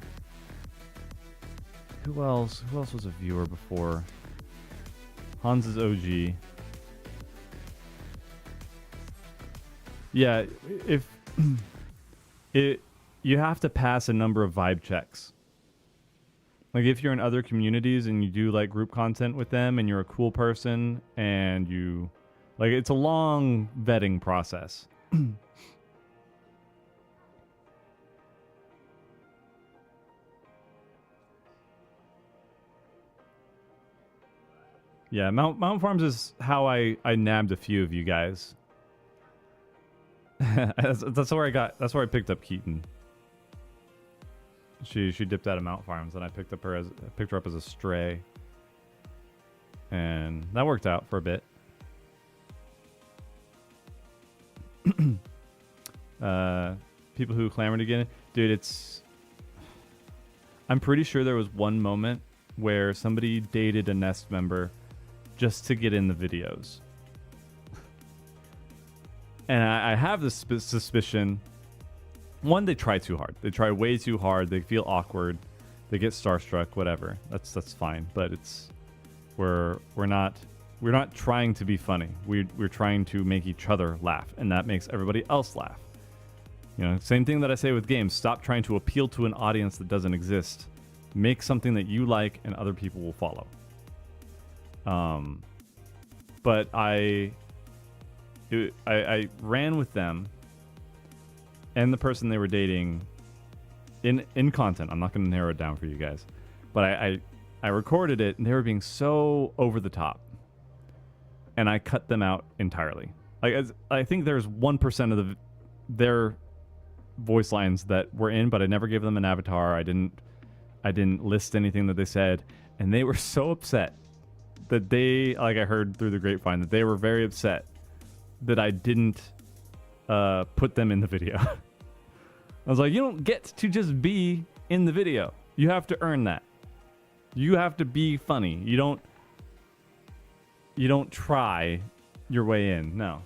Who else? Who else was a viewer before? Hans is OG. Yeah, if you have to pass a number of vibe checks. Like, if you're in other communities and you do, like, group content with them and you're a cool person and you, like, it's a long vetting process. Yeah, Mount Farms is how I nabbed a few of you guys. That's where I picked up Keaton. She dipped out of Mount Farms, and I picked her up as a stray, and that worked out for a bit. People who clamored again, dude. I'm pretty sure there was one moment where somebody dated a Nest member just to get in the videos, and I have this suspicion. One, they try too hard. They try way too hard. They feel awkward. They get starstruck. Whatever. That's fine. But we're not trying to be funny. We're trying to make each other laugh, and that makes everybody else laugh. You know, same thing that I say with games. Stop trying to appeal to an audience that doesn't exist. Make something that you like, and other people will follow. But I ran with them and the person they were dating in content. I'm not going to narrow it down for you guys, but I recorded it, and they were being so over the top, and I cut them out entirely. Like, I think there's 1% of their voice lines that were in, but I never gave them an avatar. I didn't list anything that they said, and they were so upset that they, like, I heard through the grapevine, that they were very upset that I didn't put them in the video. I was like, you don't get to just be in the video. You have to earn that. You have to be funny. You don't try your way in. No.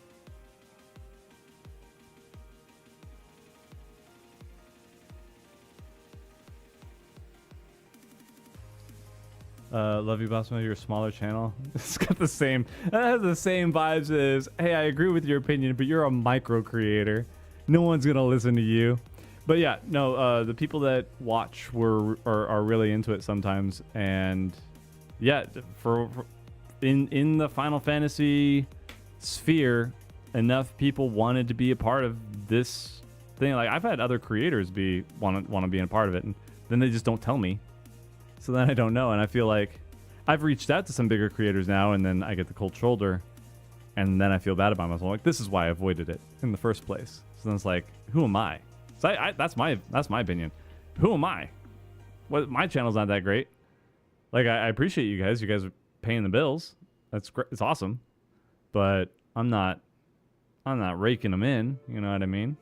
Love you, Bossman. You're a smaller channel. It's got the same. That has the same vibes as, hey, I agree with your opinion, but you're a micro creator. No one's gonna listen to you. But yeah, no. The people that watch are really into it sometimes, and yeah, for in the Final Fantasy sphere, enough people wanted to be a part of this thing. Like, I've had other creators want to be a part of it, and then they just don't tell me. So then I don't know, and I feel like I've reached out to some bigger creators now, and then I get the cold shoulder, and then I feel bad about myself. Like, this is why I avoided it in the first place. So then it's like, who am I? So that's my opinion. Who am I? Well, my channel's not that great. Like, I appreciate you guys. You guys are paying the bills. That's great. It's awesome. But I'm not raking them in. You know what I mean?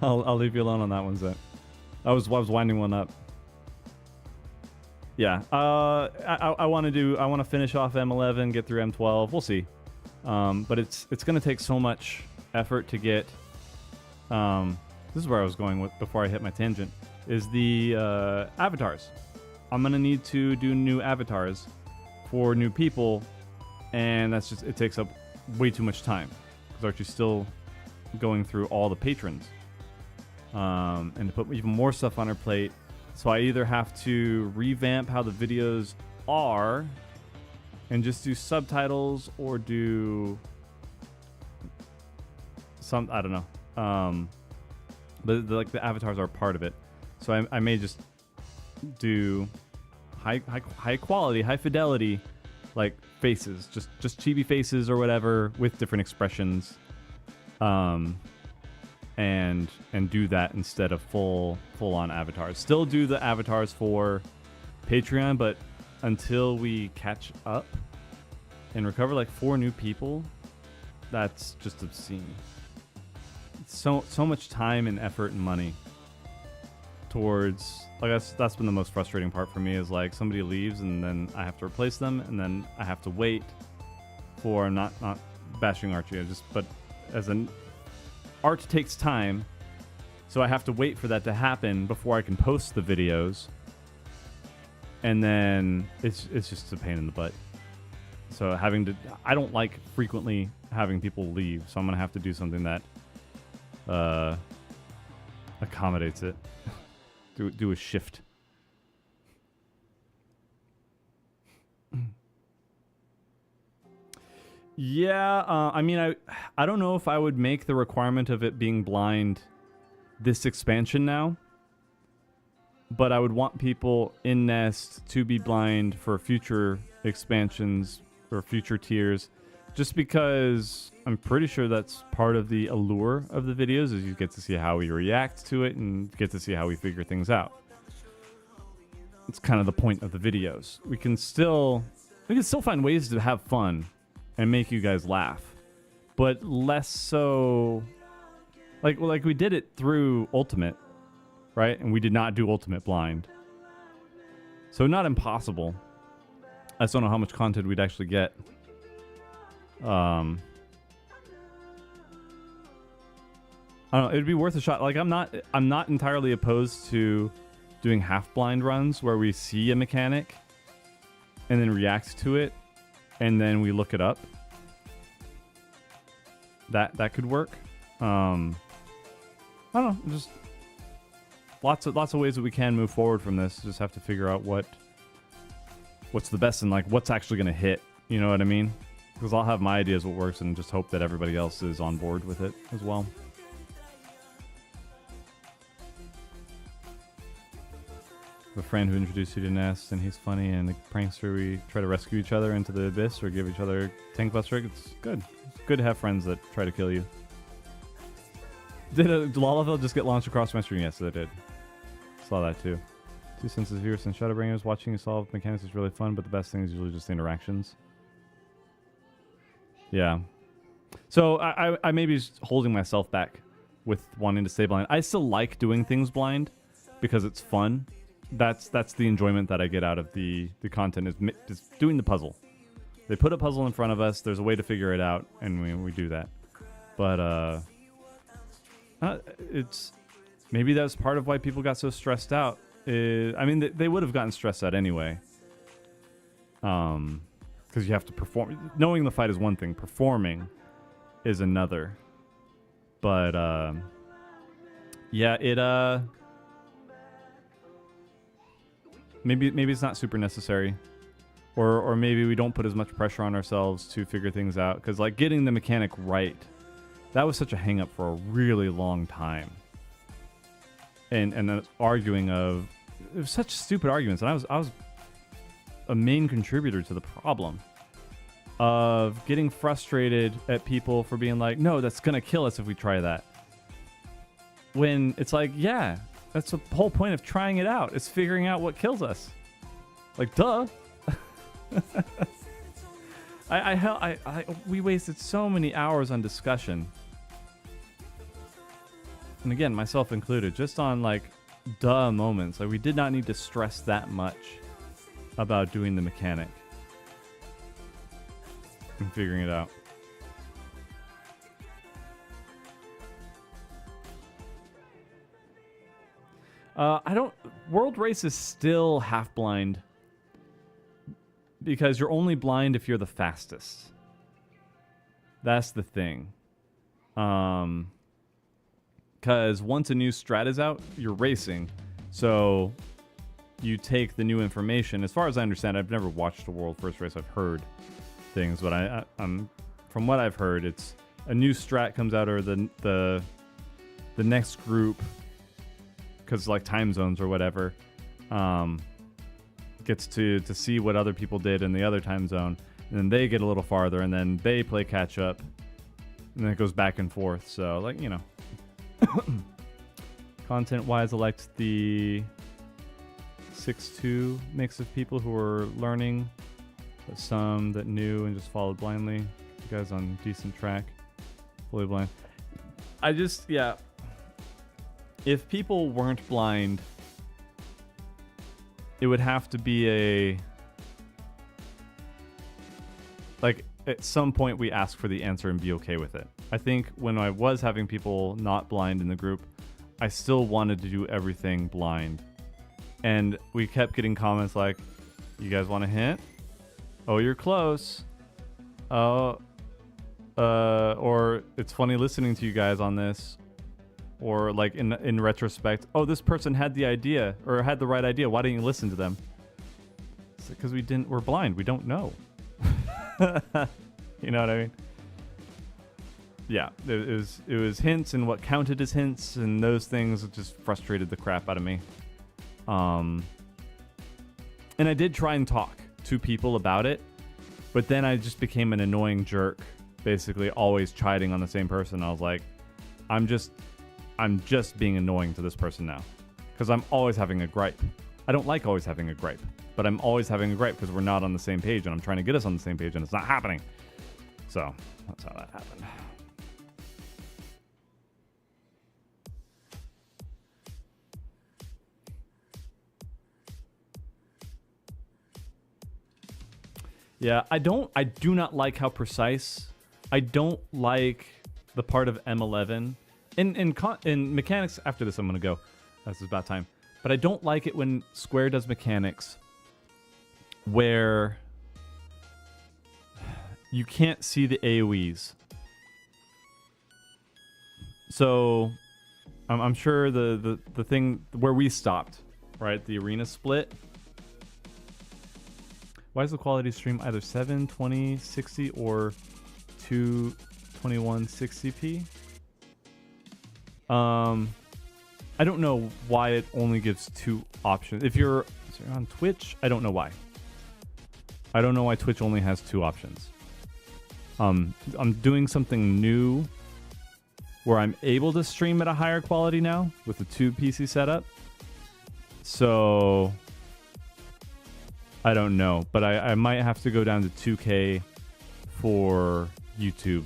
I'll leave you alone on that one, Zet. I was winding one up. Yeah. I want to finish off M11, get through M12. We'll see. But it's going to take so much effort to get. This is where I was going with before I hit my tangent. Is the avatars. I'm going to need to do new avatars for new people, and that's just, it takes up way too much time because Archie's still going through all the patrons, and to put even more stuff on her plate. So I either have to revamp how the videos are and just do subtitles, or do some, I don't know. But like the avatars are part of it, so I may just do high quality, high fidelity, like faces, just chibi faces or whatever with different expressions, and do that instead of full on avatars. Still do the avatars for Patreon, but until we catch up and recover like 4 new people, that's just obscene. So much time and effort and money towards, like, that's been the most frustrating part for me, is like somebody leaves and then I have to replace them, and then I have to wait for, not bashing Archie, but as an art takes time, so I have to wait for that to happen before I can post the videos, and then it's just a pain in the butt. So I don't like frequently having people leave, so I'm gonna have to do something that accommodates it. do a shift. Yeah, I mean, I don't know if I would make the requirement of it being blind this expansion now, but I would want people in Nest to be blind for future expansions or future tiers, just because I'm pretty sure that's part of the allure of the videos, is you get to see how we react to it and get to see how we figure things out. It's kind of the point of the videos. We can still find ways to have fun and make you guys laugh, but less so like we did it through Ultimate, right? And we did not do Ultimate blind. So not impossible. I just don't know how much content we'd actually get. I don't know, it'd be worth a shot. Like, I'm not entirely opposed to doing half blind runs where we see a mechanic and then react to it and then we look it up. That could work. I don't know, just lots of ways that we can move forward from this. Just have to figure out what's the best and like what's actually going to hit. You know what I mean? Because I'll have my ideas what works and just hope that everybody else is on board with it as well. A friend who introduced you to Nest, and he's funny and a prankster. We try to rescue each other into the abyss or give each other tank buster. It's good. It's good to have friends that try to kill you. Did Lalafell just get launched across my screen? Yes, it did. Saw that too. 2 senses here since Shadowbringers. Watching you solve mechanics is really fun, but the best thing is usually just the interactions. Yeah. So I may be holding myself back with wanting to stay blind. I still like doing things blind because it's fun. That's the enjoyment that I get out of the content, is doing the puzzle. They put a puzzle in front of us. There's a way to figure it out, and we do that. But it's maybe that's part of why people got so stressed out. I mean, they would have gotten stressed out anyway. Because you have to perform. Knowing the fight is one thing. Performing is another. But yeah, it maybe it's not super necessary, or maybe we don't put as much pressure on ourselves to figure things out. Because like getting the mechanic right, that was such a hang up for a really long time. And then arguing of, it was such stupid arguments, and I was a main contributor to the problem of getting frustrated at people for being like, no, that's gonna kill us if we try that. When it's like, yeah, that's the whole point of trying it out. It's figuring out what kills us. Like, duh. We wasted so many hours on discussion and again, myself included, just on like duh moments. Like we did not need to stress that much about doing the mechanic and figuring it out. World Race is still half blind because you're only blind if you're the fastest. That's the thing. Because once a new strat is out, you're racing. So you take the new information. As far as I understand, I've never watched a World First Race. I've heard things, but I'm from what I've heard, it's a new strat comes out, or the next group, because like time zones or whatever, gets to see what other people did in the other time zone, and then they get a little farther, and then they play catch up, and then it goes back and forth. So like, you know, content wise, elect the 6-2 mix of people who are learning, but some that knew and just followed blindly. You guys on decent track, fully blind. I just, yeah, if people weren't blind, it would have to be like at some point we ask for the answer and be okay with it. I think when I was having people not blind in the group, I still wanted to do everything blind. And we kept getting comments like, you guys want a hint? Oh, you're close. Or it's funny listening to you guys on this. Or like in retrospect, oh, this person had the idea or had the right idea. Why didn't you listen to them? It's because we're blind. We don't know. You know what I mean? Yeah, it was hints and what counted as hints, and those things just frustrated the crap out of me. And I did try and talk to people about it, but then I just became an annoying jerk, basically always chiding on the same person. I was like, I'm just being annoying to this person now, because I'm always having a gripe. I don't like always having a gripe, but I'm always having a gripe because we're not on the same page, and I'm trying to get us on the same page, and it's not happening. So that's how that happened. Yeah, I do not like how precise. I don't like the part of M11. In mechanics, after this I'm going to go. This is about time. But I don't like it when Square does mechanics where you can't see the AoEs. So I'm sure the thing where we stopped, right? The arena split. Why is the quality stream either 720 60 or 221 60p? I don't know why it only gives two options. If you're on Twitch, I don't know why. I don't know why Twitch only has two options. I'm doing something new where I'm able to stream at a higher quality now with the 2 PC setup. So I don't know, but I might have to go down to 2K for YouTube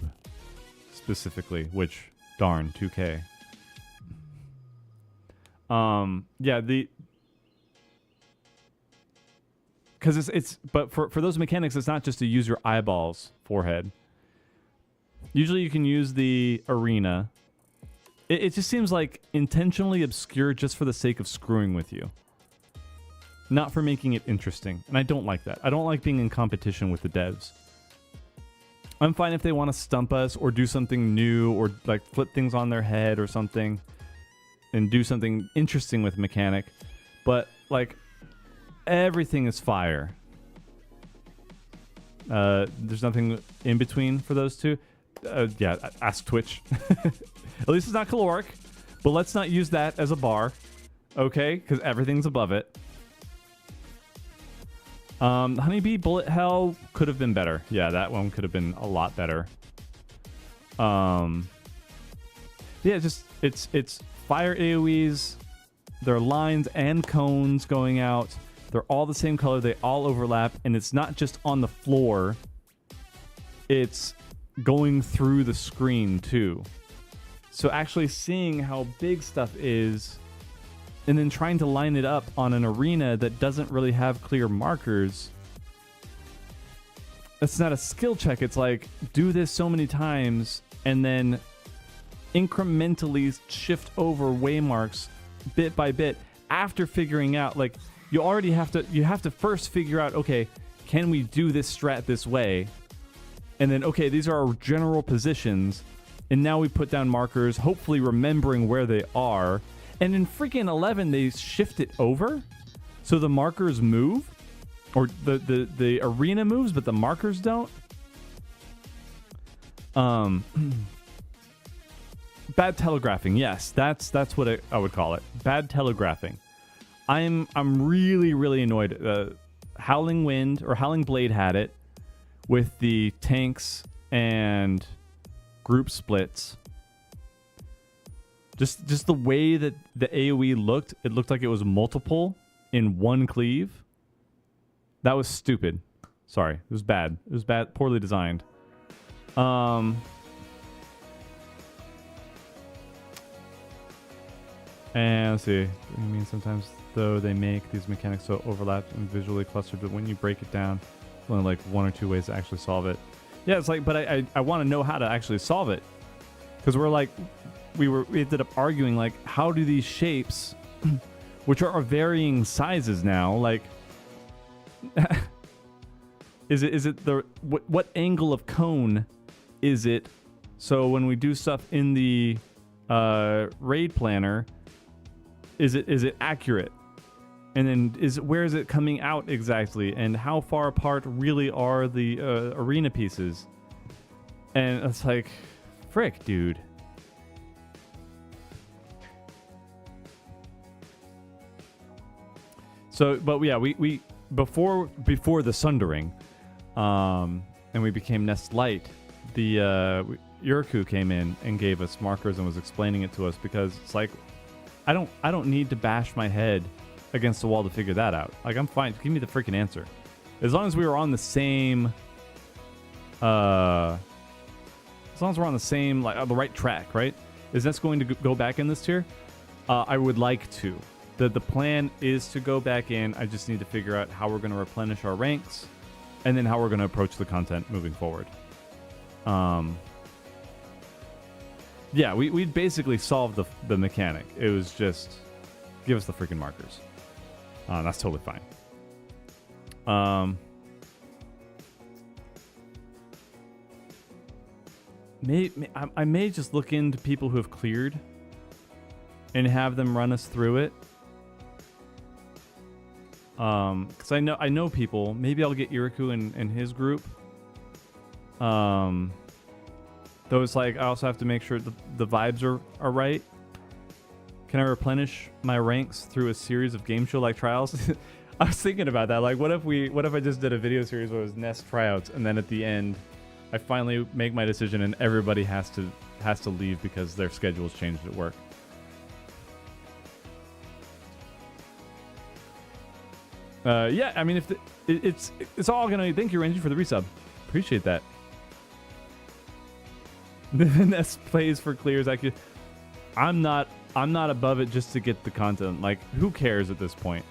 specifically, which darn 2K. Yeah, because it's but for those mechanics, it's not just to use your eyeballs, forehead. Usually you can use the arena. It just seems like intentionally obscure just for the sake of screwing with you, not for making it interesting. And I don't like that. I don't like being in competition with the devs. I'm fine if they want to stump us or do something new or like flip things on their head or something and do something interesting with mechanic, but like everything is fire. There's nothing in between for those two. Yeah, ask Twitch. At least it's not caloric, but let's not use that as a bar, okay? Because everything's above it. Honeybee Bullet Hell could have been better. Yeah, that one could have been a lot better. Yeah, just it's fire AoEs. There are lines and cones going out. They're all the same color. They all overlap, and it's not just on the floor. It's going through the screen too. So actually seeing how big stuff is and then trying to line it up on an arena that doesn't really have clear markers, it's not a skill check. It's like, do this so many times and then incrementally shift over waymarks bit by bit after figuring out, like, you have to first figure out, okay, can we do this strat this way? And then, okay, these are our general positions. And now we put down markers, hopefully remembering where they are. And in freaking 11, they shift it over. So the markers move. Or the arena moves, but the markers don't. Bad telegraphing. Yes, that's what I would call it. Bad telegraphing. I'm really, really annoyed. Howling Wind or Howling Blade had it with the tanks and group splits. Just the way that the AoE looked, it looked like it was multiple in one cleave. That was stupid. Sorry, it was bad. It was bad, poorly designed. And let's see. I mean, sometimes though they make these mechanics so overlapped and visually clustered, but when you break it down, there's only like one or two ways to actually solve it. Yeah, it's like, but I want to know how to actually solve it, because we're like, we ended up arguing like, how do these shapes, which are varying sizes now, like, is it the what angle of cone is it? So when we do stuff in the raid planner, is it accurate? And then where is it coming out exactly? And how far apart really are the arena pieces? And it's like, frick, dude. So, but yeah, we before the sundering, and we became Nest Light, the Uriku came in and gave us markers and was explaining it to us, because it's like, I don't need to bash my head against the wall to figure that out. Like, I'm fine. Give me the freaking answer. As long as we were on the same, as long as we're on the same, like, the right track, right? Is this going to go back in this tier? I would like to. The plan is to go back in. I just need to figure out how we're going to replenish our ranks, and then how we're going to approach the content moving forward. Yeah, we basically solved the mechanic. It was just, give us the freaking markers. That's totally fine. I may just look into people who have cleared and have them run us through it. Because I know people. Maybe I'll get Iriku and his group. Though it's like, I also have to make sure the vibes are right. Can I replenish my ranks through a series of game show like trials? I was thinking about that. Like, what if I just did a video series where it was Nest tryouts, and then at the end, I finally make my decision, and everybody has to leave because their schedules changed at work. Yeah, I mean, if it's all gonna. Thank you, Renji, for the resub. Appreciate that. Nest plays for clears. I'm not above it just to get the content. Like, who cares at this point?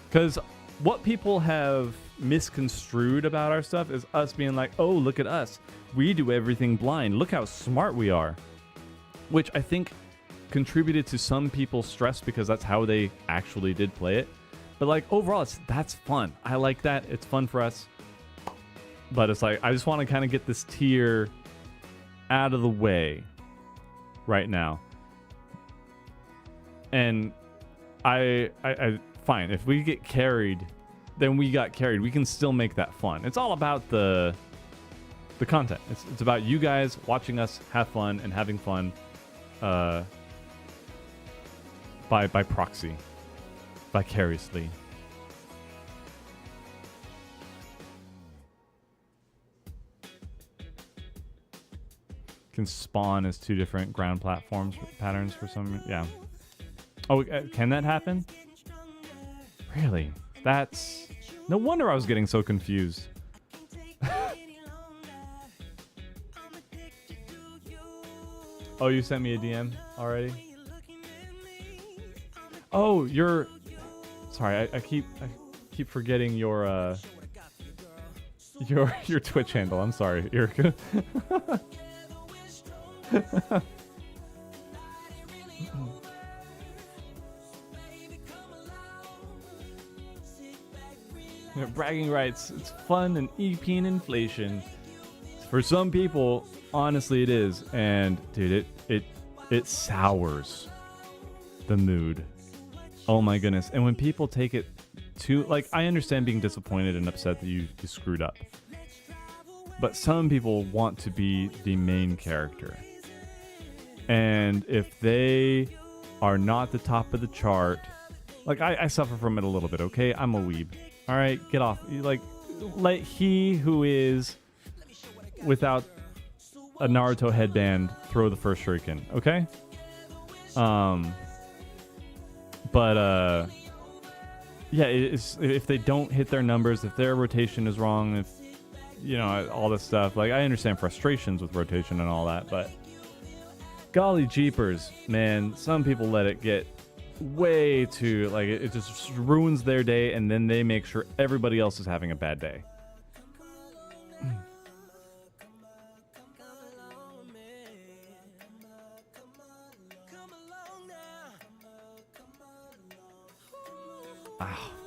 Because what people have misconstrued about our stuff is us being like, oh, look at us. We do everything blind. Look how smart we are. Which I think contributed to some people's stress, because that's how they actually did play it. But like, overall, that's fun. I like that. It's fun for us. But it's like, I just want to kind of get this tier out of the way right now. And I fine, if we get carried, then we got carried. We can still make that fun. It's all about the content. It's about you guys watching us have fun and having fun by proxy, vicariously. Can spawn as two different ground platforms patterns for some. Yeah. Oh, can that happen? Really? That's... No wonder I was getting so confused. Oh, you sent me a DM already? Oh, you're... Sorry, I keep forgetting your Twitch handle. I'm sorry. You're good. Bragging rights. It's fun and EP&, inflation. For some people, honestly, it is. And dude, it sours the mood. Oh my goodness. And when people take it too, like, I understand being disappointed and upset that you screwed up. But some people want to be the main character. And if they are not the top of the chart, like, I suffer from it a little bit, okay? I'm a weeb. All right, get off. Like, let he who is without a Naruto headband throw the first shuriken, okay? But yeah, it's, if they don't hit their numbers, if their rotation is wrong, if, you know, all this stuff, like, I understand frustrations with rotation and all that, but golly jeepers, man, some people let it get way too, like, it just ruins their day, and then they make sure everybody else is having a bad day.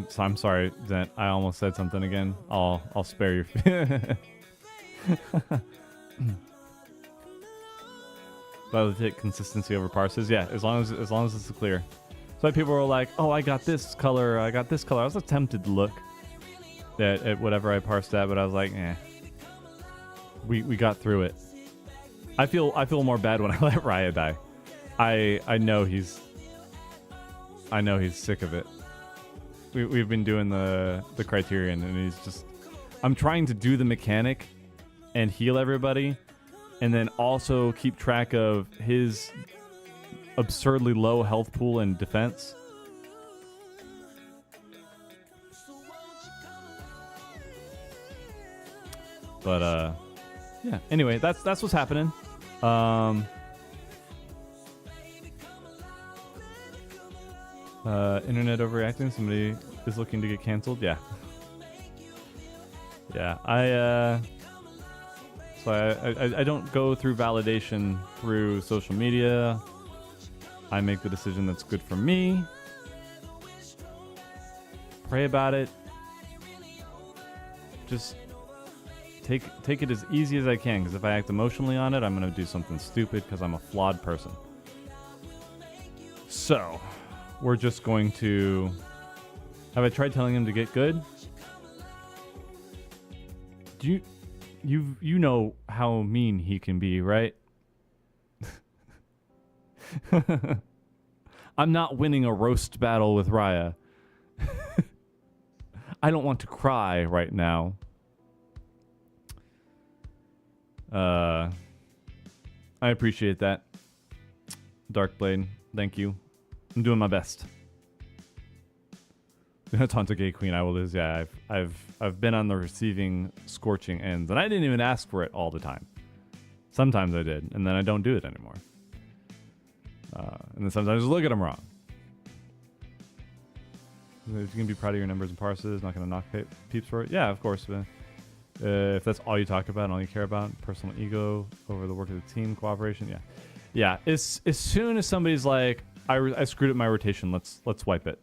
So I'm sorry, Zent. I almost said something again. I'll spare you. But I take consistency over parses. Yeah, as long as it's clear. So people were like, "Oh, I got this color. I got this color." I was tempted to look at whatever I parsed at, but I was like, "Eh." We got through it. I feel more bad when I let Raya die. I know he's sick of it. We've been doing the criterion, and he's just... I'm trying to do the mechanic and heal everybody, and then also keep track of his absurdly low health pool and defense. But yeah. Anyway, that's what's happening. Internet overreacting. Somebody is looking to get canceled. Yeah. Yeah. So I don't go through validation through social media. I make the decision that's good for me. Pray about it. Just take it as easy as I can, because if I act emotionally on it, I'm going to do something stupid because I'm a flawed person. So, we're just going to... Have I tried telling him to get good? Do you know how mean he can be, right? I'm not winning a roast battle with Raya. I don't want to cry right now. I appreciate that. Darkblade, thank you. I'm doing my best. Taunt a gay queen, I will lose. Yeah, I've been on the receiving scorching ends, and I didn't even ask for it all the time. Sometimes I did, and then I don't do it anymore. And then sometimes I just look at them wrong. If you can be proud of your numbers and parses, not going to knock peeps for it. Yeah, of course. If that's all you talk about and all you care about, personal ego over the work of the team, cooperation. Yeah, yeah. As soon as somebody's like, I screwed up my rotation, let's wipe it.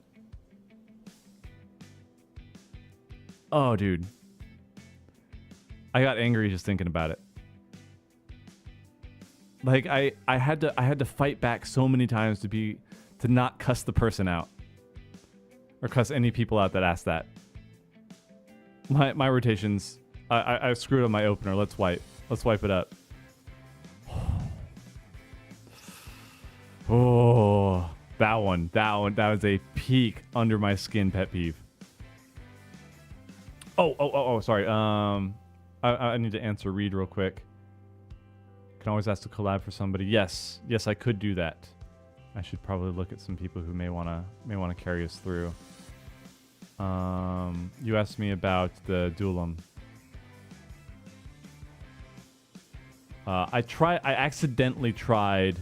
Oh, dude. I got angry just thinking about it. Like, I had to fight back so many times to not cuss the person out. Or cuss any people out that asked that. My rotations, I screwed up my opener. Let's wipe it up. Oh, that was a peak under my skin pet peeve. Oh, sorry. I need to answer Reed real quick. Can always ask to collab for somebody. Yes, I could do that. I should probably look at some people who may wanna carry us through. You asked me about the Duelam. I accidentally tried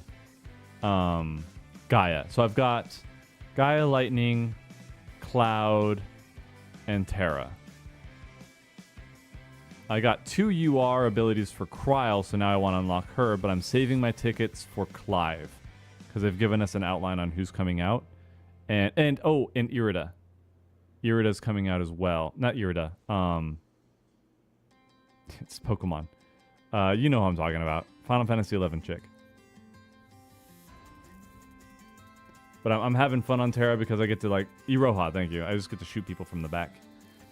Gaia. So I've got Gaia, Lightning, Cloud, and Terra. I got 2 UR abilities for Kryl, so now I want to unlock her, but I'm saving my tickets for Clive because they've given us an outline on who's coming out. And Irida. Irida's coming out as well. Not Irida. It's Pokemon. You know who I'm talking about. Final Fantasy XI chick. But I'm having fun on Terra because I get to, like, Iroha, thank you. I just get to shoot people from the back.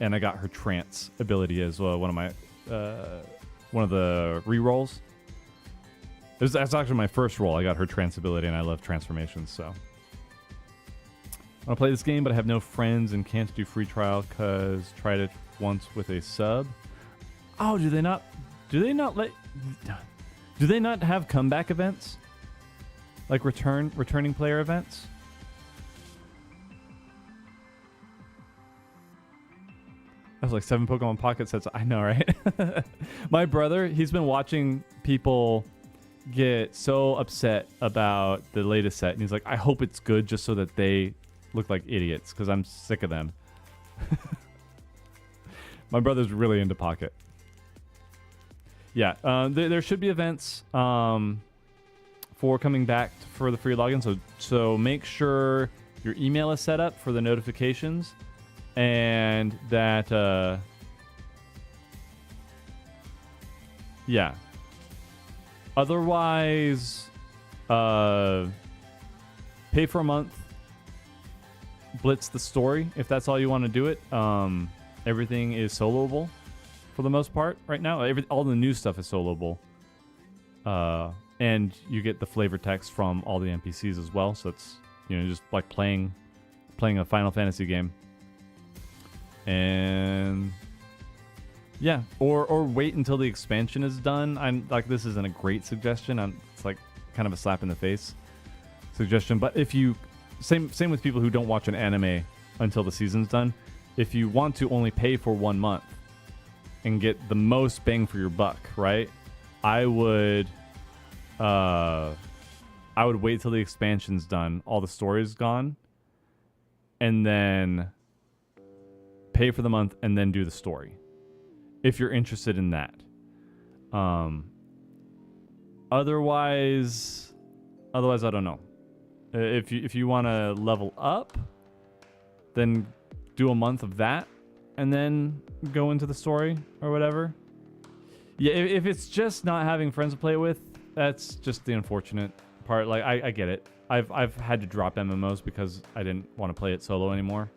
And I got her trance ability as well, one of the re-rolls. That's actually my first roll. I got her trance ability, and I love transformations, so. I want to play this game, but I have no friends and can't do free trial because tried it once with a sub. Oh, do they not have comeback events? Like returning player events? I was like 7 Pokemon Pocket sets. I know, right? My brother, he's been watching people get so upset about the latest set. And he's like, I hope it's good just so that they look like idiots because I'm sick of them. My brother's really into Pocket. Yeah, there should be events for coming back for the free login. So make sure your email is set up for the notifications. And that, yeah. Otherwise, pay for a month, blitz the story, if that's all you want to do it. Everything is soloable for the most part right now. All the new stuff is soloable. And you get the flavor text from all the NPCs as well. So it's, just like playing a Final Fantasy game. And yeah, or wait until the expansion is done. I'm like, this isn't a great suggestion. It's like kind of a slap in the face suggestion. But if you same with people who don't watch an anime until the season's done. If you want to only pay for 1 month and get the most bang for your buck, right? I would wait till the expansion's done, all the story's gone, and then pay for the month and then do the story if you're interested in that. Otherwise I don't know. If you want to level up, then do a month of that and then go into the story or whatever. Yeah, if it's just not having friends to play with, that's just the unfortunate part. Like I get it. I've had to drop MMOs because I didn't want to play it solo anymore.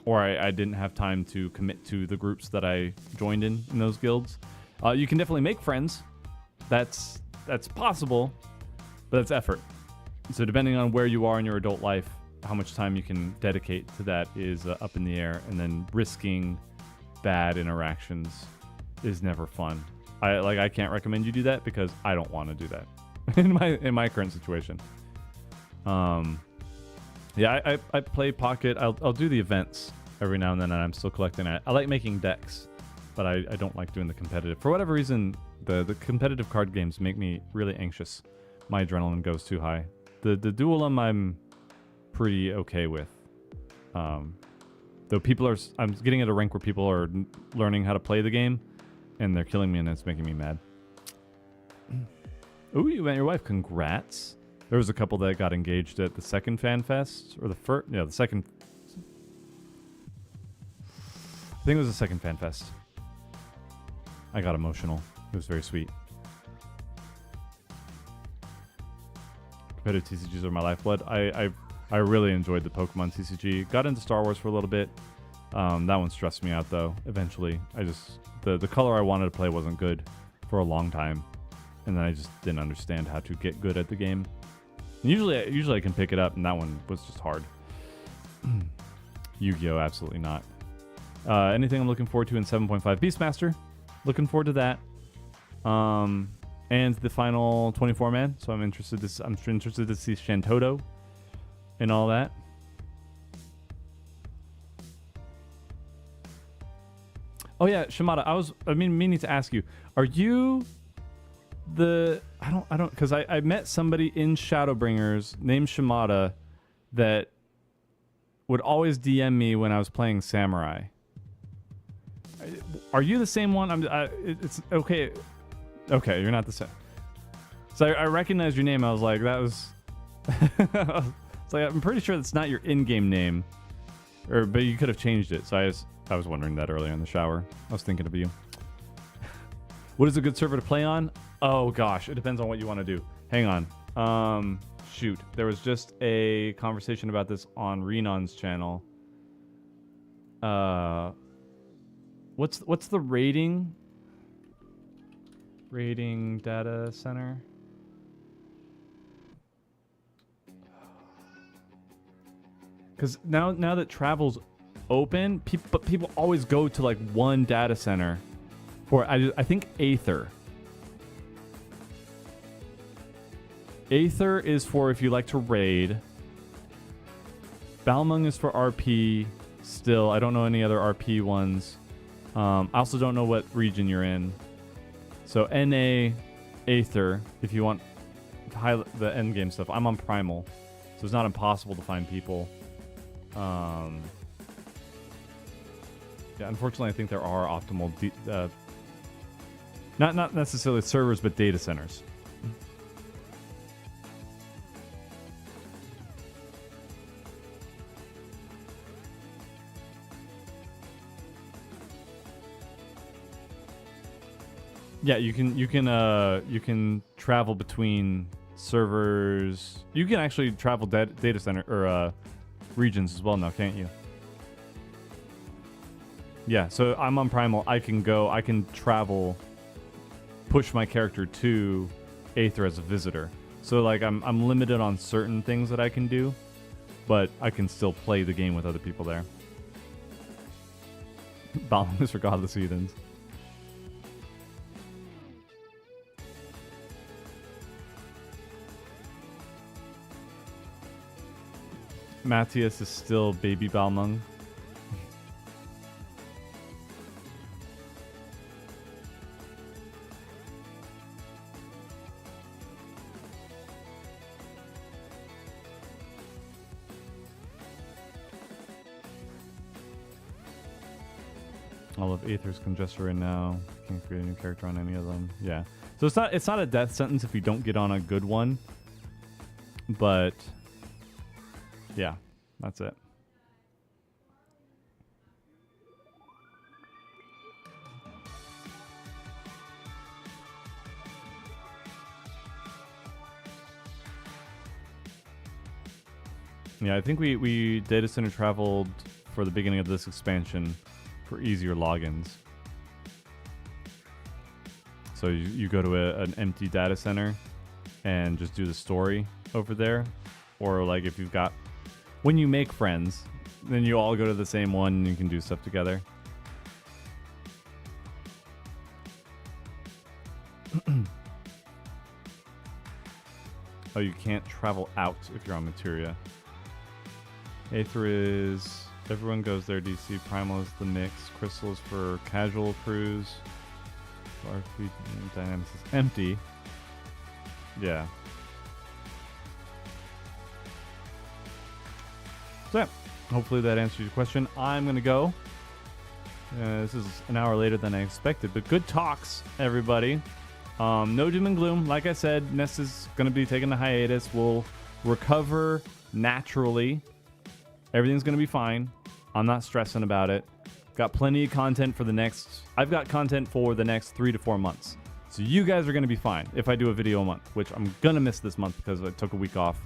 Or I didn't have time to commit to the groups that I joined in those guilds. You can definitely make friends. That's possible, but it's effort. So depending on where you are in your adult life, how much time you can dedicate to that is up in the air. And then risking bad interactions is never fun. I can't recommend you do that because I don't want to do that in my current situation. Yeah, I play Pocket. I'll do the events every now and then, and I'm still collecting it. I like making decks, but I don't like doing the competitive. For whatever reason, the competitive card games make me really anxious. My adrenaline goes too high. The dualism I'm pretty okay with. Though I'm getting at a rank where people are learning how to play the game, and they're killing me, and it's making me mad. Ooh, you met your wife. Congrats. There was a couple that got engaged at the second Fan Fest, or the first, the second. I think it was the second Fan Fest. I got emotional. It was very sweet. Competitive TCGs are my lifeblood. I really enjoyed the Pokemon TCG. Got into Star Wars for a little bit. That one stressed me out though. Eventually, the color I wanted to play wasn't good for a long time, and then I just didn't understand how to get good at the game. And usually I can pick it up, and that one was just hard. Yu-Gi-Oh! Absolutely not. Anything I'm looking forward to in 7.5 Beastmaster. Looking forward to that. And the final 24-man. So I'm interested to see Shantoto and all that. Oh yeah, Shimada, meaning to ask you, are you I don't, because I met somebody in Shadowbringers named Shimada that would always DM me when I was playing Samurai. Are you the same one? It's okay. Okay, you're not the same. So I recognized your name. I was like, that was. It's like, I'm pretty sure that's not your in-game name, but you could have changed it. So I was wondering that earlier in the shower. I was thinking of you. What is a good server to play on? Oh gosh, it depends on what you want to do. Hang on. Shoot, there was just a conversation about this on Renon's channel. What's the rating data center? Because now that travel's open, people always go to like one data center, or I think Aether. Aether is for if you like to raid. Balmung is for RP. Still, I don't know any other RP ones. I also don't know what region you're in. So NA, Aether, if you want to highlight the endgame stuff. I'm on Primal, so it's not impossible to find people. Yeah, unfortunately, I think there are optimal, not necessarily servers, but data centers. Yeah, you can travel between servers. You can actually travel data center or regions as well now, can't you? Yeah, so I'm on Primal. I can travel, push my character to Aether as a visitor. So like I'm limited on certain things that I can do, but I can still play the game with other people there. Balmung is for Godless Heathens. Matthias is still baby Balmung. All of Aether's congested right now. Can't create a new character on any of them. Yeah. So it's not a death sentence if you don't get on a good one. But yeah, that's it. Yeah, I think we data center traveled for the beginning of this expansion for easier logins. So you go to an empty data center and just do the story over there. Or like if you've got... When you make friends, then you all go to the same one and you can do stuff together. Oh, you can't travel out if you're on Materia. Aether is... Everyone goes there, DC. Primal is the mix. Crystal is for casual crews. RP Dynamics is empty. Yeah. So yeah, hopefully that answers your question. I'm going to go. This is an hour later than I expected, but good talks, everybody. No doom and gloom. Like I said, Nest is going to be taking a hiatus. We'll recover naturally. Everything's going to be fine. I'm not stressing about it. Got plenty of content for the next... I've got content for the next 3 to 4 months. So you guys are going to be fine if I do a video a month, which I'm going to miss this month because I took a week off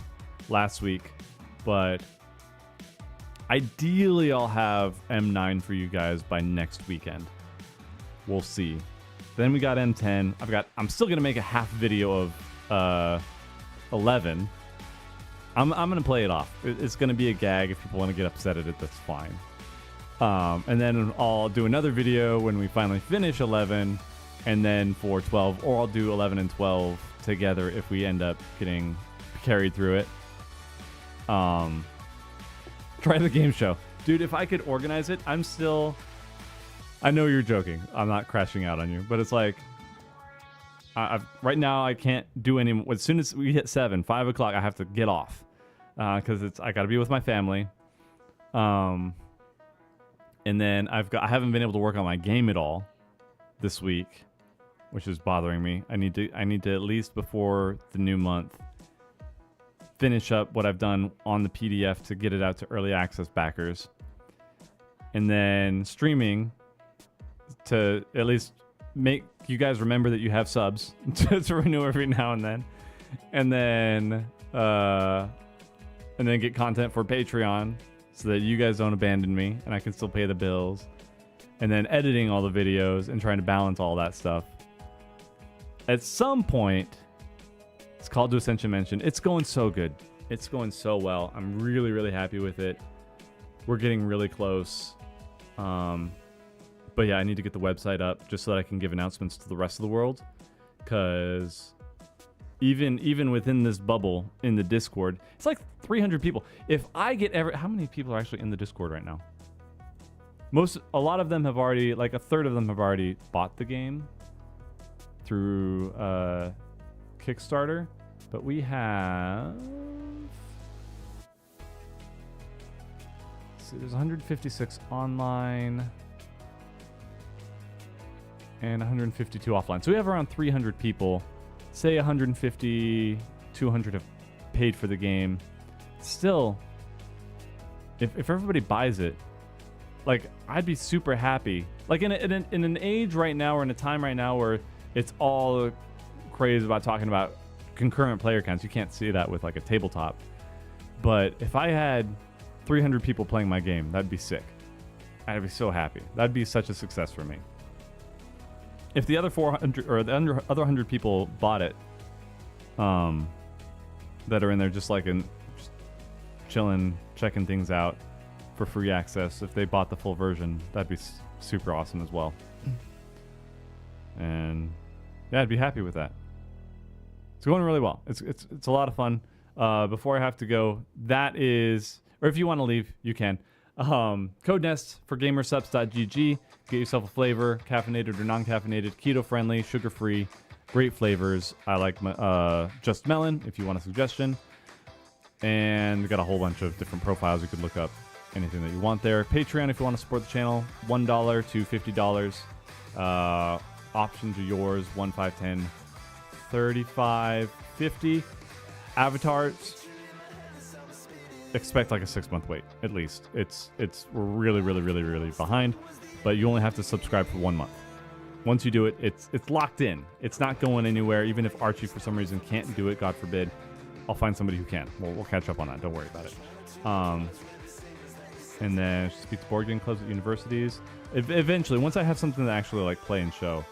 last week. But ideally, I'll have M9 for you guys by next weekend. We'll see. Then we got M10. I'm still going to make a half video of 11. I'm going to play it off. It's going to be a gag. If people want to get upset at it, that's fine. And then I'll do another video when we finally finish 11, and then for 12, or I'll do 11 and 12 together if we end up getting carried through it. Try the game show. Dude, if I could organize it, I'm still... I know you're joking. I'm not crashing out on you, but it's like, right now I can't do any. As soon as we hit 5 o'clock, I have to get off because I got to be with my family. And then I haven't been able to work on my game at all this week, which is bothering me. I need to at least before the new month finish up what I've done on the PDF to get it out to early access backers, and then streaming to at least make you guys remember that you have subs to renew every now and then get content for Patreon so that you guys don't abandon me and I can still pay the bills, and then editing all the videos and trying to balance all that stuff. At some point, it's called to Ascension Mention. It's going so good. It's going so well. I'm really, really happy with it. We're getting really close. But yeah, I need to get the website up just so that I can give announcements to the rest of the world. Because even within this bubble in the Discord, it's like 300 people. If I get how many people are actually in the Discord right now? A lot of them have already, like a third of them have already bought the game through Kickstarter. But we have, let's see, there's 156 online and 152 offline. So we have around 300 people. Say 150, 200 have paid for the game. Still, if everybody buys it, like, I'd be super happy. Like in an age right now, or in a time right now where it's all crazy about talking about concurrent player counts. You can't see that with like a tabletop. But if I had 300 people playing my game, that'd be sick. I'd be so happy. That'd be such a success for me. If the other 400 or the other 100 people bought it, that are in there just chilling, checking things out for free access, if they bought the full version, that'd be super awesome as well. And yeah, I'd be happy with that. It's going really well. It's a lot of fun. Before I have to go, that is, or if you want to leave, you can. Code Nest for gamersubs.gg. Get yourself a flavor, caffeinated or non-caffeinated, keto-friendly, sugar-free, great flavors. I like Just Melon, if you want a suggestion. And we got a whole bunch of different profiles. You could look up anything that you want there. Patreon, if you want to support the channel, $1 to $50. Options are yours, 1, 5, 10, 35, 50. Avatars, expect like a 6-month wait at least. We're really behind, but you only have to subscribe for 1 month. Once you do it, it's locked in. It's not going anywhere. Even if Archie for some reason can't do it, God forbid, I'll find somebody who can. We'll catch up on that. Don't worry about it. And then speak to board game clubs at universities. Eventually, once I have something to actually like play and show,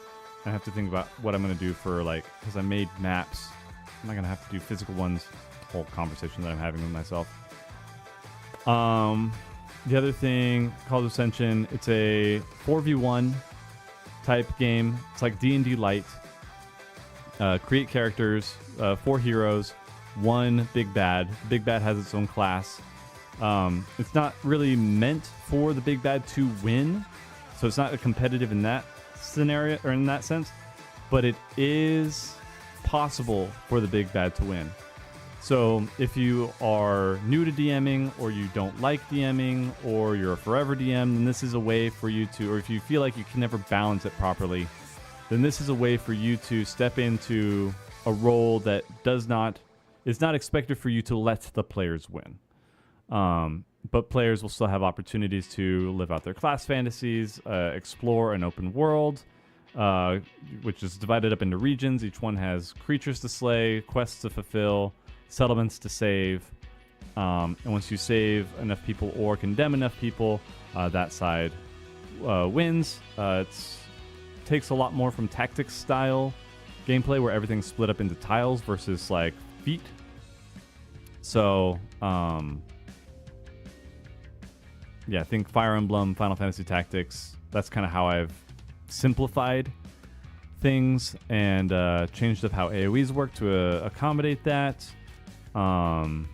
I have to think about what I'm going to do for, like, because I made maps. I'm not going to have to do physical ones. Whole conversation that I'm having with myself. The other thing, Call to Ascension, it's a 4v1 type game. It's like D&D Light. Create characters, 4 heroes, 1 big bad. The big bad has its own class. It's not really meant for the big bad to win, so it's not a competitive in that scenario or in that sense, but it is possible for the big bad to win. So if you are new to DMing, or you don't like DMing, or you're a forever DM, then this is a way for you to, or if you feel like you can never balance it properly, then this is a way for you to step into a role that is not expected for you to let the players win. But players will still have opportunities to live out their class fantasies, explore an open world, which is divided up into regions. Each one has creatures to slay, quests to fulfill, settlements to save. And once you save enough people or condemn enough people, that side wins. It takes a lot more from tactics style gameplay, where everything's split up into tiles versus like feet. So, yeah, I think Fire Emblem, Final Fantasy Tactics, that's kind of how I've simplified things and changed up how AoEs work to accommodate that. And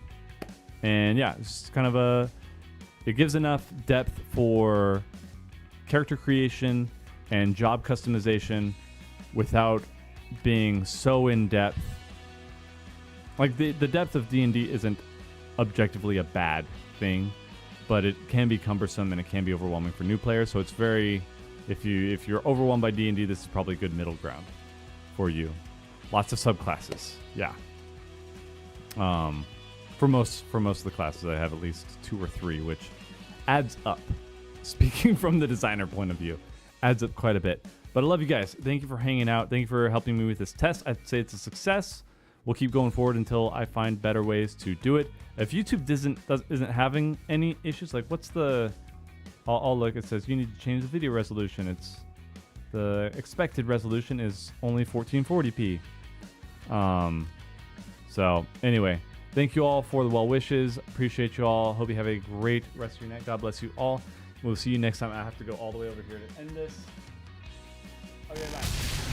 yeah, it's kind of it gives enough depth for character creation and job customization without being so in depth. Like the depth of D&D isn't objectively a bad thing, but it can be cumbersome and it can be overwhelming for new players. So it's very, if you're overwhelmed by D&D, this is probably a good middle ground for you. Lots of subclasses, yeah. For most of the classes, I have at least 2 or 3, which adds up. Speaking from the designer point of view, adds up quite a bit. But I love you guys. Thank you for hanging out. Thank you for helping me with this test. I'd say it's a success. We'll keep going forward until I find better ways to do it. If YouTube isn't having any issues, like what's the... I'll look, it says you need to change the video resolution. It's the expected resolution is only 1440p. So anyway, thank you all for the well wishes. Appreciate you all. Hope you have a great rest of your night. God bless you all. We'll see you next time. I have to go all the way over here to end this. Okay, bye.